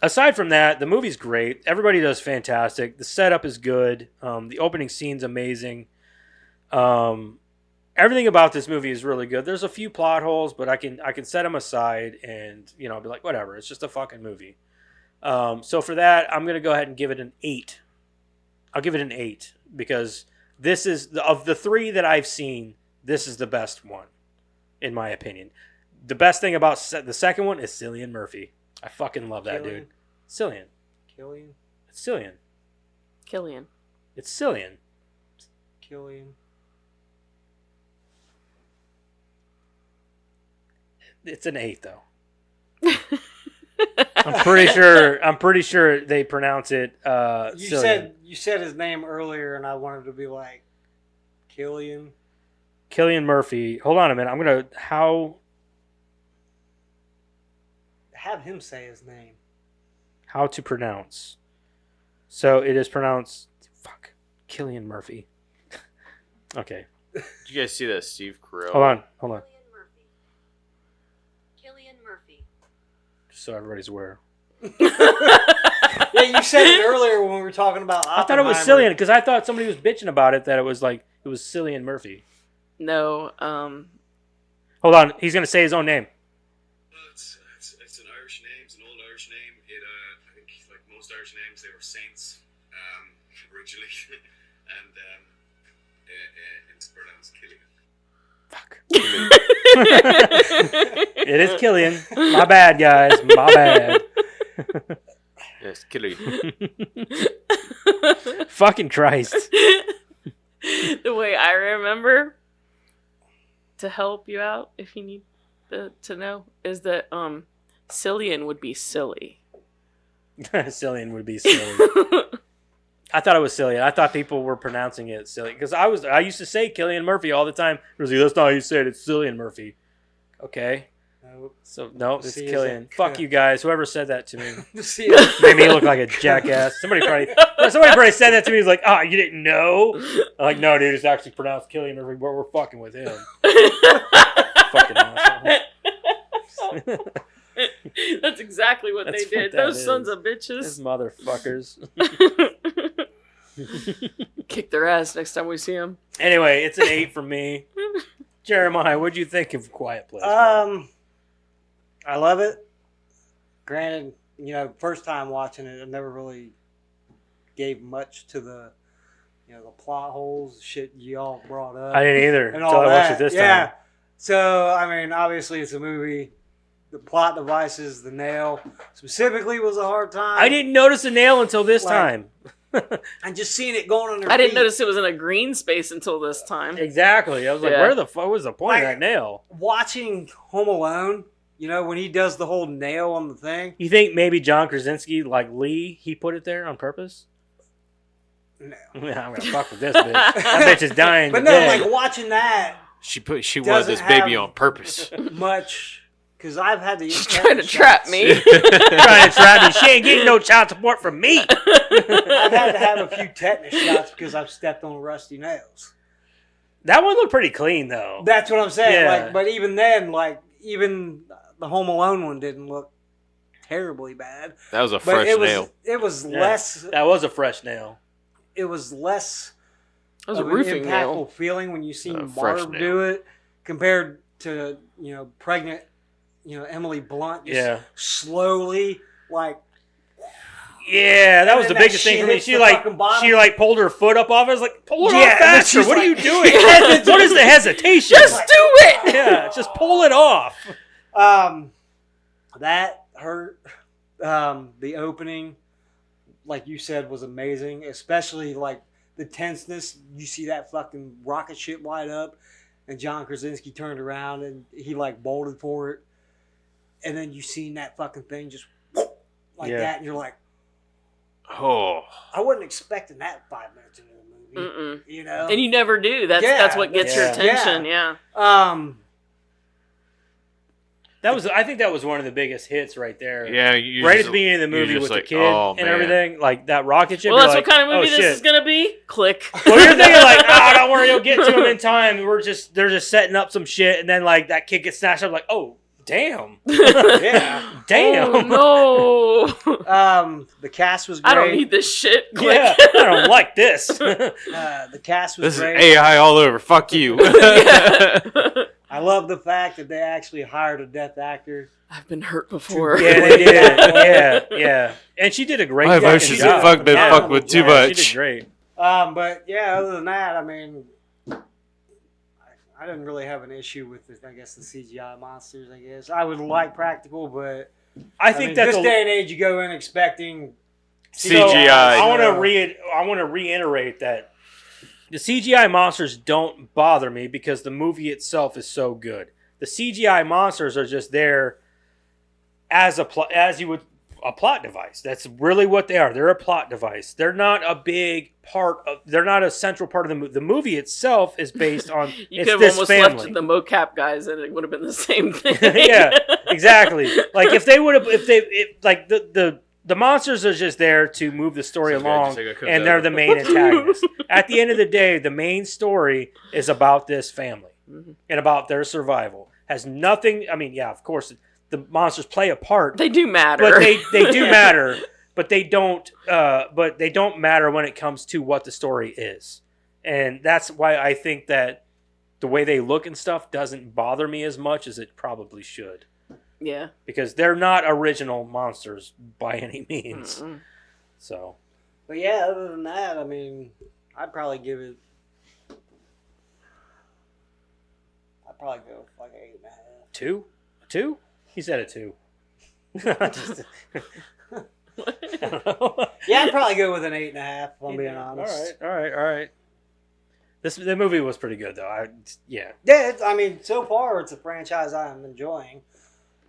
aside from that, the movie's great. Everybody does fantastic. The setup is good. The opening scene's amazing. everything about this movie is really good. There's a few plot holes, but I can set them aside and be like, whatever. It's just a fucking movie. So for that, I'm gonna go ahead and give it an 8. I'll give it an 8 because this is of the 3 that I've seen. This is the best one, in my opinion. The best thing about the second one is Cillian Murphy. I fucking love that dude. Cillian. Killian. It's Cillian. Killian. It's Cillian. Killian. It's an 8 though. I'm pretty sure they pronounce it Cillian. You said his name earlier, and I wanted to be like Killian. Cillian Murphy. Hold on a minute. I'm gonna Have him say his name. how to pronounce. So it is pronounced Cillian Murphy. Okay. Did you guys see that Steve Carell? Hold on. Cillian Murphy. Just so everybody's aware. Yeah, you said it earlier when we were talking about I thought it was Oppenheimer. Cillian because I thought somebody was bitching about it that it was Cillian Murphy. No. Hold on. He's gonna say his own name. It's an Irish name. It's an old Irish name. I think like most Irish names, they were saints originally, and it's pronounced Killian. Fuck. It is Cillian. My bad, guys. My bad. Yes, Killian. Fucking Christ. The way I remember to help you out, if you need to know, is that Cillian would be silly. Cillian would be silly. I thought it was Cillian. I thought people were pronouncing it silly because I used to say Cillian Murphy all the time. It was like, that's not how you say it. It's Cillian Murphy. Okay. No. So no, it's See, Cillian. is it- Fuck you guys. Whoever said that to me See, made me look like a jackass. Somebody probably said that to me. He's like, you didn't know? I'm like, no, dude, it's actually pronounced Cillian Murphy. We're fucking with him. Fucking asshole. That's exactly what That's they did. what that Those sons is. of These bitches. motherfuckers. Kick their ass next time we see them. Anyway, it's an 8 from me. Jeremiah, what'd you think of Quiet Place? I love it. Granted, first time watching it, I never really gave much to the, the plot holes, shit y'all brought up. I didn't either and until all I watched that. it this yeah. time. So, I mean, obviously it's a movie. The plot devices, the nail, specifically was a hard time. I didn't notice a nail until this Like- time. And just seeing it going on their I didn't feet. notice it was in a green space until this time. Exactly. I was like, Yeah. where the fuck was the point of Like- that nail? Watching Home Alone, when he does the whole nail on the thing. You think maybe John Krasinski, like Lee, he put it there on purpose? No. Yeah, I'm gonna fuck with this bitch. That bitch is dying. But no, today. like watching that She wanted Doesn't this baby have- on purpose. much, because I've had to. She's trying to trap me. trying to trap me. She ain't getting no child support from me. I've had to have a few tetanus shots because I've stepped on rusty nails. That one looked pretty clean though. That's what I'm saying. Yeah. Like, but even then, even the Home Alone one didn't look terribly bad. That was a But fresh it was nail. it was Yeah. less That was a fresh nail. it was less That was a of an roofing impactful nail. feeling when you see A fresh Marv nail. do it compared to pregnant Emily Blunt just slowly Yeah, that was And the then that biggest thing shit for me. hits the fucking bottom. She pulled her foot up off. I was like, pull it Yeah, off and then faster. she's What are you like- doing? What is the hesitation? Just do it! Yeah, just pull it off. That hurt. The opening, like you said, was amazing, especially like the tenseness. You see that fucking rocket ship light up, and John Krasinski turned around and he bolted for it, and then you seen that fucking thing just like Yeah. that, and you're like, Oh, I wasn't expecting that 5 minutes into the movie, Mm-mm. And you never do. That's what gets your Yeah. attention. Yeah. I think that was one of the biggest hits right there. yeah. You Right at just- the beginning of the you're movie just with like, the kid oh, and man. everything, like that rocket ship. Well, you're that's like, what kind of movie oh, this shit. is gonna be. Click. Well, you're thinking like, don't worry, you'll get to him in time. They're just setting up some shit, and then like that kid gets snatched up. Like, oh, Damn. Yeah. Damn. Oh, no. The cast was great. I don't need this shit. Click. Yeah, I don't like this. The cast was This is great. AI all over. Fuck you. Yeah. I love the fact that they actually hired a deaf actor. I've been hurt before. Yeah, they did. Yeah. And she did a great My fucking emotions job. have been Yeah. fucked with too Yeah, much. She did great. But yeah, other than that, I mean, I didn't really have an issue with the, I guess, the CGI monsters. I guess I would like practical, but I think mean, that's this day and age, you go in expecting CGI. I want so- to reiterate that the CGI monsters don't bother me because the movie itself is so good. The CGI monsters are just there as a plot device. That's really what they are. They're a plot device. They're not a big part of. They're not a central part of the movie. The movie itself is based on. You it's could have this almost family. left the mocap guys, and it would have been the same thing. Yeah, exactly. Like if they would have, like the monsters are just there to move the story Some guy along, just like a cooked and they're up. the main antagonist. At the end of the day, the main story is about this family Mhm. and about their survival. Has nothing. I mean, yeah, of course, the monsters play a part, They do matter. but they do matter. But they don't. But they don't matter when it comes to what the story is, and that's why I think that the way they look and stuff doesn't bother me as much as it probably should. Yeah. Because they're not original monsters by any means. Mm-mm. So But yeah, other than that, I mean, I'd probably give it. I'd probably go with like an 8.5. two? He said a 2. Just- I don't know. Yeah, I'd probably go with an 8.5. If I'm being All honest. right. The movie was pretty good though. Yeah, I mean, so far it's a franchise I'm enjoying.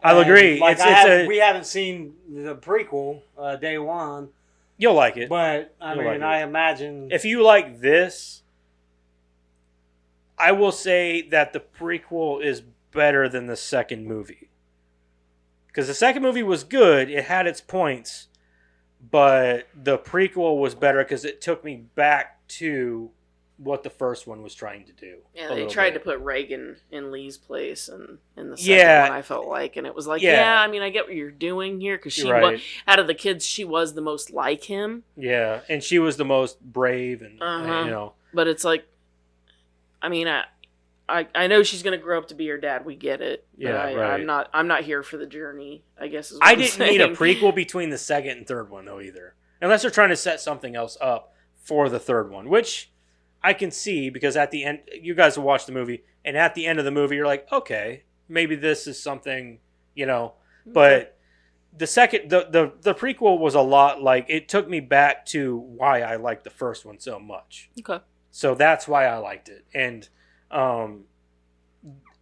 I'll And, agree. Like It's we haven't seen the prequel, Day One, you'll like it. but I You'll mean, like it. I imagine If you like this, I will say that the prequel is better than the second movie. Because the second movie was good, it had its points, but the prequel was better because it took me back to what the first one was trying to do. Yeah, a they little tried bit. to put Reagan in Lee's place, and in the second Yeah. one, I felt like, and it was like, Yeah. yeah, I mean, I get what you're doing here because she Right. was out of the kids, she was the most like him. Yeah, and she was the most brave, and Uh-huh. you know, But it's like, I mean, I know she's gonna grow up to be her dad. We get it. But Yeah, right. I'm not here for the journey. I guess is what I I'm didn't need a saying. prequel between the second and third one though either, unless they're trying to set something else up for the third one, which I can see because at the end, you guys will watch the movie, and at the end of the movie, you're like, okay, maybe this is something, you know. But the second, the prequel was a lot like it took me back to why I liked the first one so much. Okay. So that's why I liked it, and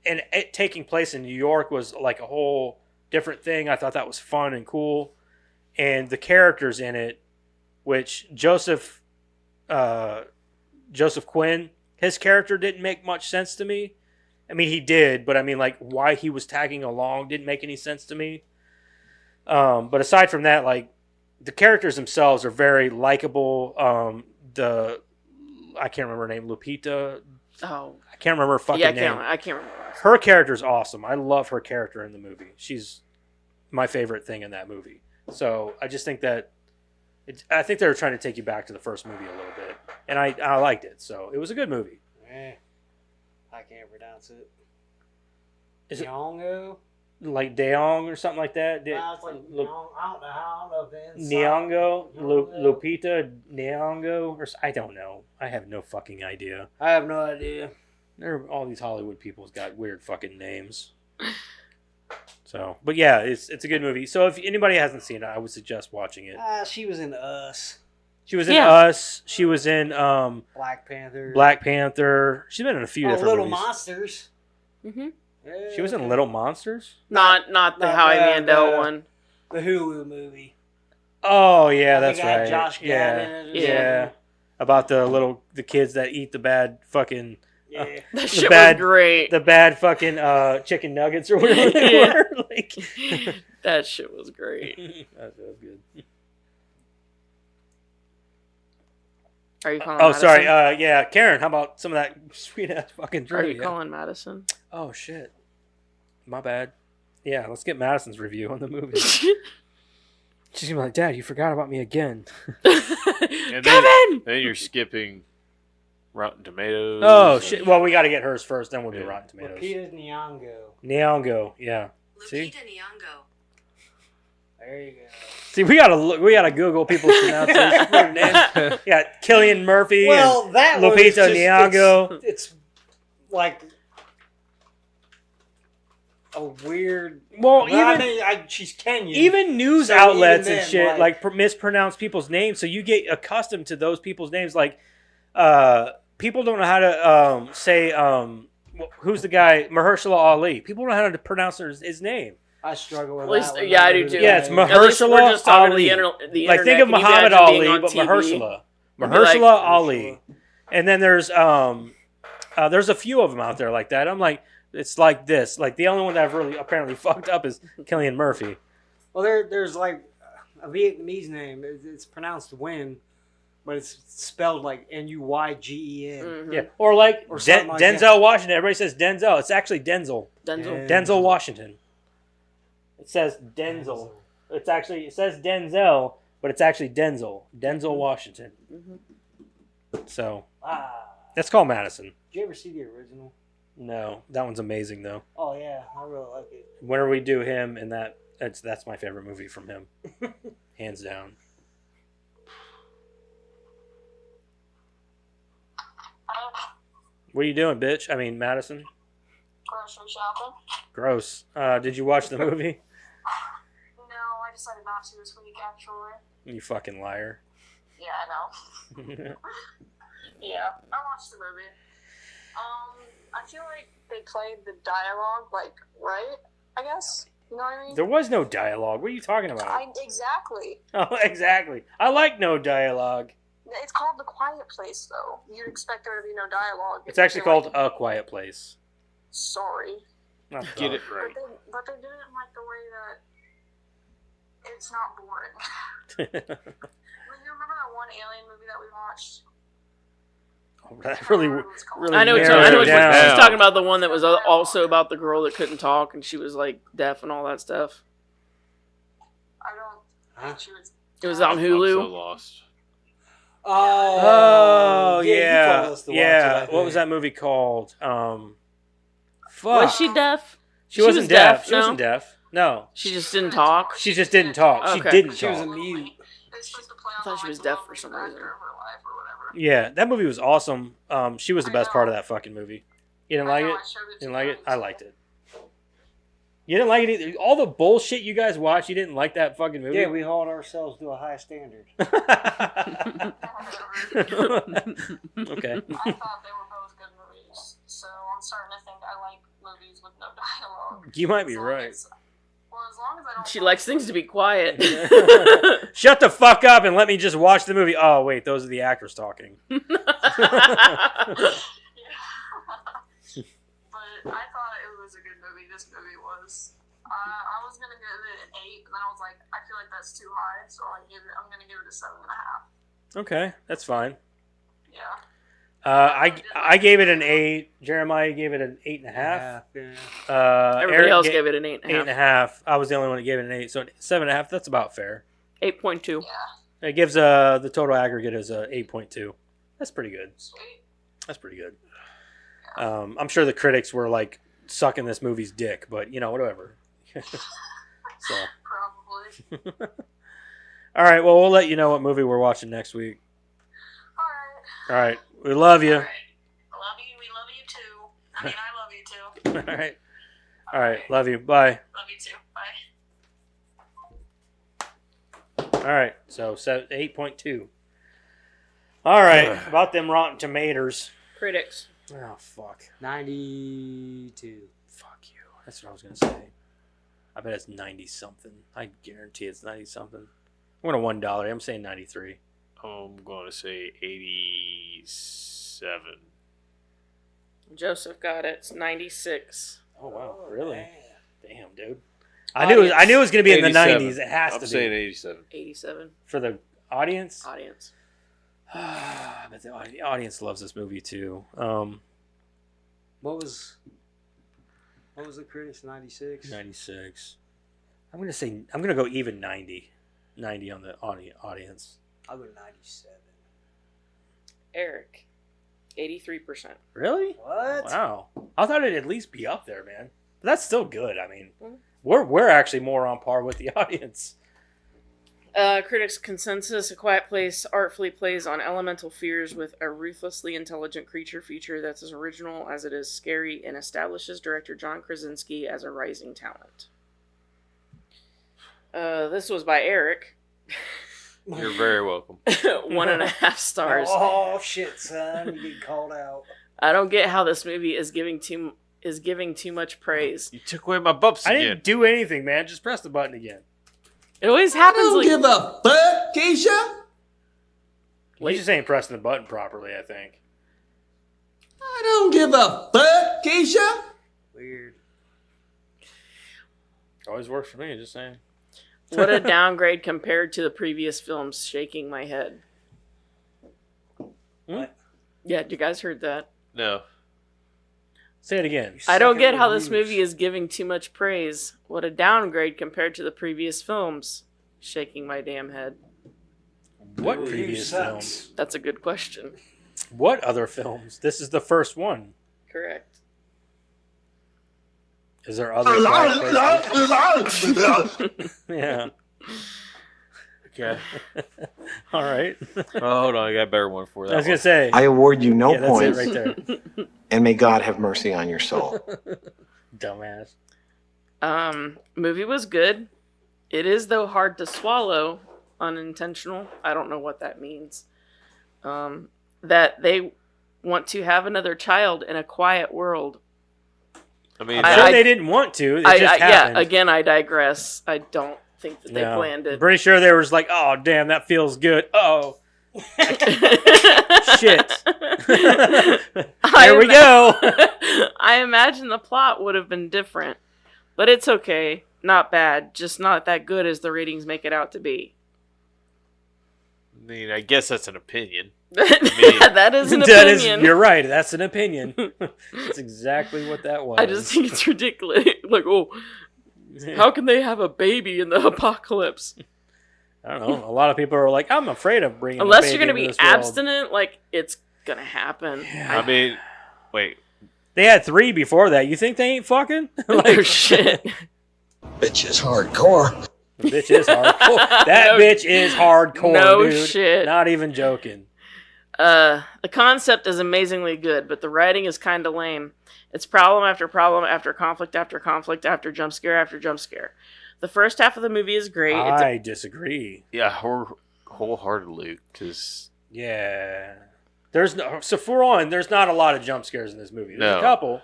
it taking place in New York was like a whole different thing. I thought that was fun and cool, and the characters in it, which Joseph Quinn, his character didn't make much sense to me. I mean, he did, but I mean, like why he was tagging along didn't make any sense to me. But aside from that, like the characters themselves are very likable. I can't remember her name, Lupita. Oh, I can't remember her fucking yeah, name. I can't remember. Her character's awesome. I love her character in the movie. She's my favorite thing in that movie. So I just think that I think they were trying to take you back to the first movie a little bit, and I liked it. So it was a good movie. I can't pronounce it. Is it Nyong'o? like Deong or something like that? Nah, it's like I don't know if the inside- Nyong'o, Nyong'o? Lupita Nyong'o, or I don't know. I have no fucking idea. I have no idea. All these Hollywood people's got weird fucking names. So, but yeah, it's a good movie. So if anybody hasn't seen it, I would suggest watching it. She was in Us, She was in Yeah. Us. She was in Black Panther, Black Panther. She's been in a few different Little movies. Monsters. Mm-hmm. Yeah, She was in Little Monsters. Not the not Howie the- Mandel the- one. the Hulu movie. Oh yeah, I that's think it had right. Josh yeah, Gad in it or yeah. something. About the kids that eat the bad fucking Yeah. That shit bad- was great. the bad fucking chicken nuggets or whatever they Yeah. were. Like That shit was great. that was good. Are you calling? Oh, Madison? sorry. Yeah, Karen. How about some of that sweet ass fucking Are trivia? you calling Madison? Oh shit. My bad. Yeah, let's get Madison's review on the movie. She's gonna be like, Dad, you forgot about me again. And Kevin! then you're skipping Rotten Tomatoes. Oh and- shit! Well, we got to get hers first, then we'll do Yeah. Rotten Tomatoes. Lupita Nyong'o. Nyong'o, yeah. See, Lupita Nyong'o. There you go. see, we gotta Google people's pronunciation for their names. Yeah, Cillian Murphy. Well, that one is Lupita just- Nyong'o. It's like a weird. Well, I even mean, she's Kenyan. even news So outlets even and then, shit like- mispronounce people's names, so you get accustomed to those people's names. Like, people don't know how to say who's the guy Mahershala Ali. People don't know how to pronounce his name. I struggle with At least- that one. yeah, I never do did too. Yeah, it's I- Maher- At least we're Mahershala just talking Ali. to the Like, think internet. of Can you Muhammad imagine being Ali, on but TV? Mahershala. It'd be like- Mahershala Ali. And then there's a few of them out there like that. I'm like, it's like this. Like, the only one that I've really apparently fucked up is Cillian Murphy. Well, there's like a Vietnamese name. It's pronounced Nguyen, but it's spelled like Nuygen. Mhm. Yeah, or like, Or something like Denzel that. Washington. Everybody says Denzel. It's actually Denzel. Denzel. Denzel Washington. It says Denzel. It says Denzel, but it's actually Denzel. Denzel Washington. So that's called Madison. Did you ever see the original? No, that one's amazing though. Oh yeah, I really like it. Whenever we do him, and that's my favorite movie from him, hands down. What are you doing, bitch? I mean, Madison. Grocery shopping. Gross. Did you watch the movie? No, I decided not to this week, actually. You fucking liar. Yeah, I know. Yeah, I watched the movie. I feel like they played the dialogue, like, right, I guess? You know what I mean? There was no dialogue. What are you talking about? Exactly. Oh, exactly. I like no dialogue. It's called The Quiet Place, though. You'd expect there to be no dialogue. It's actually called A Quiet Place. Sorry. Not Get it the- right. But they did it in, like, the way that it's not boring. Well, you remember that one alien movie that we watched? That really, really. I know what narrowed it she's down. talking about. The one that was also about the girl that couldn't talk and she was like deaf and all that stuff. I don't Huh? think she was. It was on I'm so Hulu. lost. Oh you yeah, told us to watch yeah. it, I What was think. that movie called? Fuck. Was she deaf? She wasn't was deaf. deaf, She wasn't no? deaf. No, She just didn't talk. she just didn't talk. She Okay. didn't She was a talk. mute. They're supposed to play I on thought the, she like, was deaf for love some factor reason. of her life or whatever. Yeah, that movie was awesome. She was the best part of that fucking movie. You didn't like I know, it? I showed it to Didn't like it? you. I liked it. You didn't like it either. All the bullshit you guys watched, you didn't like that fucking movie. Yeah, we hold ourselves to a high standard. Okay. I thought they were both good movies, so I'm starting to think I like movies with no dialogue. You might be As long right. as- Well, as long as I don't. She likes things to be quiet. Shut the fuck up and let me just watch the movie. Oh wait, those are the actors talking. But I thought it was a good movie. This movie was. I was gonna give it an 8, but then I was like, I feel like that's too high, so I'm gonna give it a 7.5. Okay, that's fine. Yeah. I gave it an 8. Jeremiah gave it an 8.5. Yeah. Everybody Eric else ga- gave it an 8.5. 8.5. I was the only one that gave it an 8, so 7.5. That's about fair. 8.2. Yeah. It gives the total aggregate is a 8.2. That's pretty good. Sweet. That's pretty good. I'm sure the critics were like sucking this movie's dick, but you know, whatever. So, Probably. all right. Well, we'll let you know what movie we're watching next week. Alright. All right. We love you. Alright. Love you. We love you too. I mean, I love you too. All right. All right. Love you. Bye. Love you too. Bye. All right. So 8.2. All right. About them Rotten Tomatoes. Critics. Oh fuck. 92. Fuck you. That's what I was gonna say. I bet it's 90 something. I guarantee it's 90 something. I'm gonna $1. I'm saying 93. I'm going to say 87. Joseph got it. It's 96. Oh wow. Really? Damn, dude. I Audience. knew it was gonna be in the 87. 90s. It has I'm to saying be 87. 87. for the audience. Audience. But the audience loves this movie too. What was What was the critics? 96. 96. I'm gonna go even 90. 90 on the audience. I'll go 97. Eric, 83%. Really? What? Wow. I thought it'd at least be up there, man. But that's still good. I mean, we're actually more on par with the audience. Critics' consensus: A Quiet Place artfully plays on elemental fears with a ruthlessly intelligent creature feature that's as original as it is scary and establishes director John Krasinski as a rising talent. This was by Eric. You're very welcome. 1.5 stars. Oh shit, son! You get called out. I don't get how this movie is giving too much praise. You took away my bumps I again. didn't do anything, man. Just press the button again. It always happens. Don't give a fuck, Keisha. You just ain't pressing the button properly, I think. I don't give a fuck, Keisha. Weird. Always works for me, just saying. What a downgrade compared to the previous films. Shaking my head. What? Yeah, you guys heard that? No. Say it again. I don't get how this movie is giving too much praise. What a downgrade compared to the previous films. Shaking my damn head. What Review previous sucks. films? That's a good question. What other films? This is the first one. Correct. Is there other Quiet Places? Yeah. Okay. All right. Oh, hold on. I got a better one for that. I was going to say. I award you no yeah, that's points, it right there. and may God have mercy on your soul. Dumbass. Movie was good. It is, though, hard to swallow. Unintentional. I don't know what that means. That they want to have another child in a quiet world. I mean, I'm sure they didn't want to. It just happened. Yeah, again, I digress. I don't think that they planned I'm it. pretty sure they were just like, oh, damn, that feels good. Oh. Shit. Here we go. I imagine the plot would have been different. But it's okay. Not bad. Just not that good as the ratings make it out to be. I mean, I guess that's an opinion. That is an That opinion. you're right. That's an opinion. That's exactly what that was. I just think it's ridiculous. Like, oh, how can they have a baby in the apocalypse? I don't know. A lot of people are like, I'm afraid of bringing Unless a baby you're going to into be this world. abstinent, like, it's going to happen. I mean, wait. They had 3 before that. You think they ain't fucking? Oh, shit. Bitch is hardcore. The bitch is hardcore. That bitch is hardcore, No dude. shit. Not even joking. The concept is amazingly good, but the writing is kind of lame. It's problem after conflict after conflict after jump scare. The first half of the movie is great. I disagree. Yeah, wholeheartedly, because Yeah. There's not a lot of jump scares in this movie. There's No. a couple.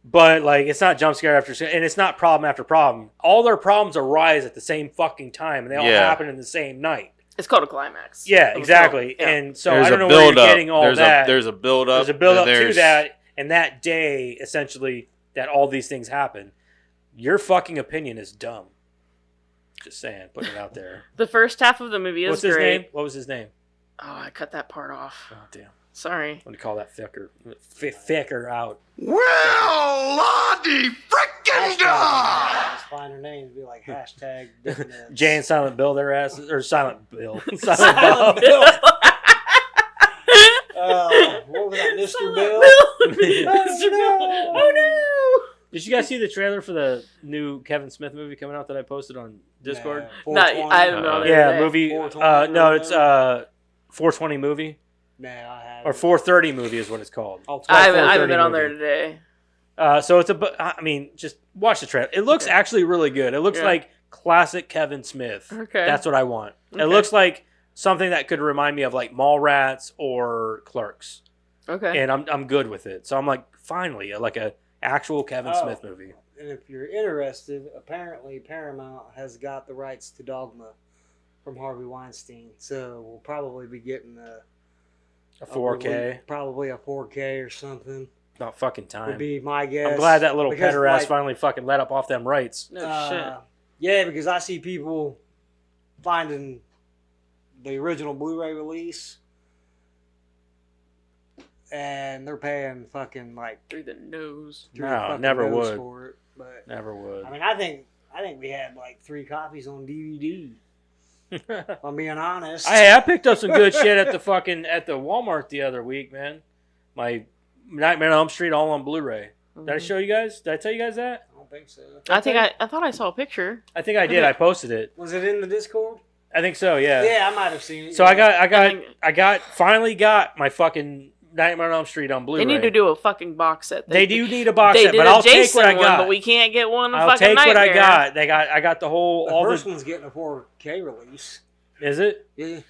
But, like, it's not jump scare after and it's not problem after problem. All their problems arise at the same fucking time, and they all Yeah. happen in the same night. It's called a climax. Yeah, of a exactly. film. Yeah. And so I don't know where you're getting all that. There's a build up. There's a build up to that, and that day, essentially, that all these things happen. Your fucking opinion is dumb. Just saying, putting it out there. The first half of the movie is What's his great. name? What was his name? Oh, I cut that part off. Oh, damn. Sorry. I'm going to call that Ficker out. Well, Lottie frickin' God! Just find her name and be like hashtag dicknuts. Jay and Silent Bill, their asses, or Silent Bill. Silent Silent Bill. Bill. What was that, Mr. Bill? Mr. Bill. Oh no! Did you guys see the trailer for the new Kevin Smith movie coming out that I posted on Discord? No, I don't know. Yeah, movie. 420 No, it's 420 movie. Nah, I haven't. Or 430 movie is what it's called. Oh, I haven't 430 been on movie. there today. So it's I mean, just watch the trailer. It looks actually really good. It looks Yeah. like classic Kevin Smith. Okay. That's what I want. It Okay. looks like something that could remind me of like Mallrats or Clerks. Okay. And I'm good with it. So I'm like, finally, like a actual Kevin Oh. Smith movie. And if you're interested, apparently Paramount has got the rights to Dogma from Harvey Weinstein. So we'll probably be getting A 4K. probably a 4K or something. About fucking Would time. be my guess. I'm glad that little Because, pederast like, finally fucking let up off them rights. No Yeah, because I see people finding the original Blu-ray release, and they're paying fucking like Through the nose. through No, the fucking never nose would. for it. But Never would. I mean, I think we had like 3 copies on DVD. If I'm being honest. I picked up some good shit at the Walmart the other week, man. My Nightmare on Elm Street all on Blu-ray. Did I show you guys? Did I tell you guys that? I don't think so. I thought I saw a picture. I think I did. I posted it. Was it in the Discord? I think so. Yeah. Yeah, I might have seen it. So yeah. finally got my fucking Nightmare on Elm Street on Blu-ray. They need to do a fucking box set. They do need a box set, did but a I'll take Jason what I one, got. but we can't get one. I'll fucking take what I Nightmare. got. I got the whole The all first the. one's getting a 4K release. Is it? Yeah.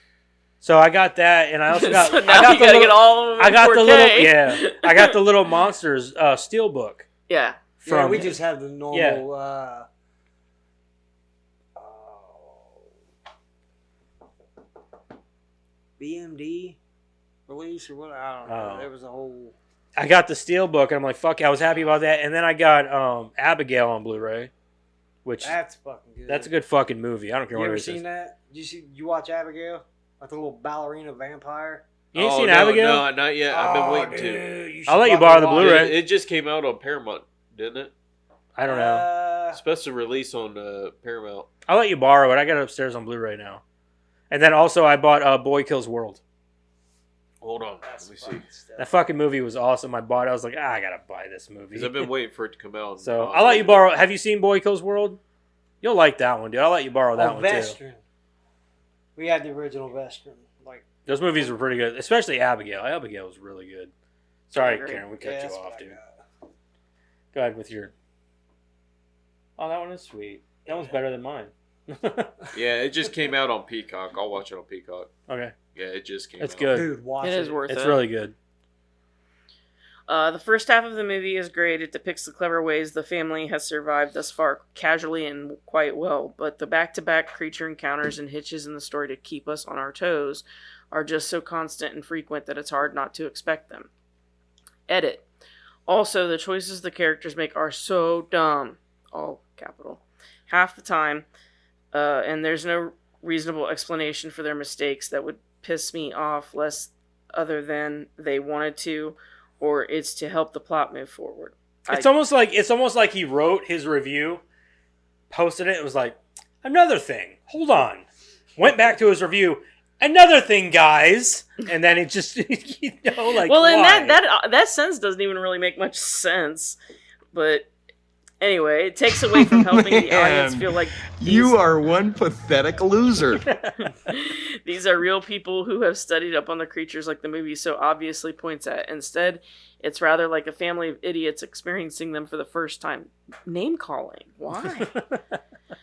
So I got that, and I also got. So I now got you the gotta little, get all of them I in got the 4K. little. Yeah. I got the little Monsters Steelbook. Yeah. Yeah, we just have the normal. BMD release or what? I don't know. Oh. There was a whole. I got the Steelbook, and I'm like, fuck, I was happy about that. And then I got Abigail on Blu-ray, which That's fucking good. that's a good fucking movie. I don't care You what ever it is. seen that? You watch Abigail? Like the little ballerina vampire? You ain't Oh, seen no, Abigail? No, not yet. I've been waiting to. I'll let you borrow the Blu-ray. It just came out on Paramount, didn't it? I don't know. It's supposed to release on Paramount. I'll let you borrow it. I got it upstairs on Blu-ray now. And then also I bought Boy Kills World. Hold on, let me see. That fucking movie was awesome. I bought it. I was like, I gotta buy this movie. Because I've been waiting for it to come out. So I'll let you borrow. Have you seen Boy Kills World? You'll like that one, dude. I'll let you borrow that one too. Vestron. We had the original Vestron. Like Those movies were pretty good, especially Abigail. Abigail was really good. Sorry, Great. Karen, we cut yeah, you that's off, what I dude. got. Go ahead with your. Oh, that one is sweet. That one's better than mine. Yeah, it just came out on Peacock. I'll watch it on Peacock. Okay, Yeah, it just came it's out. good. Dude, watch It it. is worth it. It's really good. The first half of the movie is great. It depicts the clever ways the family has survived thus far casually and quite well, but the back-to-back creature encounters and hitches in the story to keep us on our toes are just so constant and frequent that it's hard not to expect them. Edit. Also, the choices the characters make are so dumb. All capital. Half the time, and there's no reasonable explanation for their mistakes that would piss me off less other than they wanted to, or it's to help the plot move forward. It's almost like he wrote his review, posted it. It was like another thing. Hold on, went back to his review. Another thing, guys, and then it just like well, and why? that sense doesn't even really make much sense. But anyway, it takes away from helping the audience feel like You are one pathetic loser. these are real people who have studied up on the creatures like the movie so obviously points at. Instead, it's rather like a family of idiots experiencing them for the first time. Name calling. Why?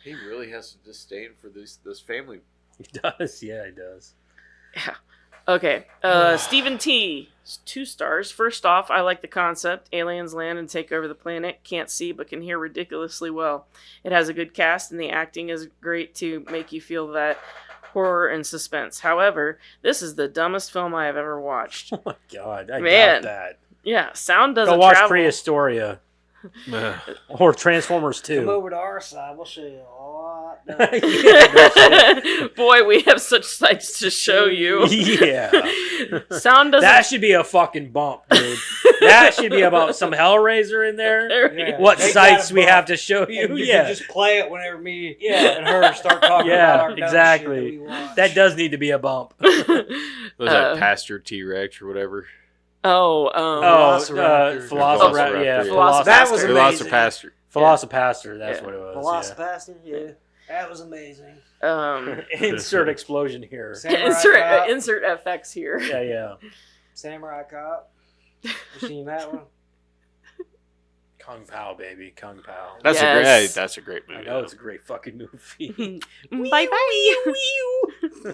He really has some disdain for this family. He does, yeah, he does. Yeah. Okay. Stephen T. 2 stars. First off, I like the concept. Aliens land and take over the planet. Can't see but can hear ridiculously well. It has a good cast and the acting is great to make you feel that horror and suspense. However, this is the dumbest film I have ever watched. Oh my god, I Man. doubt that. Yeah, sound doesn't Go watch travel. Prehistoria or Transformers Come 2. over to our side. We'll show you a lot. Boy, we have such sights to show you. Yeah. Sound doesn't. That should be a fucking bump, dude. That should be about some Hellraiser in there. There we Yeah. go. What They sights got a we bump. have to show you? And you Yeah. can just play it whenever me Yeah. and her start talking Yeah, about our dumb exactly. shit that we watch. That does need to be a bump. Was Uh, that Pastor T-Rex or whatever? Oh, Velociraptor. Philosopher, yeah. Velociraptor. That was Amazing. amazing. Philosopastor, that's Yeah. what it was. Velocipaster, yeah. That was amazing. Yeah. Insert explosion here. Samurai Cop. insert FX here. Yeah, yeah. Samurai Cop. You seen that one? Kung Pao, baby. Kung Pao. That's Yes. that's a great I movie. know it's a great fucking movie. Bye bye.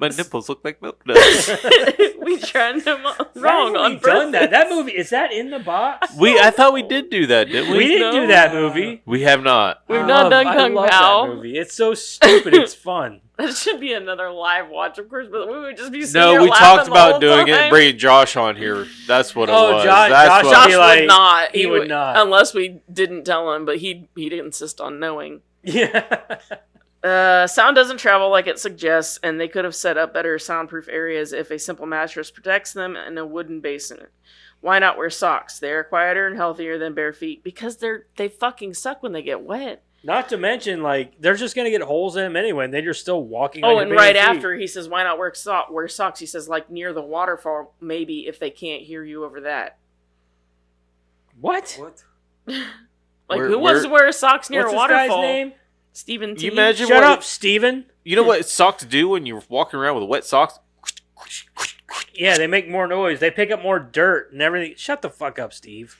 My nipples look like milk duds. We turned them wrong on We've purpose. done that. That movie, is that in the box? I thought we did do that, didn't we? We didn't do that movie. We have not. We've not done I Kung love Pao. that movie. It's so stupid. It's fun. That should be another live watch, of course, but we would just be sitting No, here we laughing talked the about whole doing it time. and bringing Josh on here. That's what it Oh, was. Josh That's would what, be Josh like- would not. he would not. Unless we didn't tell him, but he'd insist on knowing. Yeah. Sound doesn't travel like it suggests, and they could have set up better soundproof areas if a simple mattress protects them and a wooden basin. Why not wear socks? They are quieter and healthier than bare feet because they fucking suck when they get wet. Not to mention, like, they're just going to get holes in them anyway, and they're still walking on Oh, your and bare right feet. after, he says, why not wear socks? He says, like, near the waterfall, maybe, if they can't hear you over that. What? What? Like, who wants to wear socks near What's a this waterfall? guy's name? Stephen T. You imagine Shut what, up, Steven. You know what socks do when you're walking around with wet socks? Yeah, they make more noise. They pick up more dirt and everything. Shut the fuck up, Steve.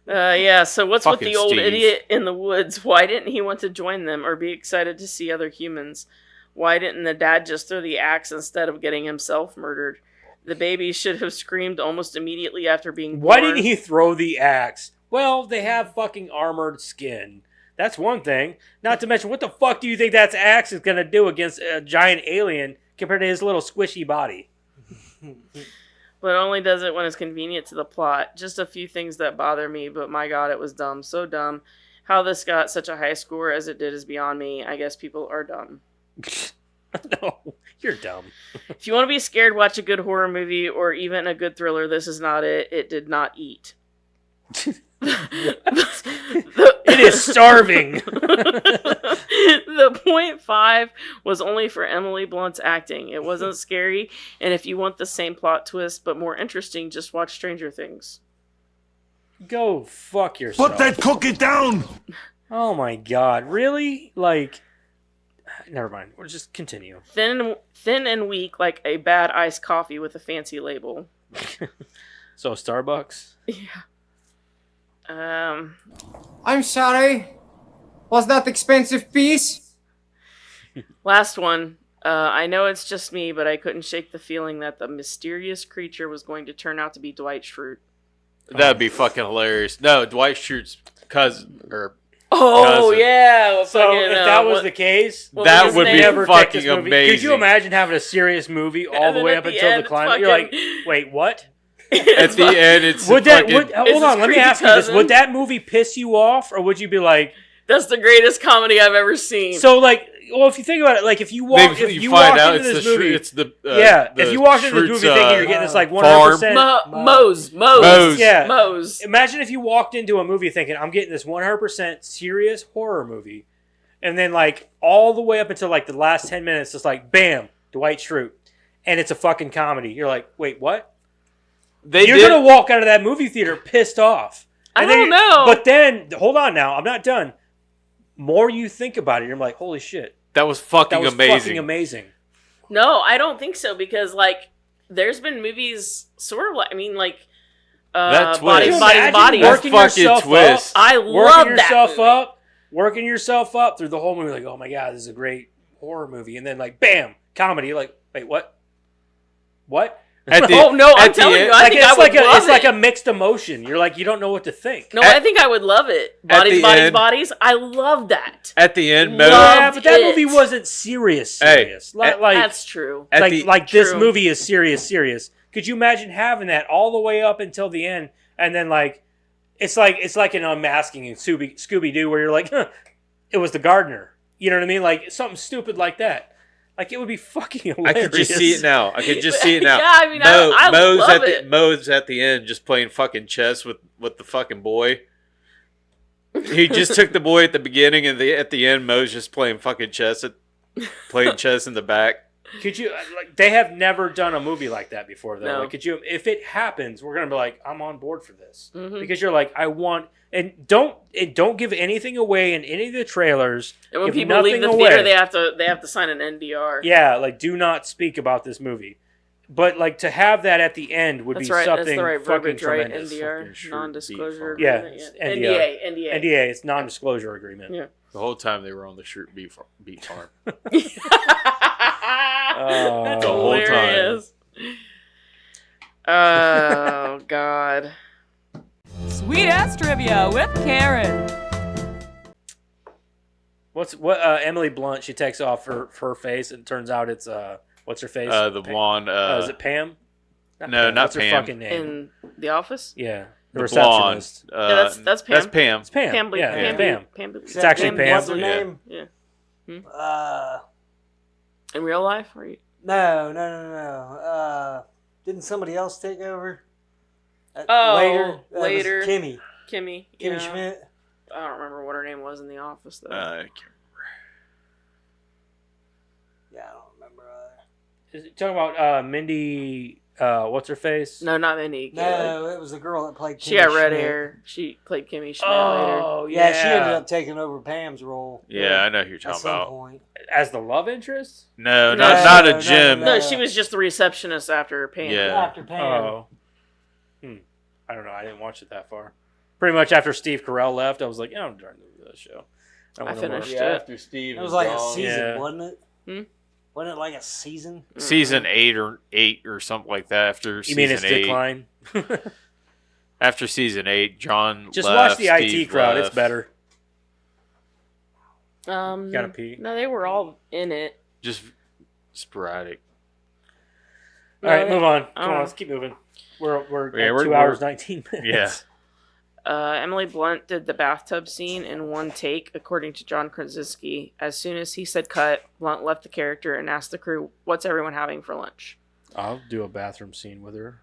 Yeah, so what's with Fucking the old Steve. idiot in the woods? Why didn't he want to join them or be excited to see other humans? Why didn't the dad just throw the axe instead of getting himself murdered? The baby should have screamed almost immediately after being born. Why didn't he throw the axe? Well, they have fucking armored skin. That's one thing. Not to mention, what the fuck do you think that axe is going to do against a giant alien compared to his little squishy body? But only does it when it's convenient to the plot. Just a few things that bother me, but my god, it was dumb. So dumb. How this got such a high score as it did is beyond me. I guess people are dumb. No, you're dumb. If you want to be scared, watch a good horror movie or even a good thriller. This is not it. It did not eat. It is starving. The 0.5 was only for Emily Blunt's acting. It wasn't scary, and if you want the same plot twist but more interesting, just watch Stranger Things. Go fuck yourself. Put that cookie down! Oh my god, really? Like, never mind. We'll just continue. Thin and weak like a bad iced coffee with a fancy label. So, Starbucks? Yeah. I'm sorry. Was that expensive piece? Last one. I know it's just me, but I couldn't shake the feeling that the mysterious creature was going to turn out to be Dwight Schrute. That'd be fucking hilarious. No, Dwight Schrute's cousin or Oh cousin. yeah. Well, So, fucking, if that was what- the case, what that was his would be name? never take fucking this movie. amazing. Could you imagine having a serious movie all And the then way at up the until end, the it's climax? You're like, fucking- wait, what? At the end, it's Would that? fucking, Hold this on, let me creepy ask you this: cousin? would that movie piss you off, or would you be like, That's the greatest comedy I've ever seen. so like? Well, if you think about it, like if you walk, Maybe if you find walk out into it's this the movie, it's the if you walk into this movie Schrute's, thinking you're getting this like farm. 100%, Moe's. yeah, Moe's. Imagine if you walked into a movie thinking I'm getting this 100% serious horror movie, and then like all the way up until like the last 10 minutes, it's like bam, Dwight Schrute, and it's a fucking comedy. You're like, wait, what? You're gonna walk out of that movie theater pissed off. I And then don't you're- know. But then, hold on now, I'm not done. More you think about it, you're like, holy shit, That was fucking that was amazing. fucking amazing. No, I don't think so because like there's been movies sort of like That Body twist. Body Imagine Body. That working fucking yourself twist. I Working love that yourself movie. up, working yourself up through the whole movie, like, oh my god, this is a great horror movie, and then like, bam, comedy. You're like, wait, what? What? At the- Oh no, I'm at the telling end- you, I Like think it's I would love it's like it. a mixed emotion. You're like, you don't know what to think. No, I think I would love it. At Bodies, the Bodies, end- Bodies. I love that. At the end, Love- Mo, Yeah, but that it. movie wasn't serious. Hey, Like, That's true. at like, the- like this True. movie is serious. Could you imagine having that all the way up until the end, and then like it's like an unmasking in Scooby Doo where you're like, huh, it was the gardener. You know what I mean? Like something stupid like that. Like it would be fucking hilarious. I could just see it now. I could just see it now. Yeah, I mean, I Mo's love at it. Mo's at the end, just playing fucking chess with the fucking boy. He just took the boy at the beginning, and at the end, Mo's just playing fucking chess playing chess in the back. Could you like? They have never done a movie like that before, though. No. Like, could you? If it happens, we're gonna be like, I'm on board for this Mhm. because you're like, I want. And don't give anything away in any of the trailers. And when Give people leave the nothing theater, away. they have to sign an NDR. Yeah, like do not speak about this movie. But like to have that at the end would That's be right. That's something the right fucking verbiage, right? tremendous. NDR, Fucking sure non-disclosure beat Yeah, agreement. it's NDA. NDA, it's non-disclosure agreement. Yeah. The whole time they were on the Shirt Beat Farm. That's The whole time. hilarious. Oh God. Sweet ass trivia with Karen. What Emily Blunt? She takes off her face, and it turns out it's what's her face? The blonde. Is it Pam? No, Pam. not What's her Pam. fucking name? In The Office. Yeah, the The blonde. receptionist. Yeah, that's Pam. That's Pam. It's Pam. Pam. Yeah, Pam. Pam. Pam. It's actually Pam. What's her Yeah. name? Yeah. In real life? Or you... No. Didn't somebody else take over? Later. Kimmy. Kimmy Schmidt. I don't remember what her name was in The Office, though. I can't Yeah, I don't remember either. Is it talking about Mindy? What's her face? No, not Mindy. No, it was the girl that played Kimmy She got red Schmidt. hair. She played Kimmy Schmidt later. Oh, Yeah, she ended up taking over Pam's role. Yeah, I know who you're At talking some about. point. As the love interest? No, No. not a Jim. No, she was just the receptionist after Pam. Yeah. After Pam. Oh. I don't know. I didn't watch it that far. Pretty much after Steve Carell left, I was like, yeah, I'm done with this show. I finished Yeah, it. after Steve. It was like a season, Yeah. wasn't it? Hmm? Wasn't it like a season? Season 8 or something like that. After You season mean its 8. decline? After season 8, John Just left, watch the IT Steve crowd. left. It's better. Um, Gotta pee. No, they were all in it. Just sporadic. All right, No, move on. Come I on, don't let's keep moving. We're Yeah, at we're- 2 hours, we're- 19 minutes. Yeah. Emily Blunt did the bathtub scene in one take, according to John Krasinski. As soon as he said cut, Blunt left the character and asked the crew, "What's everyone having for lunch?" I'll do a bathroom scene with her.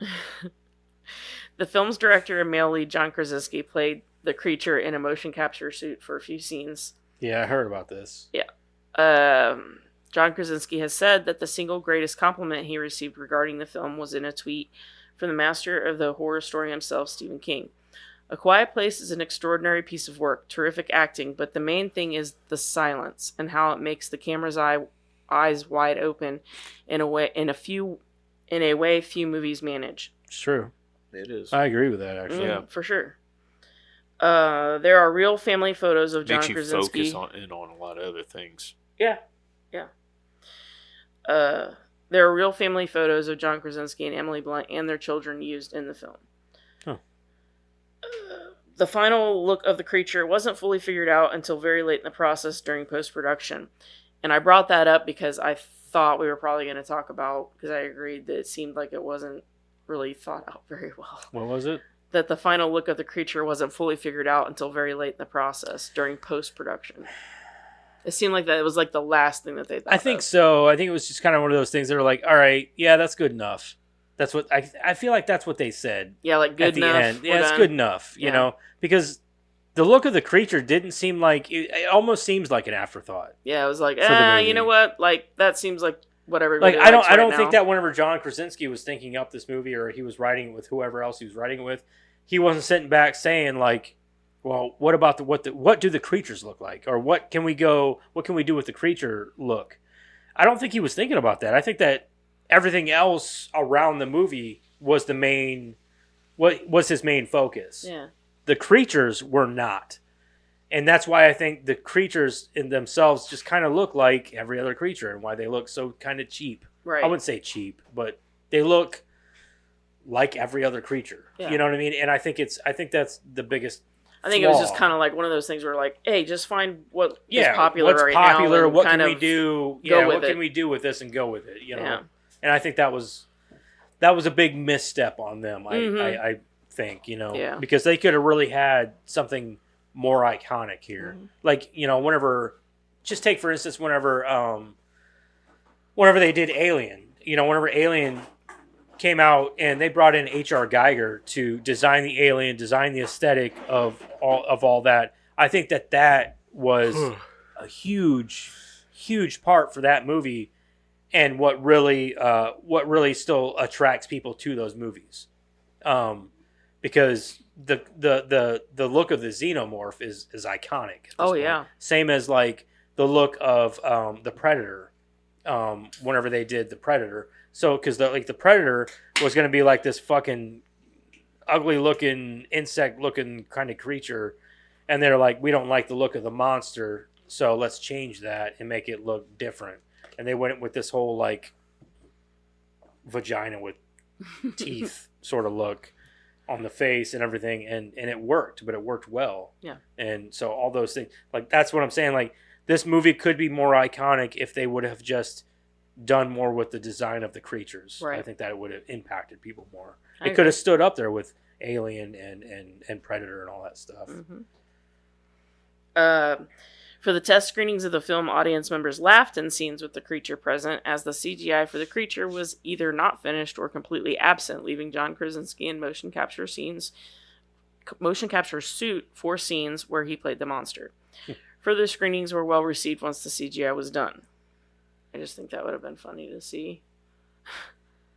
The film's director and male lead John Krasinski played the creature in a motion capture suit for a few scenes. Yeah, I heard about this. Yeah. John Krasinski has said that the single greatest compliment he received regarding the film was in a tweet from the master of the horror story himself, Stephen King. A Quiet Place is an extraordinary piece of work, terrific acting, but the main thing is the silence and how it makes the camera's eyes wide open in a way few movies manage. It's true. It is. I agree with that, actually. Yeah. For sure. There are real family photos of John Makes you Krasinski. focus on a lot of other things. Yeah. There are real family photos of John Krasinski and Emily Blunt and their children used in the film. Huh. The final look of the creature wasn't fully figured out until very late in the process during post-production. And I brought that up because I thought we were probably going to talk about, because I agreed that it seemed like it wasn't really thought out very well. What was it? That the final look of the creature wasn't fully figured out until very late in the process during post-production. It seemed like that it was like the last thing that they thought I think of. so. I think it was just kind of one of those things that were like, all right, yeah, that's good enough. That's what I feel like that's what they said. Yeah, like good at the enough. end. We're Yeah, it's done. good enough, you Yeah. know, because the look of the creature didn't seem like it almost seems like an afterthought. Yeah, it was like, For the movie. you know what? Like that seems like what Like everybody I don't likes right think now. that whenever John Krasinski was thinking up this movie or he was writing it with whoever else he was writing it with, he wasn't sitting back saying like, well, what about what do the creatures look like, or what can we do with the creature look? I don't think he was thinking about that. I think that everything else around the movie was what was his main focus. Yeah. The creatures were not. And that's why I think the creatures in themselves just kind of look like every other creature and why they look so kind of cheap. Right. I wouldn't say cheap, but they look like every other creature. Yeah. You know what I mean? And I think that's the biggest I think it was flaw. just kind of like one of those things where like, hey, just find what is yeah, popular what's right popular, now. And what kind can we of do? go Yeah, with what it. can we do with this and go with it? You know? Yeah. And I think that was a big misstep on them. Mhm. I think, you know, Yeah. because they could have really had something more iconic here. Mhm. Like, you know, just take for instance, whenever they did Alien, you know, whenever Alien came out and they brought in H.R. Geiger to design the alien, design the aesthetic of all that. I think that was a huge part for that movie, and what really still attracts people to those movies, because the look of the xenomorph is iconic. at this Oh, point. yeah. Same as like the look of the Predator. Whenever they did the Predator, so because the Predator was going to be like this fucking ugly looking insect looking kind of creature, and they're like, we don't like the look of the monster, so let's change that and make it look different. And they went with this whole like vagina with teeth sort of look on the face and everything, and it worked, but it worked well. Yeah. And so all those things, like that's what I'm saying, like this movie could be more iconic if they would have just done more with the design of the creatures. Right. I think that it would have impacted people more. I It agree. could have stood up there with Alien and Predator and all that stuff. Mhm. For the test screenings of the film, audience members laughed in scenes with the creature present, as the CGI for the creature was either not finished or completely absent, leaving John Krasinski in motion capture suit for scenes where he played the monster. Further screenings were well received once the CGI was done. I just think that would have been funny to see.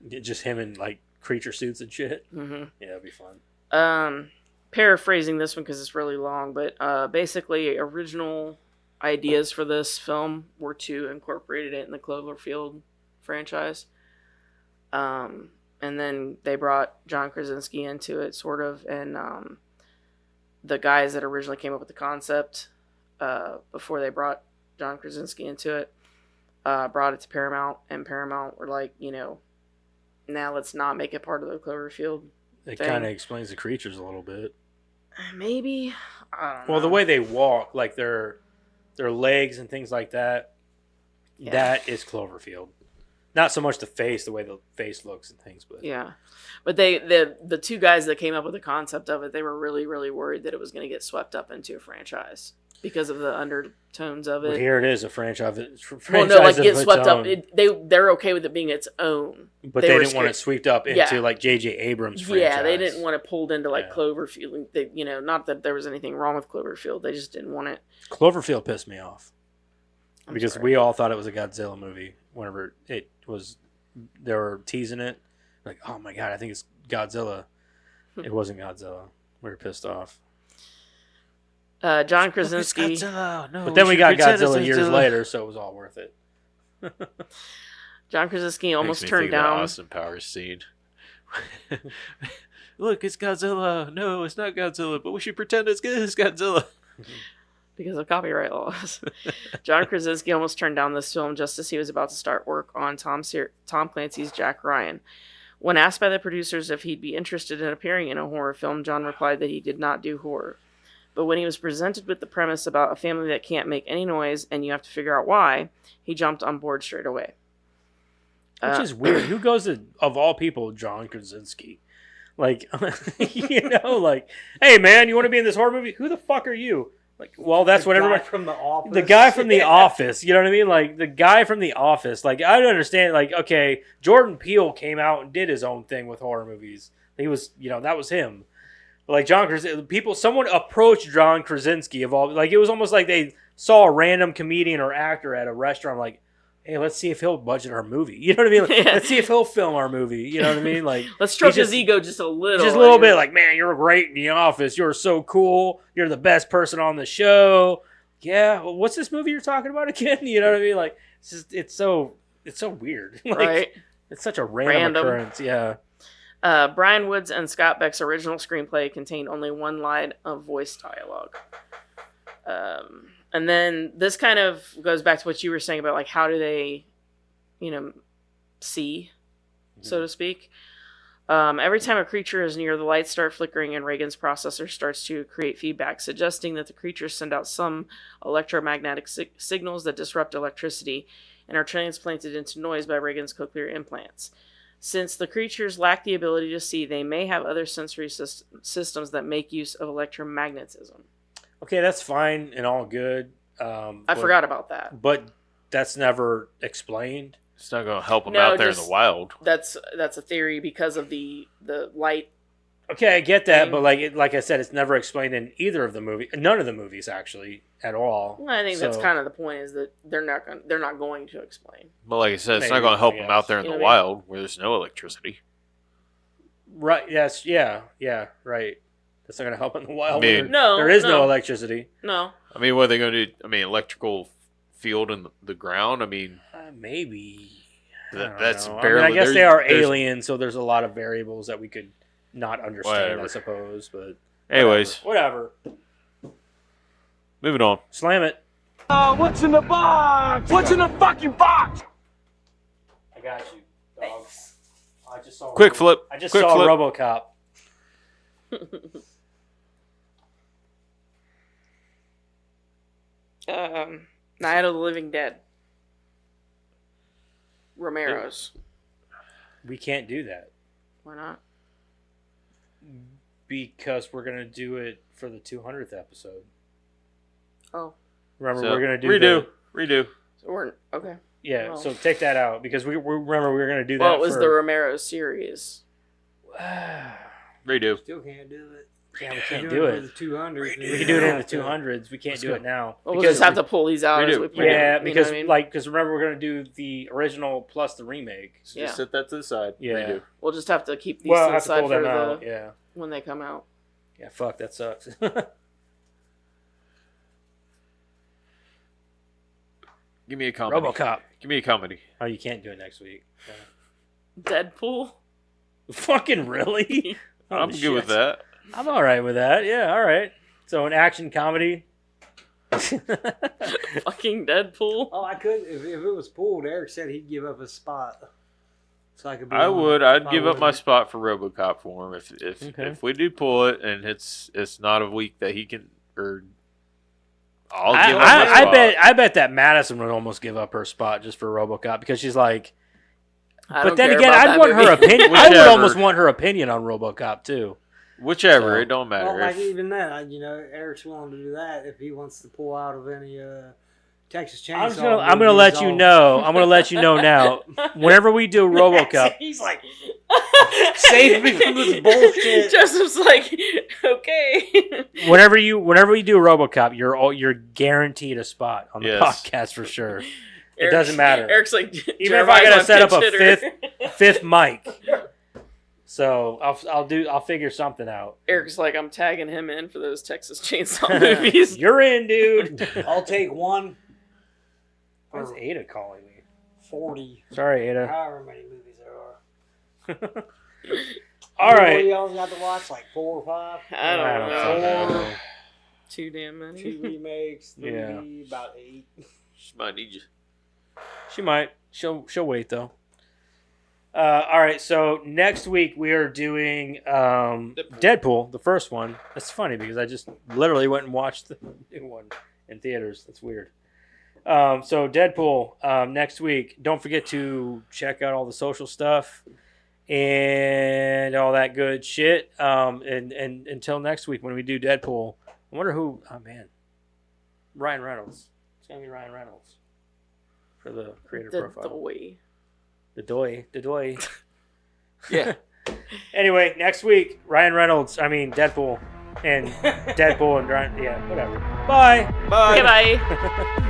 Just him in like creature suits and shit. Mm-hmm. Yeah, that'd be fun. Paraphrasing this one because it's really long, but basically original ideas for this film were to incorporate it in the Cloverfield franchise. And then they brought John Krasinski into it, sort of, and the guys that originally came up with the concept before they brought John Krasinski into it brought it to Paramount, and Paramount were like, now let's not make it part of the Cloverfield It thing. kind of explains the creatures a little bit. Maybe. I don't know. Well, the way they walk, like their legs and things like that, that is Cloverfield. Not so much the face, the way the face looks and things, but yeah. But the two guys that came up with the concept of it, they were really, really worried that it was going to get swept up into a franchise because of the undertones of it. But here it is, a franchise. Well, no, like of get its swept up. own. They're okay with it being its own. But they didn't want it swept up into Yeah. like J.J. Abrams franchise. Yeah, they didn't want it pulled into like Cloverfield. They, not that there was anything wrong with Cloverfield. They just didn't want it. Cloverfield pissed me off. I'm Because sorry. we all thought it was a Godzilla movie whenever it was, they were teasing it. Like, oh my God, I think it's Godzilla. It wasn't Godzilla. We were pissed off. John Krasinski. But then we got Godzilla years later, so it was all worth it. John Krasinski almost Makes me turned think of the down. Austin Powers scene. Look, it's Godzilla. No, it's not Godzilla, but we should pretend it's Godzilla. Because of copyright laws. John Krasinski almost turned down this film just as he was about to start work on Tom Clancy's Jack Ryan. When asked by the producers if he'd be interested in appearing in a horror film, John replied that he did not do horror. But when he was presented with the premise about a family that can't make any noise and you have to figure out why, he jumped on board straight away. Which is weird. Who goes to, of all people, John Krasinski? Like, like, hey man, you want to be in this horror movie? Who the fuck are you? Like, well, that's what everybody from The Office. The guy from The Office, you know what I mean? Like, the guy from The Office. Like, I don't understand. Like, okay, Jordan Peele came out and did his own thing with horror movies. He was, that was him. But like John Krasinski, someone approached John Krasinski of all, like, it was almost like they saw a random comedian or actor at a restaurant, like, hey, let's see if he'll budget our movie. You know what I mean? Like, let's see if he'll film our movie. You know what I mean? Like, let's stroke his ego just a little. Just a little bit, like, man, you're great in The Office. You're so cool. You're the best person on the show. Yeah, well, what's this movie you're talking about again? You know what I mean? Like, it's so weird. Like, right? It's such a random occurrence. Yeah. Brian Woods and Scott Beck's original screenplay contained only one line of voice dialogue. And then this kind of goes back to what you were saying about, like, how do they, see, so to speak. Every time a creature is near, the lights start flickering and Reagan's processor starts to create feedback, suggesting that the creatures send out some electromagnetic signals that disrupt electricity and are transplanted into noise by Reagan's cochlear implants. Since the creatures lack the ability to see, they may have other sensory systems that make use of electromagnetism. Okay, that's fine and all good. I forgot about that. But that's never explained. It's not going to help them out there in the wild. That's a theory because of the light. Okay, I get that, but like I said, it's never explained in either of the movies. None of the movies, actually, at all. Well, I think that's kind of the point, is that they're not going to explain. But like I said, it's not going to help them out there in the wild where there's no electricity. Right? Yes. Yeah. Right. That's not going to help in the wild. I mean, there is no electricity. No. I mean, what are they going to do? I mean, electrical field in the ground? I mean, maybe. That's know. barely. I guess they are aliens, so there's a lot of variables that we could not understand, Whatever. I suppose. But anyways, whatever. Moving on. Slam it. What's in the box? What's in the fucking box? I got you, dog. I just saw. Quick flip. I just Quick saw flip. RoboCop. Night of the Living Dead. Romero's. We can't do that Why not? because we're gonna do it for the 200th episode. Oh. Remember, So, we're gonna do redo. So we're okay. Yeah, Well. so take that out because we remember we were gonna do that. Well, it was for, the Romero series. Redo. Still can't do it. Yeah, we can't Do do it it. for the 200s. We can do it in the 200s. We can't Let's do go. it now. Well, we'll just have to pull these out as we play. Yeah, You know because what I mean? because remember we're gonna do the original plus the remake. So just set that to the side. Yeah. Redo. We'll just have to keep these Well, to the have to side pull for them the out. Yeah. when they come out. Yeah. Fuck, that sucks. Give me a comedy. RoboCop. Give me a comedy. Oh, you can't do it next week. Deadpool. Fucking really? I'm Holy good with shit. that. I'm all right with that. Yeah, all right. So an action comedy. Fucking Deadpool. Oh, I could if it was pulled. Eric said he'd give up his spot, so I could. Be I on would. it I'd if I give up my wasn't. spot for RoboCop for him if we do pull it and it's not a week that he can or. I'll give up my spot. I bet that Madison would almost give up her spot just for RoboCop because she's like. I But don't then care again, about I'd that want movie. her opinion. I would Whichever. almost want her opinion on RoboCop too. Whichever, So- it don't matter. Well, like If- even then, Eric's willing to do that if he wants to pull out of any Texas Chainsaw. I'm gonna let you know. I'm gonna let you know now. Whenever we do RoboCop, He's like, save me from this bullshit. Joseph's like, okay. whenever we do RoboCop, you're guaranteed a spot on the Yes. podcast for sure. It doesn't matter. Eric's like, Even if I gotta set up a pinch hitter. fifth mic. So I'll figure something out. Eric's like, I'm tagging him in for those Texas Chainsaw movies. You're in, dude. I'll take one. Why is Ada calling me? 40. Sorry, Ada. However many movies there are. All right. You all got to watch like 4 or 5. I don't know. 4, Too damn many. 2 remakes, 3, Yeah. about 8. She might need you. She might. She'll wait though. All right. So next week we are doing Deadpool, the first one. That's funny because I just literally went and watched the new one in theaters. That's weird. So Deadpool next week. Don't forget to check out all the social stuff and all that good shit. And until next week when we do Deadpool, I wonder who. Oh man, Ryan Reynolds. It's gonna be Ryan Reynolds for the creator profile. The doy. Yeah. Anyway, next week, Deadpool. And Deadpool and Ryan. Yeah, whatever. Bye. Bye. Goodbye.